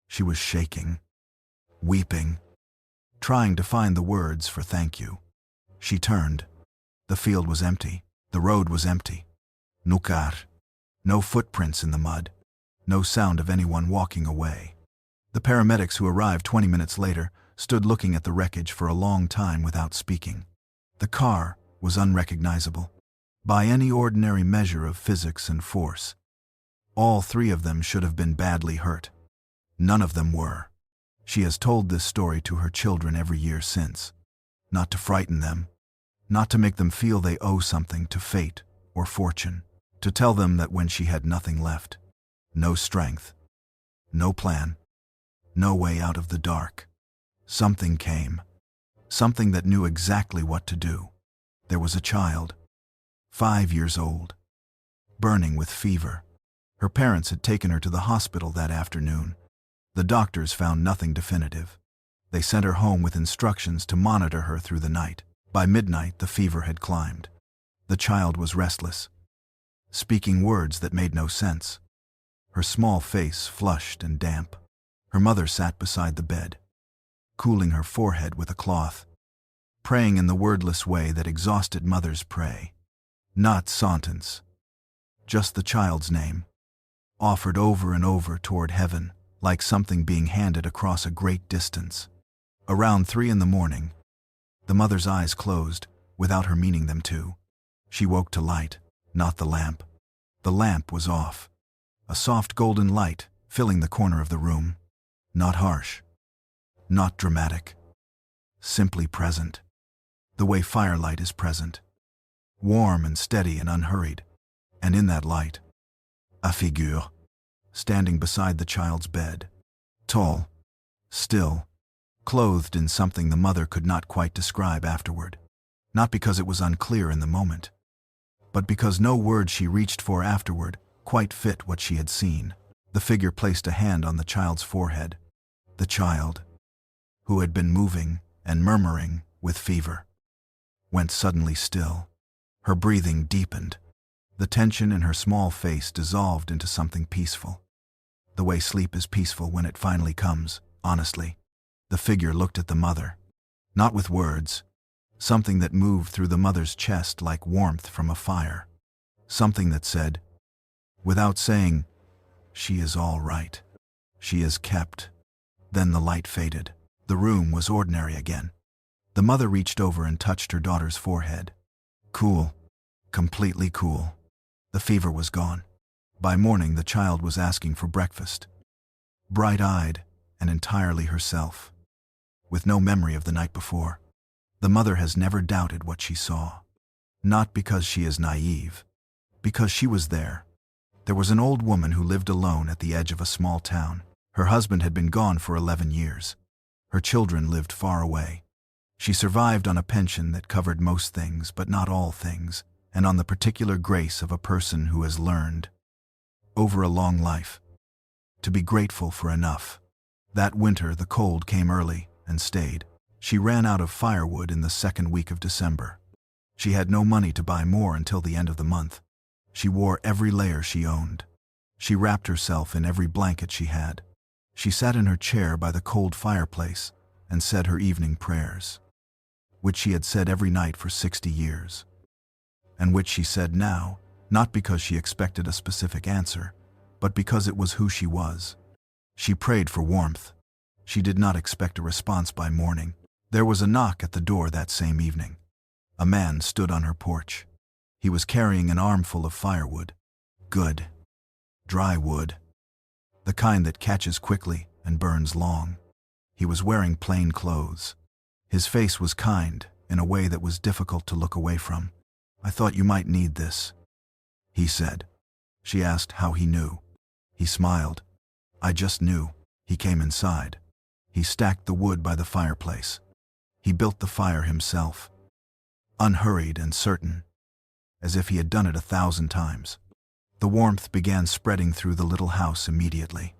She was shaking, weeping, trying to find the words for thank you. She turned. The field was empty. The road was empty. No car. No footprints in the mud. No sound of anyone walking away. The paramedics who arrived 20 minutes later stood looking at the wreckage for a long time without speaking. The car was unrecognizable by any ordinary measure of physics and force. All 3 of them should have been badly hurt. None of them were. She has told this story to her children every year since. Not to frighten them, not to make them feel they owe something to fate or fortune, to tell them that when she had nothing left, no strength, No plan. No way out of the dark. Something came. Something that knew exactly what to do. There was a child, 5 years old, burning with fever. Her parents had taken her to the hospital that afternoon. The doctors found nothing definitive. They sent her home with instructions to monitor her through the night. By midnight, the fever had climbed. The child was restless, speaking words that made no sense. Her small face flushed and damp. Her mother sat beside the bed, cooling her forehead with a cloth, praying in the wordless way that exhausted mothers pray. Not sentence, just the child's name, offered over and over toward heaven, like something being handed across a great distance. Around 3 a.m, the mother's eyes closed, without her meaning them to. She woke to light, not the lamp. The lamp was off. A soft golden light filling the corner of the room. Not harsh. Not dramatic. Simply present. The way firelight is present. Warm and steady and unhurried. And in that light, a figure, standing beside the child's bed. Tall. Still. Clothed in something the mother could not quite describe afterward. Not because it was unclear in the moment, but because no word she reached for afterward quite fit what she had seen. The figure placed a hand on the child's forehead. The child, who had been moving and murmuring with fever, went suddenly still. Her breathing deepened. The tension in her small face dissolved into something peaceful. The way sleep is peaceful when it finally comes, honestly. The figure looked at the mother, not with words, something that moved through the mother's chest like warmth from a fire. Something that said, without saying, "She is all right. She is kept." Then the light faded. The room was ordinary again. The mother reached over and touched her daughter's forehead. Cool. Completely cool. The fever was gone. By morning, the child was asking for breakfast. Bright-eyed and entirely herself, with no memory of the night before. The mother has never doubted what she saw. Not because she is naive, because she was there. There was an old woman who lived alone at the edge of a small town. Her husband had been gone for 11 years. Her children lived far away. She survived on a pension that covered most things, but not all things, and on the particular grace of a person who has learned, over a long life, to be grateful for enough. That winter, the cold came early and stayed. She ran out of firewood in the second week of December. She had no money to buy more until the end of the month. She wore every layer she owned. She wrapped herself in every blanket she had. She sat in her chair by the cold fireplace and said her evening prayers, which she had said every night for 60 years, and which she said now, not because she expected a specific answer, but because it was who she was. She prayed for warmth. She did not expect a response by morning. There was a knock at the door that same evening. A man stood on her porch. He was carrying an armful of firewood. Good, dry wood. The kind that catches quickly and burns long. He was wearing plain clothes. His face was kind, in a way that was difficult to look away from. "I thought you might need this," he said. She asked how he knew. He smiled. "I just knew." He came inside. He stacked the wood by the fireplace. He built the fire himself, unhurried and certain, as if he had done it 1,000 times. The warmth began spreading through the little house immediately.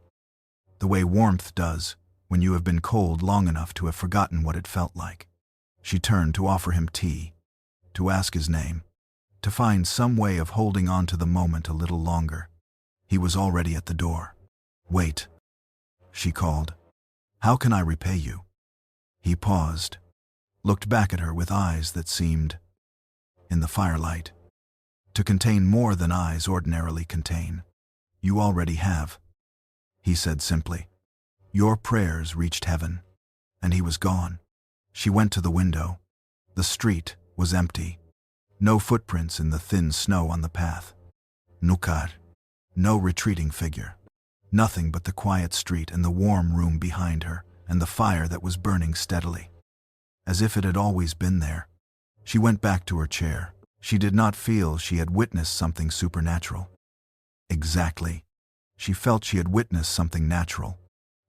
The way warmth does when you have been cold long enough to have forgotten what it felt like. She turned to offer him tea, to ask his name, to find some way of holding on to the moment a little longer. He was already at the door. "Wait," she called. "How can I repay you?" He paused, looked back at her with eyes that seemed, in the firelight, to contain more than eyes ordinarily contain. "You already have," he said simply. "Your prayers reached heaven." And he was gone. She went to the window. The street was empty. No footprints in the thin snow on the path. Nukar. No retreating figure. Nothing but the quiet street and the warm room behind her, and the fire that was burning steadily, as if it had always been there. She went back to her chair. She did not feel she had witnessed something supernatural. Exactly. She felt she had witnessed something natural.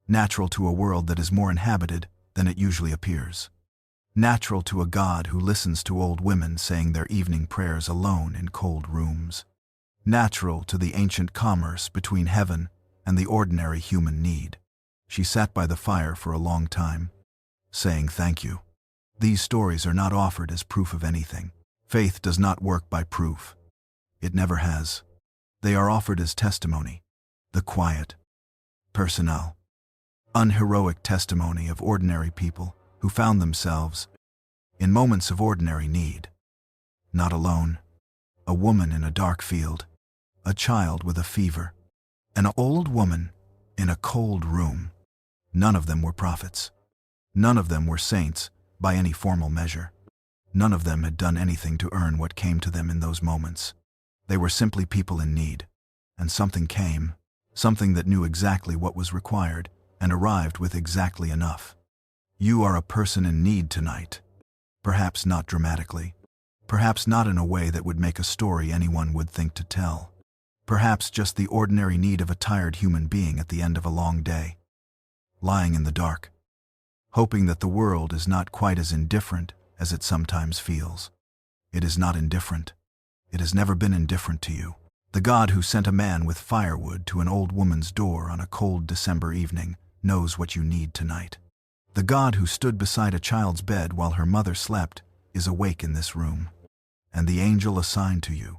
Natural to a world that is more inhabited than it usually appears. Natural to a God who listens to old women saying their evening prayers alone in cold rooms. Natural to the ancient commerce between heaven and the ordinary human need. She sat by the fire for a long time, saying thank you. These stories are not offered as proof of anything. Faith does not work by proof. It never has. They are offered as testimony, the quiet, personal, unheroic testimony of ordinary people who found themselves in moments of ordinary need. Not alone. A woman in a dark field, a child with a fever, an old woman in a cold room. None of them were prophets. None of them were saints by any formal measure. None of them had done anything to earn what came to them in those moments. They were simply people in need. And something came, something that knew exactly what was required and arrived with exactly enough. You are a person in need tonight. Perhaps not dramatically. Perhaps not in a way that would make a story anyone would think to tell. Perhaps just the ordinary need of a tired human being at the end of a long day. Lying in the dark, hoping that the world is not quite as indifferent as it sometimes feels. It is not indifferent. It has never been indifferent to you. The God who sent a man with firewood to an old woman's door on a cold December evening knows what you need tonight. The God who stood beside a child's bed while her mother slept is awake in this room. And the angel assigned to you,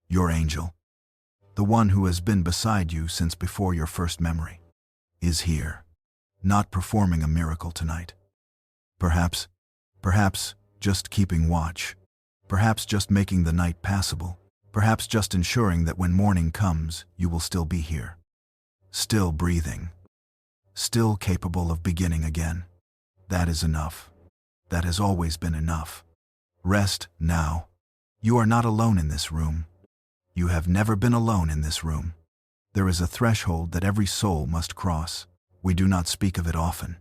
your angel, the one who has been beside you since before your first memory, is here, not performing a miracle tonight. Perhaps just keeping watch. Perhaps just making the night passable. Perhaps just ensuring that when morning comes, you will still be here. Still breathing. Still capable of beginning again. That is enough. That has always been enough. Rest now. You are not alone in this room. You have never been alone in this room. There is a threshold that every soul must cross. We do not speak of it often.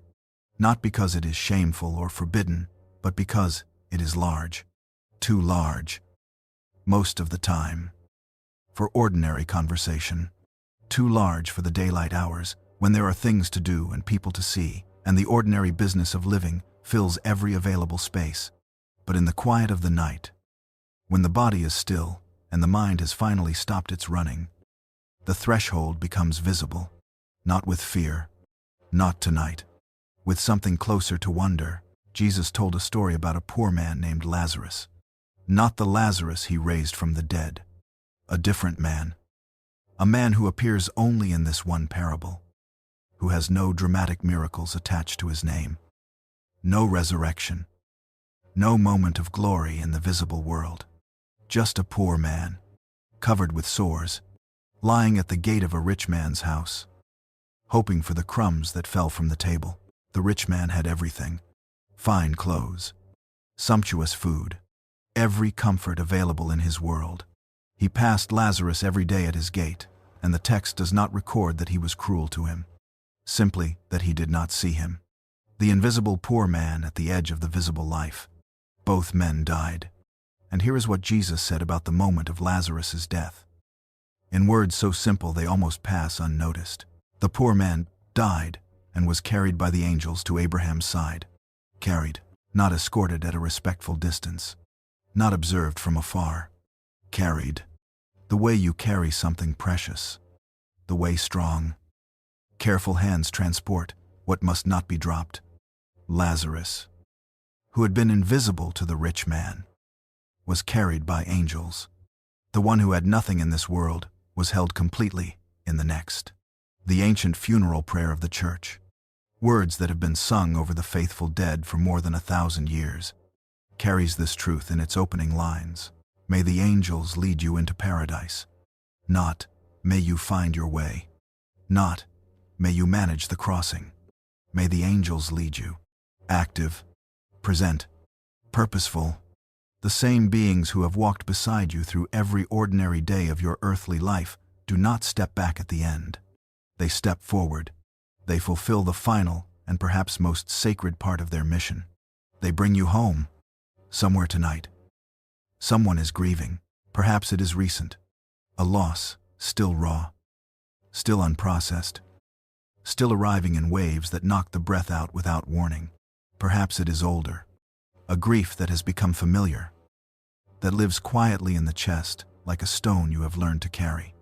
Not because it is shameful or forbidden, but because it is large. Too large. Most of the time. For ordinary conversation. Too large for the daylight hours, when there are things to do and people to see, and the ordinary business of living fills every available space. But in the quiet of the night, when the body is still and the mind has finally stopped its running, the threshold becomes visible. Not with fear. Not tonight. With something closer to wonder. Jesus told a story about a poor man named Lazarus. Not the Lazarus he raised from the dead. A different man. A man who appears only in this one parable. Who has no dramatic miracles attached to his name. No resurrection. No moment of glory in the visible world. Just a poor man, covered with sores, lying at the gate of a rich man's house, hoping for the crumbs that fell from the table. The rich man had everything. Fine clothes, sumptuous food, every comfort available in his world. He passed Lazarus every day at his gate, and the text does not record that he was cruel to him, simply that he did not see him. The invisible poor man at the edge of the visible life. Both men died. And here is what Jesus said about the moment of Lazarus' death. In words so simple they almost pass unnoticed. The poor man died and was carried by the angels to Abraham's side. Carried, not escorted at a respectful distance, not observed from afar. Carried, the way you carry something precious, the way strong, careful hands transport what must not be dropped. Lazarus, who had been invisible to the rich man, was carried by angels. The one who had nothing in this world was held completely in the next. The ancient funeral prayer of the Church, words that have been sung over the faithful dead for more than 1,000 years, carries this truth in its opening lines. May the angels lead you into paradise. Not, may you find your way. Not, may you manage the crossing. May the angels lead you. Active, present, purposeful. The same beings who have walked beside you through every ordinary day of your earthly life do not step back at the end. They step forward. They fulfill the final and perhaps most sacred part of their mission. They bring you home, somewhere tonight. Someone is grieving. Perhaps it is recent. A loss, still raw. still unprocessed, still arriving in waves that knock the breath out without warning. Perhaps it is older, a grief that has become familiar, that lives quietly in the chest like a stone you have learned to carry,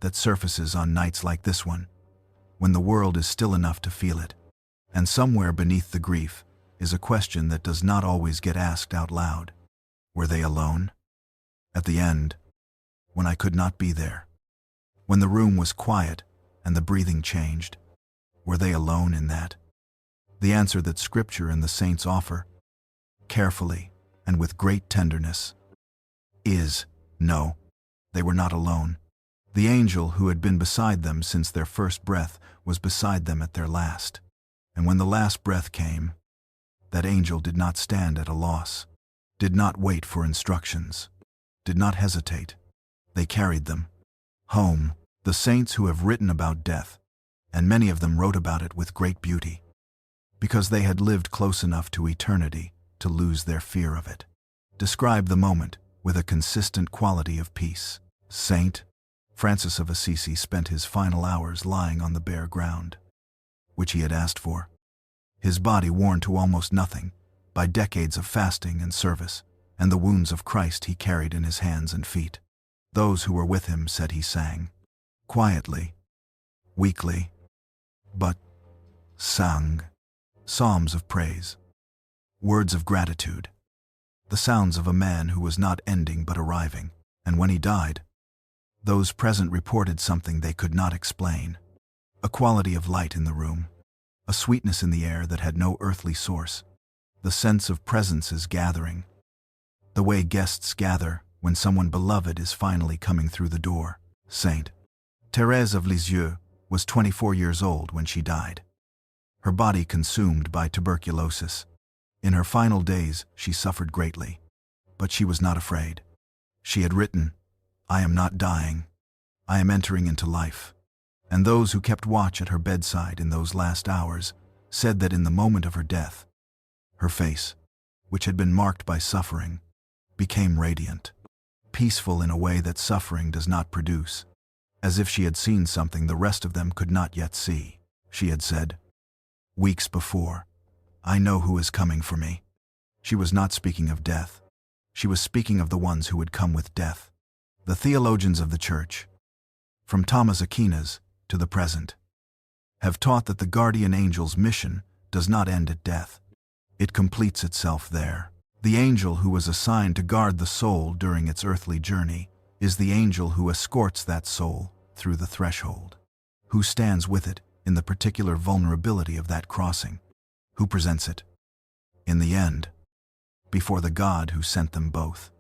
that surfaces on nights like this one, when the world is still enough to feel it. And somewhere beneath the grief is a question that does not always get asked out loud. Were they alone? At the end, when I could not be there, when the room was quiet and the breathing changed, were they alone in that? The answer that Scripture and the saints offer, carefully and with great tenderness, is no, they were not alone. The angel who had been beside them since their first breath was beside them at their last. And when the last breath came, that angel did not stand at a loss, did not wait for instructions, did not hesitate. They carried them home. The saints who have written about death, and many of them wrote about it with great beauty, because they had lived close enough to eternity to lose their fear of it, describe the moment with a consistent quality of peace. Saint Francis of Assisi spent his final hours lying on the bare ground, which he had asked for, his body worn to almost nothing by decades of fasting and service, and the wounds of Christ he carried in his hands and feet. Those who were with him said he sang, quietly, weakly, but sang, psalms of praise, words of gratitude, the sounds of a man who was not ending but arriving. And when he died, those present reported something they could not explain, a quality of light in the room, a sweetness in the air that had no earthly source, the sense of presences gathering, the way guests gather when someone beloved is finally coming through the door. Saint Thérèse of Lisieux was 24 years old when she died, her body consumed by tuberculosis. In her final days, she suffered greatly, but she was not afraid. She had written, "I am not dying, I am entering into life." And those who kept watch at her bedside in those last hours said that in the moment of her death, her face, which had been marked by suffering, became radiant, peaceful in a way that suffering does not produce, as if she had seen something the rest of them could not yet see. She had said, weeks before, "I know who is coming for me." She was not speaking of death. She was speaking of the ones who would come with death. The theologians of the Church, from Thomas Aquinas to the present, have taught that the guardian angel's mission does not end at death. It completes itself there. The angel who was assigned to guard the soul during its earthly journey is the angel who escorts that soul through the threshold, who stands with it in the particular vulnerability of that crossing, who presents it, in the end, before the God who sent them both,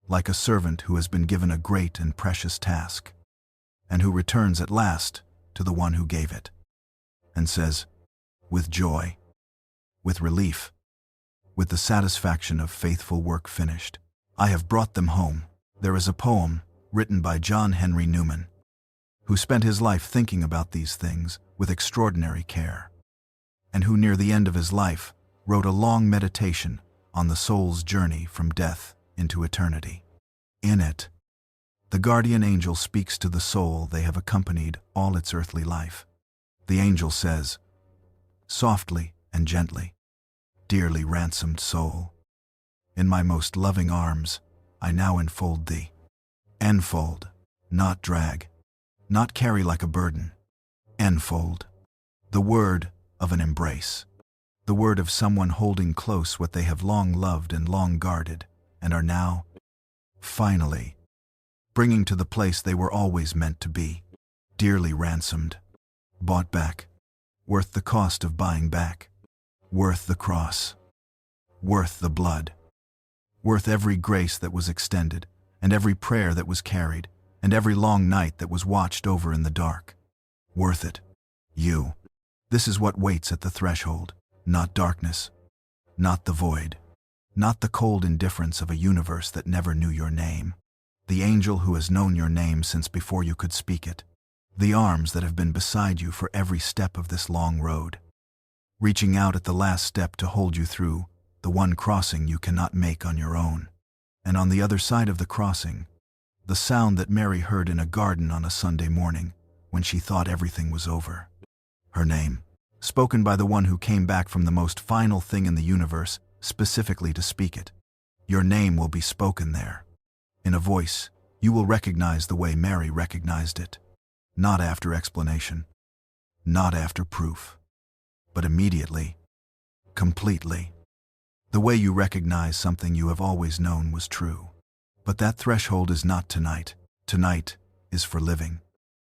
like a servant who has been given a great and precious task, and who returns at last to the one who gave it, and says, with joy, with relief, with the satisfaction of faithful work finished, "I have brought them home." There is a poem written by John Henry Newman, who spent his life thinking about these things with extraordinary care, and who near the end of his life wrote a long meditation on the soul's journey from death into eternity. In it, the guardian angel speaks to the soul they have accompanied all its earthly life. The angel says, softly and gently, "Dearly ransomed soul, in my most loving arms, I now enfold thee." Enfold, not drag, not carry like a burden. Enfold, the word of an embrace, the word of someone holding close what they have long loved and long guarded, and are now, finally, bringing to the place they were always meant to be. Dearly ransomed, bought back, worth the cost of buying back, worth the cross, worth the blood, worth every grace that was extended, and every prayer that was carried, and every long night that was watched over in the dark. Worth it. You. This is what waits at the threshold, not darkness, not the void, not the cold indifference of a universe that never knew your name. The angel who has known your name since before you could speak it. The arms that have been beside you for every step of this long road, reaching out at the last step to hold you through the one crossing you cannot make on your own. And on the other side of the crossing, the sound that Mary heard in a garden on a Sunday morning, when she thought everything was over. Her name, spoken by the one who came back from the most final thing in the universe, specifically to speak it. Your name will be spoken there. In a voice, you will recognize the way Mary recognized it. Not after explanation. Not after proof. But immediately. Completely. The way you recognize something you have always known was true. But that threshold is not tonight. Tonight is for living.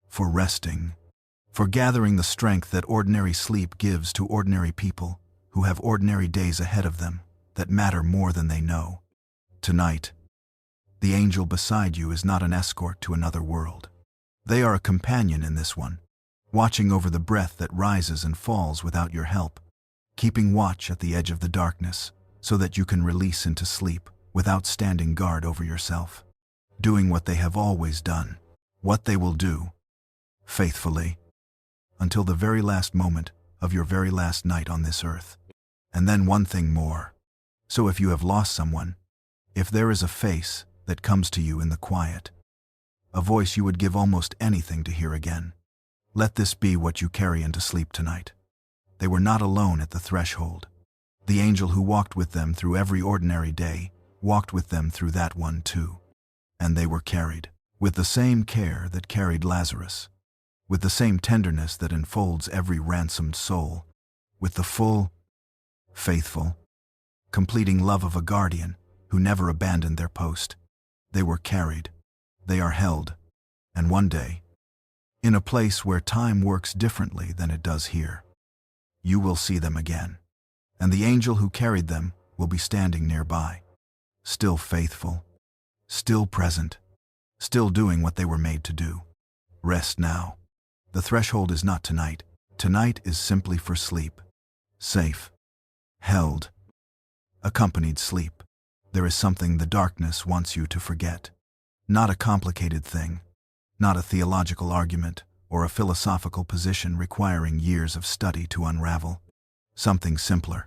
For resting. For gathering the strength that ordinary sleep gives to ordinary people who have ordinary days ahead of them that matter more than they know. Tonight, the angel beside you is not an escort to another world. They are a companion in this one, watching over the breath that rises and falls without your help, keeping watch at the edge of the darkness so that you can release into sleep without standing guard over yourself, doing what they have always done, what they will do, faithfully, until the very last moment of your very last night on this earth. And then one thing more. So if you have lost someone, if there is a face that comes to you in the quiet, a voice you would give almost anything to hear again, let this be what you carry into sleep tonight. They were not alone at the threshold. The angel who walked with them through every ordinary day walked with them through that one too. And they were carried with the same care that carried Lazarus, with the same tenderness that enfolds every ransomed soul, with the full, faithful, completing love of a guardian who never abandoned their post. They were carried, they are held, and one day, in a place where time works differently than it does here, you will see them again, and the angel who carried them will be standing nearby, still faithful, still present, still doing what they were made to do. Rest now. The threshold is not tonight. Tonight is simply for sleep. Safe. Held. Accompanied sleep. There is something the darkness wants you to forget. Not a complicated thing. Not a theological argument or a philosophical position requiring years of study to unravel. Something simpler.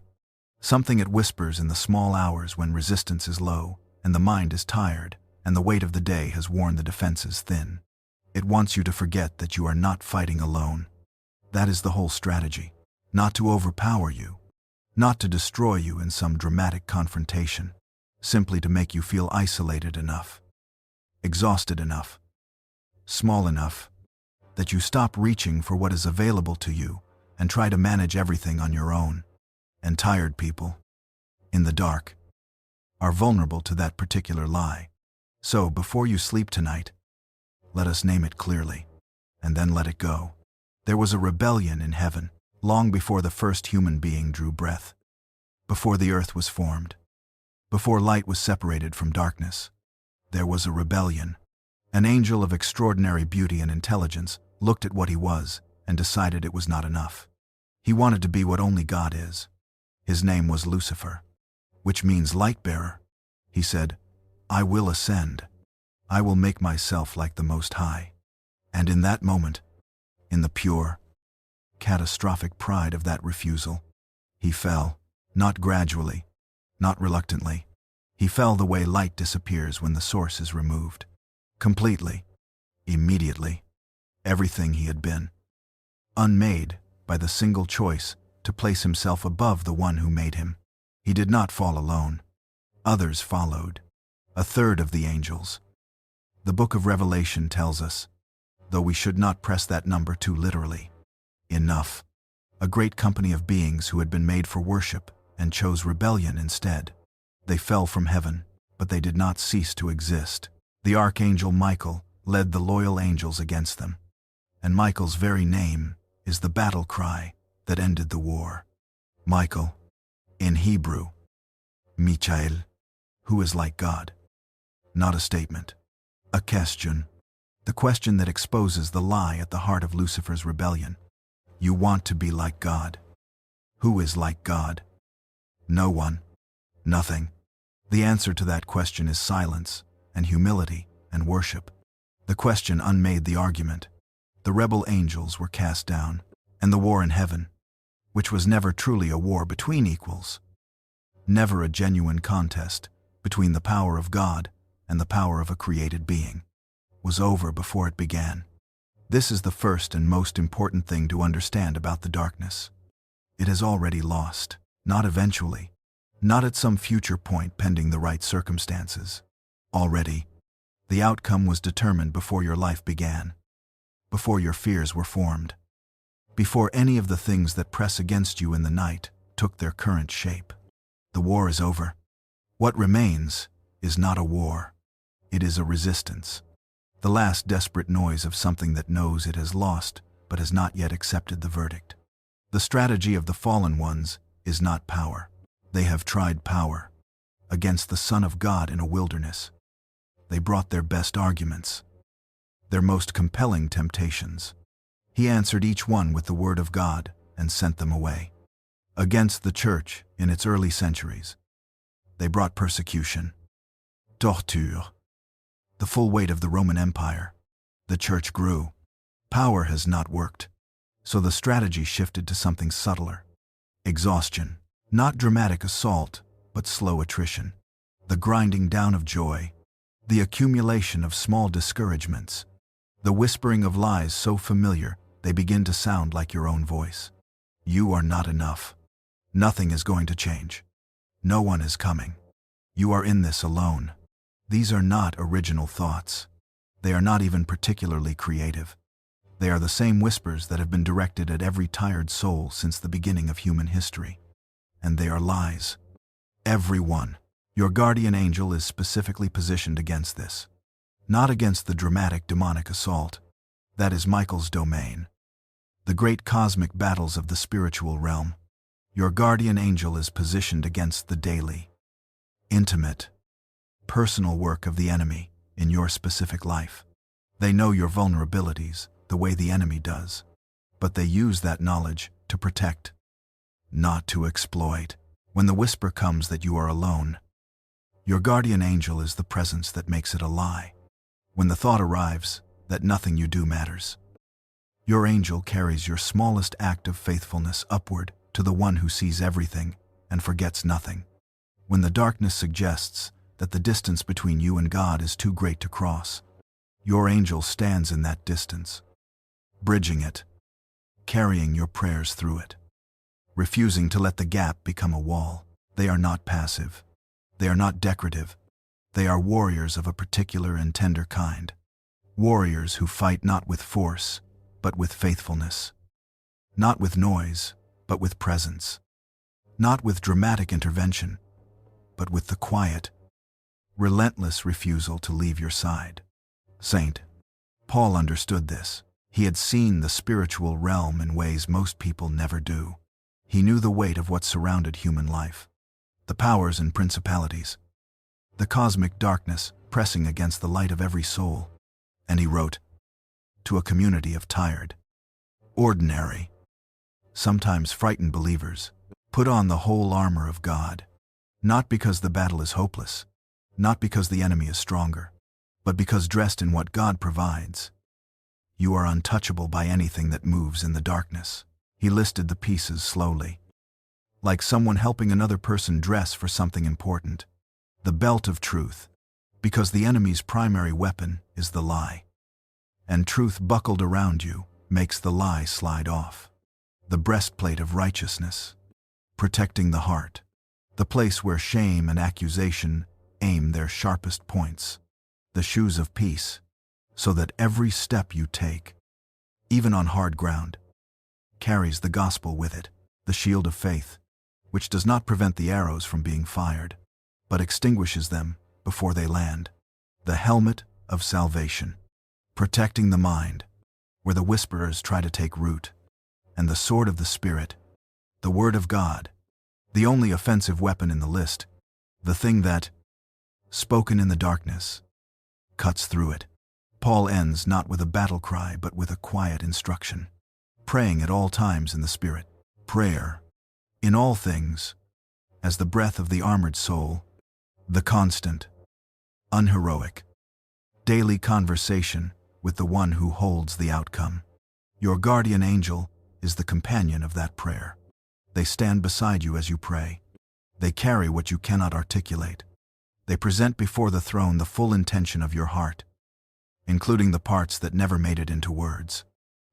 Something it whispers in the small hours when resistance is low and the mind is tired and the weight of the day has worn the defenses thin. It wants you to forget that you are not fighting alone. That is the whole strategy. Not to overpower you. Not to destroy you in some dramatic confrontation. Simply to make you feel isolated enough. Exhausted enough. Small enough. That you stop reaching for what is available to you and try to manage everything on your own. And tired people, in the dark, are vulnerable to that particular lie. So before you sleep tonight, let us name it clearly, and then let it go. There was a rebellion in heaven, long before the first human being drew breath, before the earth was formed, before light was separated from darkness. There was a rebellion. An angel of extraordinary beauty and intelligence looked at what he was and decided it was not enough. He wanted to be what only God is. His name was Lucifer, which means light-bearer. He said, I will ascend. I will make myself like the Most High. And in that moment, in the pure, catastrophic pride of that refusal, he fell, not gradually, not reluctantly. He fell the way light disappears when the source is removed. Completely, immediately, everything he had been. Unmade by the single choice to place himself above the one who made him. He did not fall alone. Others followed. A third of the angels. The book of Revelation tells us, though we should not press that number too literally. Enough. A great company of beings who had been made for worship and chose rebellion instead. They fell from heaven, but they did not cease to exist. The archangel Michael led the loyal angels against them. And Michael's very name is the battle cry that ended the war. Michael, in Hebrew, Michael, who is like God. Not a statement. A question. The question that exposes the lie at the heart of Lucifer's rebellion. You want to be like God. Who is like God? No one. Nothing. The answer to that question is silence, and humility, and worship. The question unmade the argument. The rebel angels were cast down, and the war in heaven, which was never truly a war between equals, never a genuine contest between the power of God and the power of a created being, was over before it began. This is the first and most important thing to understand about the darkness. It has already lost, not eventually, not at some future point pending the right circumstances. Already, the outcome was determined before your life began, before your fears were formed, before any of the things that press against you in the night took their current shape. The war is over. What remains is not a war. It is a resistance. The last desperate noise of something that knows it has lost but has not yet accepted the verdict. The strategy of the fallen ones is not power. They have tried power against the Son of God in a wilderness. They brought their best arguments, their most compelling temptations. He answered each one with the word of God and sent them away. Against the church in its early centuries, they brought persecution, torture, the full weight of the Roman Empire. The church grew. Power has not worked, so the strategy shifted to something subtler. Exhaustion, not dramatic assault, but slow attrition. The grinding down of joy, the accumulation of small discouragements, the whispering of lies so familiar they begin to sound like your own voice. You are not enough. Nothing is going to change. No one is coming. You are in this alone. These are not original thoughts. They are not even particularly creative. They are the same whispers that have been directed at every tired soul since the beginning of human history. And they are lies. Every one. Your guardian angel is specifically positioned against this. Not against the dramatic demonic assault. That is Michael's domain. The great cosmic battles of the spiritual realm. Your guardian angel is positioned against the daily, intimate, personal work of the enemy in your specific life. They know your vulnerabilities the way the enemy does, but they use that knowledge to protect, not to exploit. When the whisper comes that you are alone, your guardian angel is the presence that makes it a lie. When the thought arrives that nothing you do matters, your angel carries your smallest act of faithfulness upward to the one who sees everything and forgets nothing. When the darkness suggests that the distance between you and God is too great to cross, your angel stands in that distance, bridging it, carrying your prayers through it, refusing to let the gap become a wall. They are not passive. They are not decorative. They are warriors of a particular and tender kind. Warriors who fight not with force, but with faithfulness. Not with noise, but with presence. Not with dramatic intervention, but with the quiet, relentless refusal to leave your side. Saint Paul understood this. He had seen the spiritual realm in ways most people never do. He knew the weight of what surrounded human life, the powers and principalities, the cosmic darkness pressing against the light of every soul. And he wrote to a community of tired, ordinary, sometimes frightened believers, put on the whole armor of God, not because the battle is hopeless, not because the enemy is stronger, but because dressed in what God provides, you are untouchable by anything that moves in the darkness. He listed the pieces slowly, like someone helping another person dress for something important. The belt of truth, because the enemy's primary weapon is the lie. And truth buckled around you makes the lie slide off. The breastplate of righteousness, protecting the heart, the place where shame and accusation aim their sharpest points. The shoes of peace, so that every step you take, even on hard ground, carries the gospel with it. The shield of faith, which does not prevent the arrows from being fired, but extinguishes them before they land. The helmet of salvation, protecting the mind, where the whisperers try to take root. And the sword of the Spirit, the Word of God, the only offensive weapon in the list, the thing that, spoken in the darkness, cuts through it. Paul ends not with a battle cry but with a quiet instruction. Praying at all times in the Spirit. Prayer, in all things, as the breath of the armored soul, the constant, unheroic, daily conversation with the one who holds the outcome. Your guardian angel is the companion of that prayer. They stand beside you as you pray. They carry what you cannot articulate. They present before the throne the full intention of your heart. including the parts that never made it into words.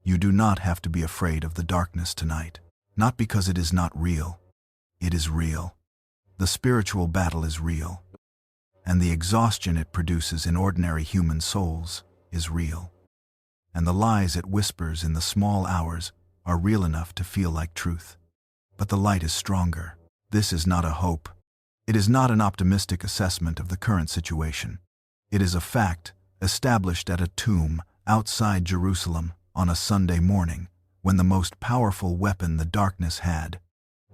You do not have to be afraid of the darkness tonight. Not because it is not real. It is real. The spiritual battle is real. And the exhaustion it produces in ordinary human souls is real. And the lies it whispers in the small hours are real enough to feel like truth. But the light is stronger. This is not a hope. It is not an optimistic assessment of the current situation. It is a fact established at a tomb outside Jerusalem on a Sunday morning, when the most powerful weapon the darkness had,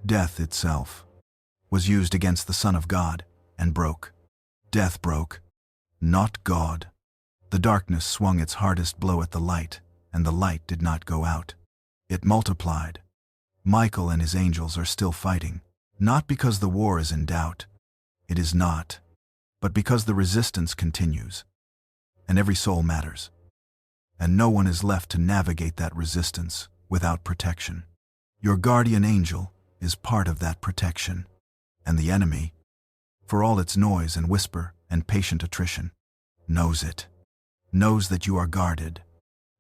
death itself, was used against the Son of God and broke. Death broke, not God. The darkness swung its hardest blow at the light, and the light did not go out. It multiplied. Michael and his angels are still fighting, not because the war is in doubt. It is not, but because the resistance continues, and every soul matters. And no one is left to navigate that resistance without protection. Your guardian angel is part of that protection, and the enemy, for all its noise and whisper and patient attrition, knows it, knows that you are guarded,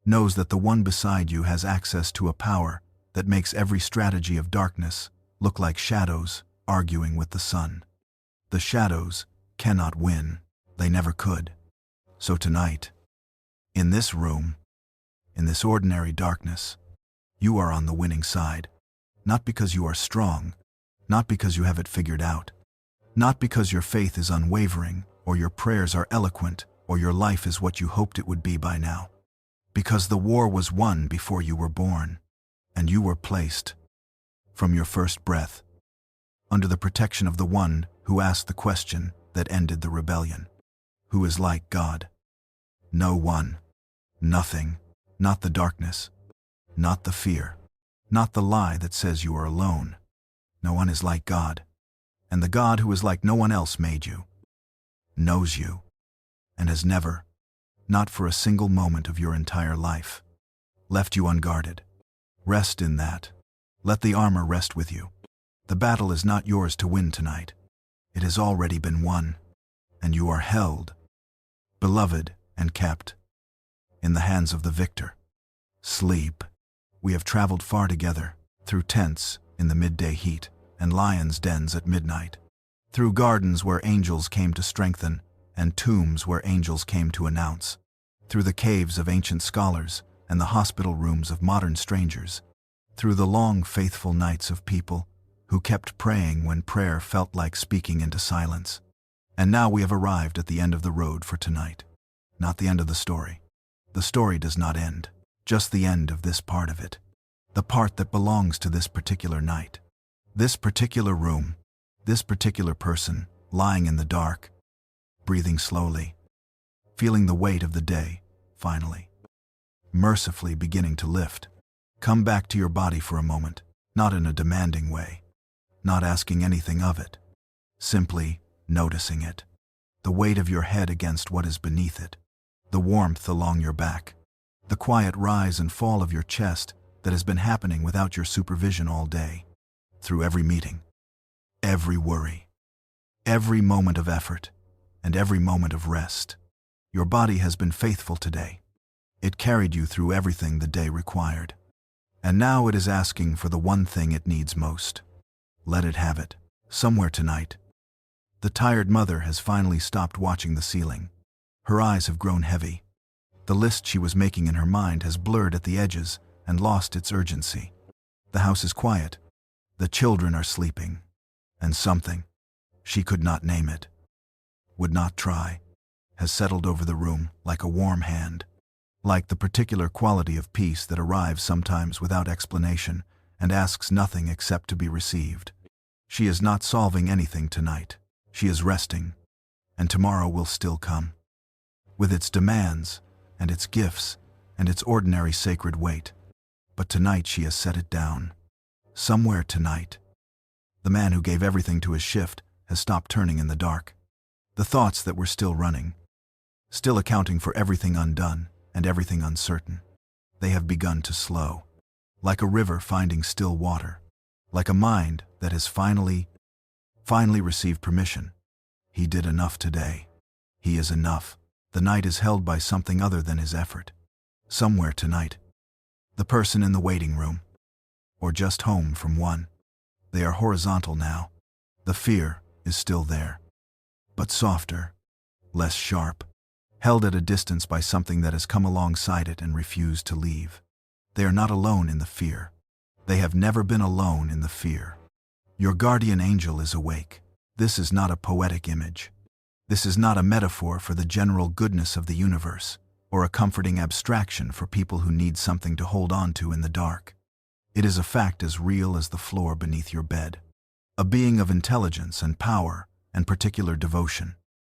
knows that the one beside you has access to a power that makes every strategy of darkness look like shadows arguing with the sun. The shadows cannot win. They never could. So tonight, in this room, in this ordinary darkness, you are on the winning side. Not because you are strong, not because you have it figured out, not because your faith is unwavering, or your prayers are eloquent, or your life is what you hoped it would be by now. Because the war was won before you were born, and you were placed, from your first breath, under the protection of the one who asked the question that ended the rebellion. Who is like God? No one. Nothing. Not the darkness. Not the fear. Not the lie that says you are alone. No one is like God. And the God who is like no one else made you, knows you, and has never, not for a single moment of your entire life, left you unguarded. Rest in that. Let the armor rest with you. The battle is not yours to win tonight. It has already been won, and you are held, beloved and kept, in the hands of the victor. Sleep. We have traveled far together, through tents in the midday heat, and lions' dens at midnight, through gardens where angels came to strengthen, and tombs where angels came to announce, through the caves of ancient scholars and the hospital rooms of modern strangers, through the long faithful nights of people who kept praying when prayer felt like speaking into silence. And now we have arrived at the end of the road for tonight. Not the end of the story. The story does not end, just the end of this part of it. The part that belongs to this particular night. This particular room, this particular person, lying in the dark, breathing slowly, feeling the weight of the day, finally, mercifully beginning to lift. Come back to your body for a moment, not in a demanding way, not asking anything of it, simply noticing it, the weight of your head against what is beneath it, the warmth along your back, the quiet rise and fall of your chest that has been happening without your supervision all day, through every meeting, every worry, every moment of effort, and every moment of rest. Your body has been faithful today. It carried you through everything the day required. And now it is asking for the one thing it needs most. Let it have it, somewhere tonight. The tired mother has finally stopped watching the ceiling. Her eyes have grown heavy. The list she was making in her mind has blurred at the edges and lost its urgency. The house is quiet. The children are sleeping. And something, she could not name it, would not try, has settled over the room like a warm hand, like the particular quality of peace that arrives sometimes without explanation and asks nothing except to be received. She is not solving anything tonight. She is resting, and tomorrow will still come, with its demands and its gifts and its ordinary sacred weight. But tonight she has set it down. Somewhere tonight, the man who gave everything to his shift has stopped turning in the dark. The thoughts that were still running, still accounting for everything undone and everything uncertain, they have begun to slow, like a river finding still water, like a mind that has finally received permission. He did enough today. He is enough. The night is held by something other than his effort. Somewhere tonight. The person in the waiting room. Or just home from one. They are horizontal now. The fear is still there. But softer, less sharp, held at a distance by something that has come alongside it and refused to leave. They are not alone in the fear. They have never been alone in the fear. Your guardian angel is awake. This is not a poetic image. This is not a metaphor for the general goodness of the universe, or a comforting abstraction for people who need something to hold on to in the dark. It is a fact as real as the floor beneath your bed. A being of intelligence and power and particular devotion,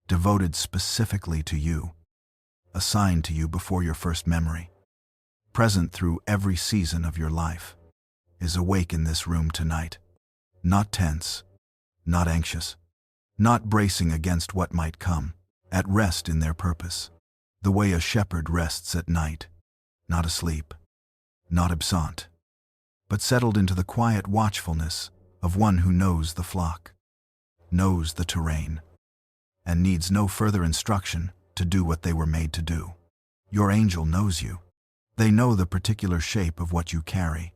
devoted specifically to you, assigned to you before your first memory, present through every season of your life, is awake in this room tonight. Not tense, not anxious, not bracing against what might come, at rest in their purpose, the way a shepherd rests at night, not asleep, not absent, but settled into the quiet watchfulness of one who knows the flock, knows the terrain, and needs no further instruction to do what they were made to do. Your angel knows you. They know the particular shape of what you carry,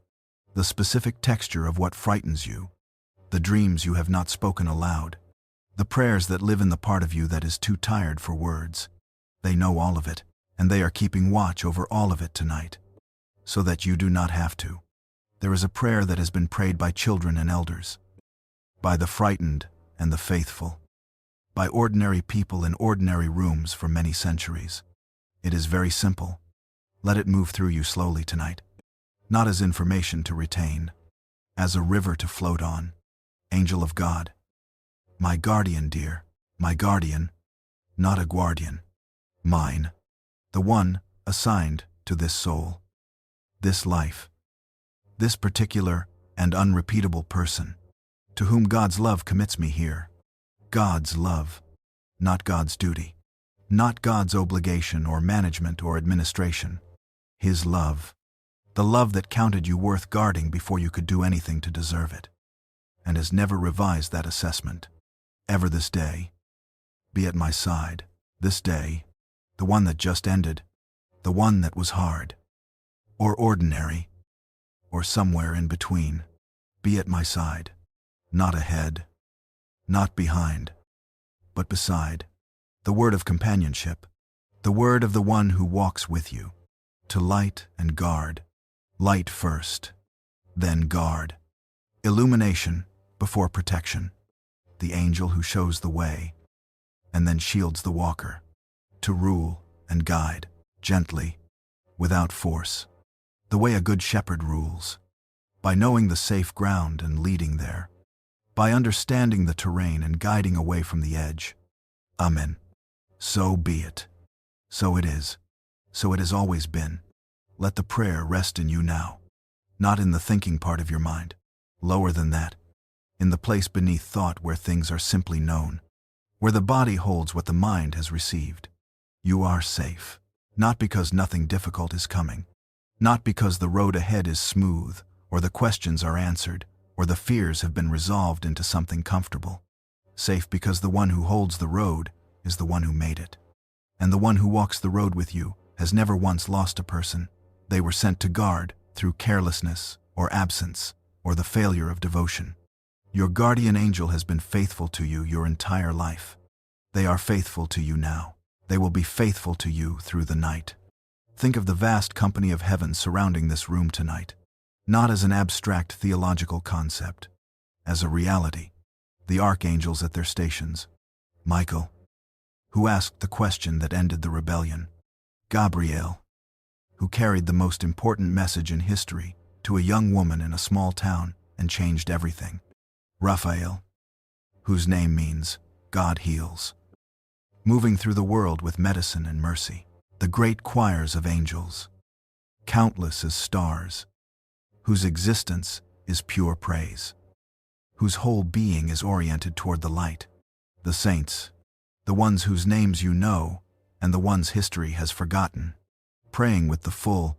the specific texture of what frightens you, the dreams you have not spoken aloud, the prayers that live in the part of you that is too tired for words. They know all of it, and they are keeping watch over all of it tonight, so that you do not have to. There is a prayer that has been prayed by children and elders, by the frightened and the faithful, by ordinary people in ordinary rooms for many centuries. It is very simple. Let it move through you slowly tonight, not as information to retain, as a river to float on. Angel of God, my guardian dear, my guardian, not a guardian, mine, the one assigned to this soul, this life, this particular and unrepeatable person, to whom God's love commits me here. God's love, not God's duty, not God's obligation or management or administration. His love, the love that counted you worth guarding before you could do anything to deserve it, and has never revised that assessment. Ever this day, be at my side, this day, the one that just ended, the one that was hard, or ordinary, or somewhere in between. Be at my side, not ahead, not behind, but beside. The word of companionship, the word of the one who walks with you, to light and guard. Light first, then guard. Illumination before protection. The angel who shows the way, and then shields the walker. To rule and guide, gently, without force. The way a good shepherd rules. By knowing the safe ground and leading there. By understanding the terrain and guiding away from the edge. Amen. So be it. So it is. So it has always been. Let the prayer rest in you now. Not in the thinking part of your mind. Lower than that. In the place beneath thought where things are simply known. Where the body holds what the mind has received. You are safe. Not because nothing difficult is coming. Not because the road ahead is smooth, or the questions are answered, or the fears have been resolved into something comfortable. Safe because the one who holds the road is the one who made it. And the one who walks the road with you has never once lost a person. They were sent to guard through carelessness or absence or the failure of devotion. Your guardian angel has been faithful to you your entire life. They are faithful to you now. They will be faithful to you through the night. Think of the vast company of heaven surrounding this room tonight, not as an abstract theological concept, as a reality. The archangels at their stations. Michael, who asked the question that ended the rebellion. Gabriel, who carried the most important message in history to a young woman in a small town and changed everything. Raphael, whose name means God heals, moving through the world with medicine and mercy. The great choirs of angels, countless as stars, whose existence is pure praise, whose whole being is oriented toward the light. The saints, the ones whose names you know and the ones history has forgotten, praying with the full,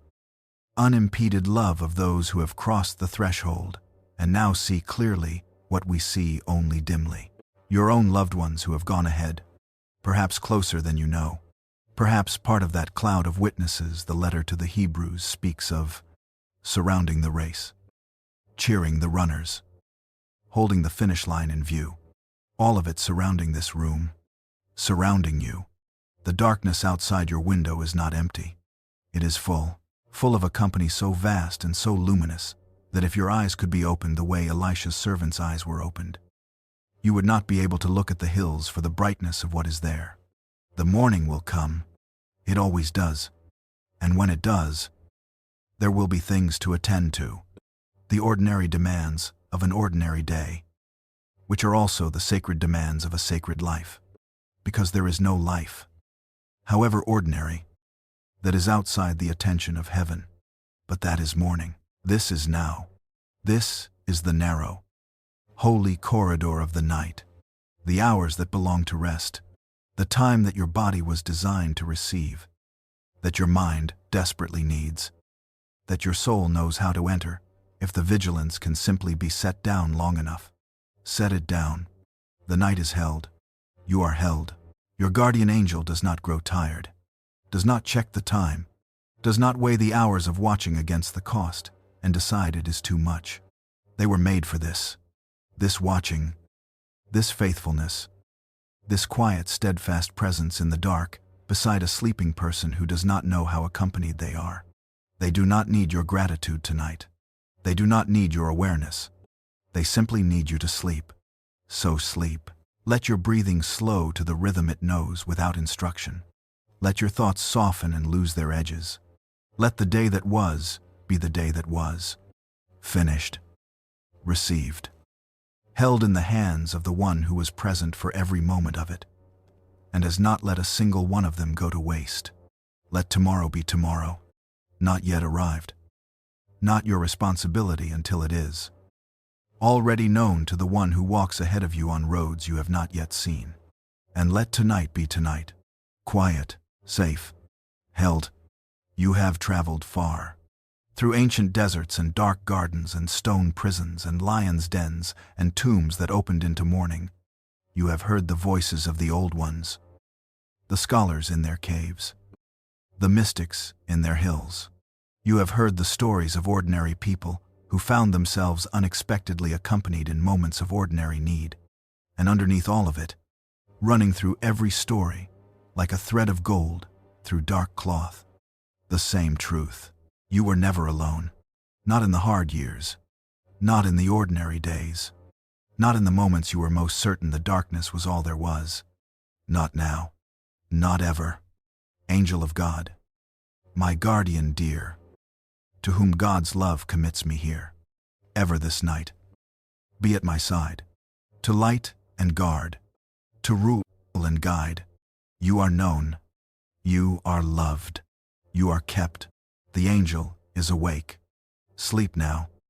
unimpeded love of those who have crossed the threshold and now see clearly what we see only dimly. Your own loved ones who have gone ahead, perhaps closer than you know, Perhaps part of that cloud of witnesses the letter to the Hebrews speaks of, surrounding the race, cheering the runners, holding the finish line in view. All of it surrounding this room, surrounding you. The darkness outside your window is not empty. It is full of a company so vast and so luminous that if your eyes could be opened the way Elisha's servant's eyes were opened, you would not be able to look at the hills for the brightness of what is there. The morning will come. It always does. And when it does, there will be things to attend to. The ordinary demands of an ordinary day, which are also the sacred demands of a sacred life. Because there is no life, however ordinary, that is outside the attention of heaven. But that is morning. This is now. This is the narrow, holy corridor of the night, the hours that belong to rest, the time that your body was designed to receive, that your mind desperately needs, that your soul knows how to enter, if the vigilance can simply be set down long enough. Set it down. The night is held. You are held. Your guardian angel does not grow tired, does not check the time, does not weigh the hours of watching against the cost, and decide it is too much. They were made for this watching, this faithfulness, this quiet, steadfast presence in the dark, beside a sleeping person who does not know how accompanied they are. They do not need your gratitude tonight. They do not need your awareness. They simply need you to sleep. So sleep. Let your breathing slow to the rhythm it knows without instruction. Let your thoughts soften and lose their edges. Let the day that was be the day that was. Finished. Received. Held in the hands of the one who was present for every moment of it, and has not let a single one of them go to waste. Let tomorrow be tomorrow, not yet arrived. Not your responsibility until it is. Already known to the one who walks ahead of you on roads you have not yet seen. And let tonight be tonight. Quiet, safe, held. You have traveled far. Through ancient deserts and dark gardens and stone prisons and lions' dens and tombs that opened into morning. You have heard the voices of the old ones, the scholars in their caves, the mystics in their hills. You have heard the stories of ordinary people who found themselves unexpectedly accompanied in moments of ordinary need. And underneath all of it, running through every story, like a thread of gold through dark cloth, the same truth. You were never alone. Not in the hard years. Not in the ordinary days. Not in the moments you were most certain the darkness was all there was. Not now. Not ever. Angel of God. My guardian dear, to whom God's love commits me here, ever this night. Be at my side, to light and guard, to rule and guide. You are known. You are loved. You are kept. The angel is awake. Sleep now.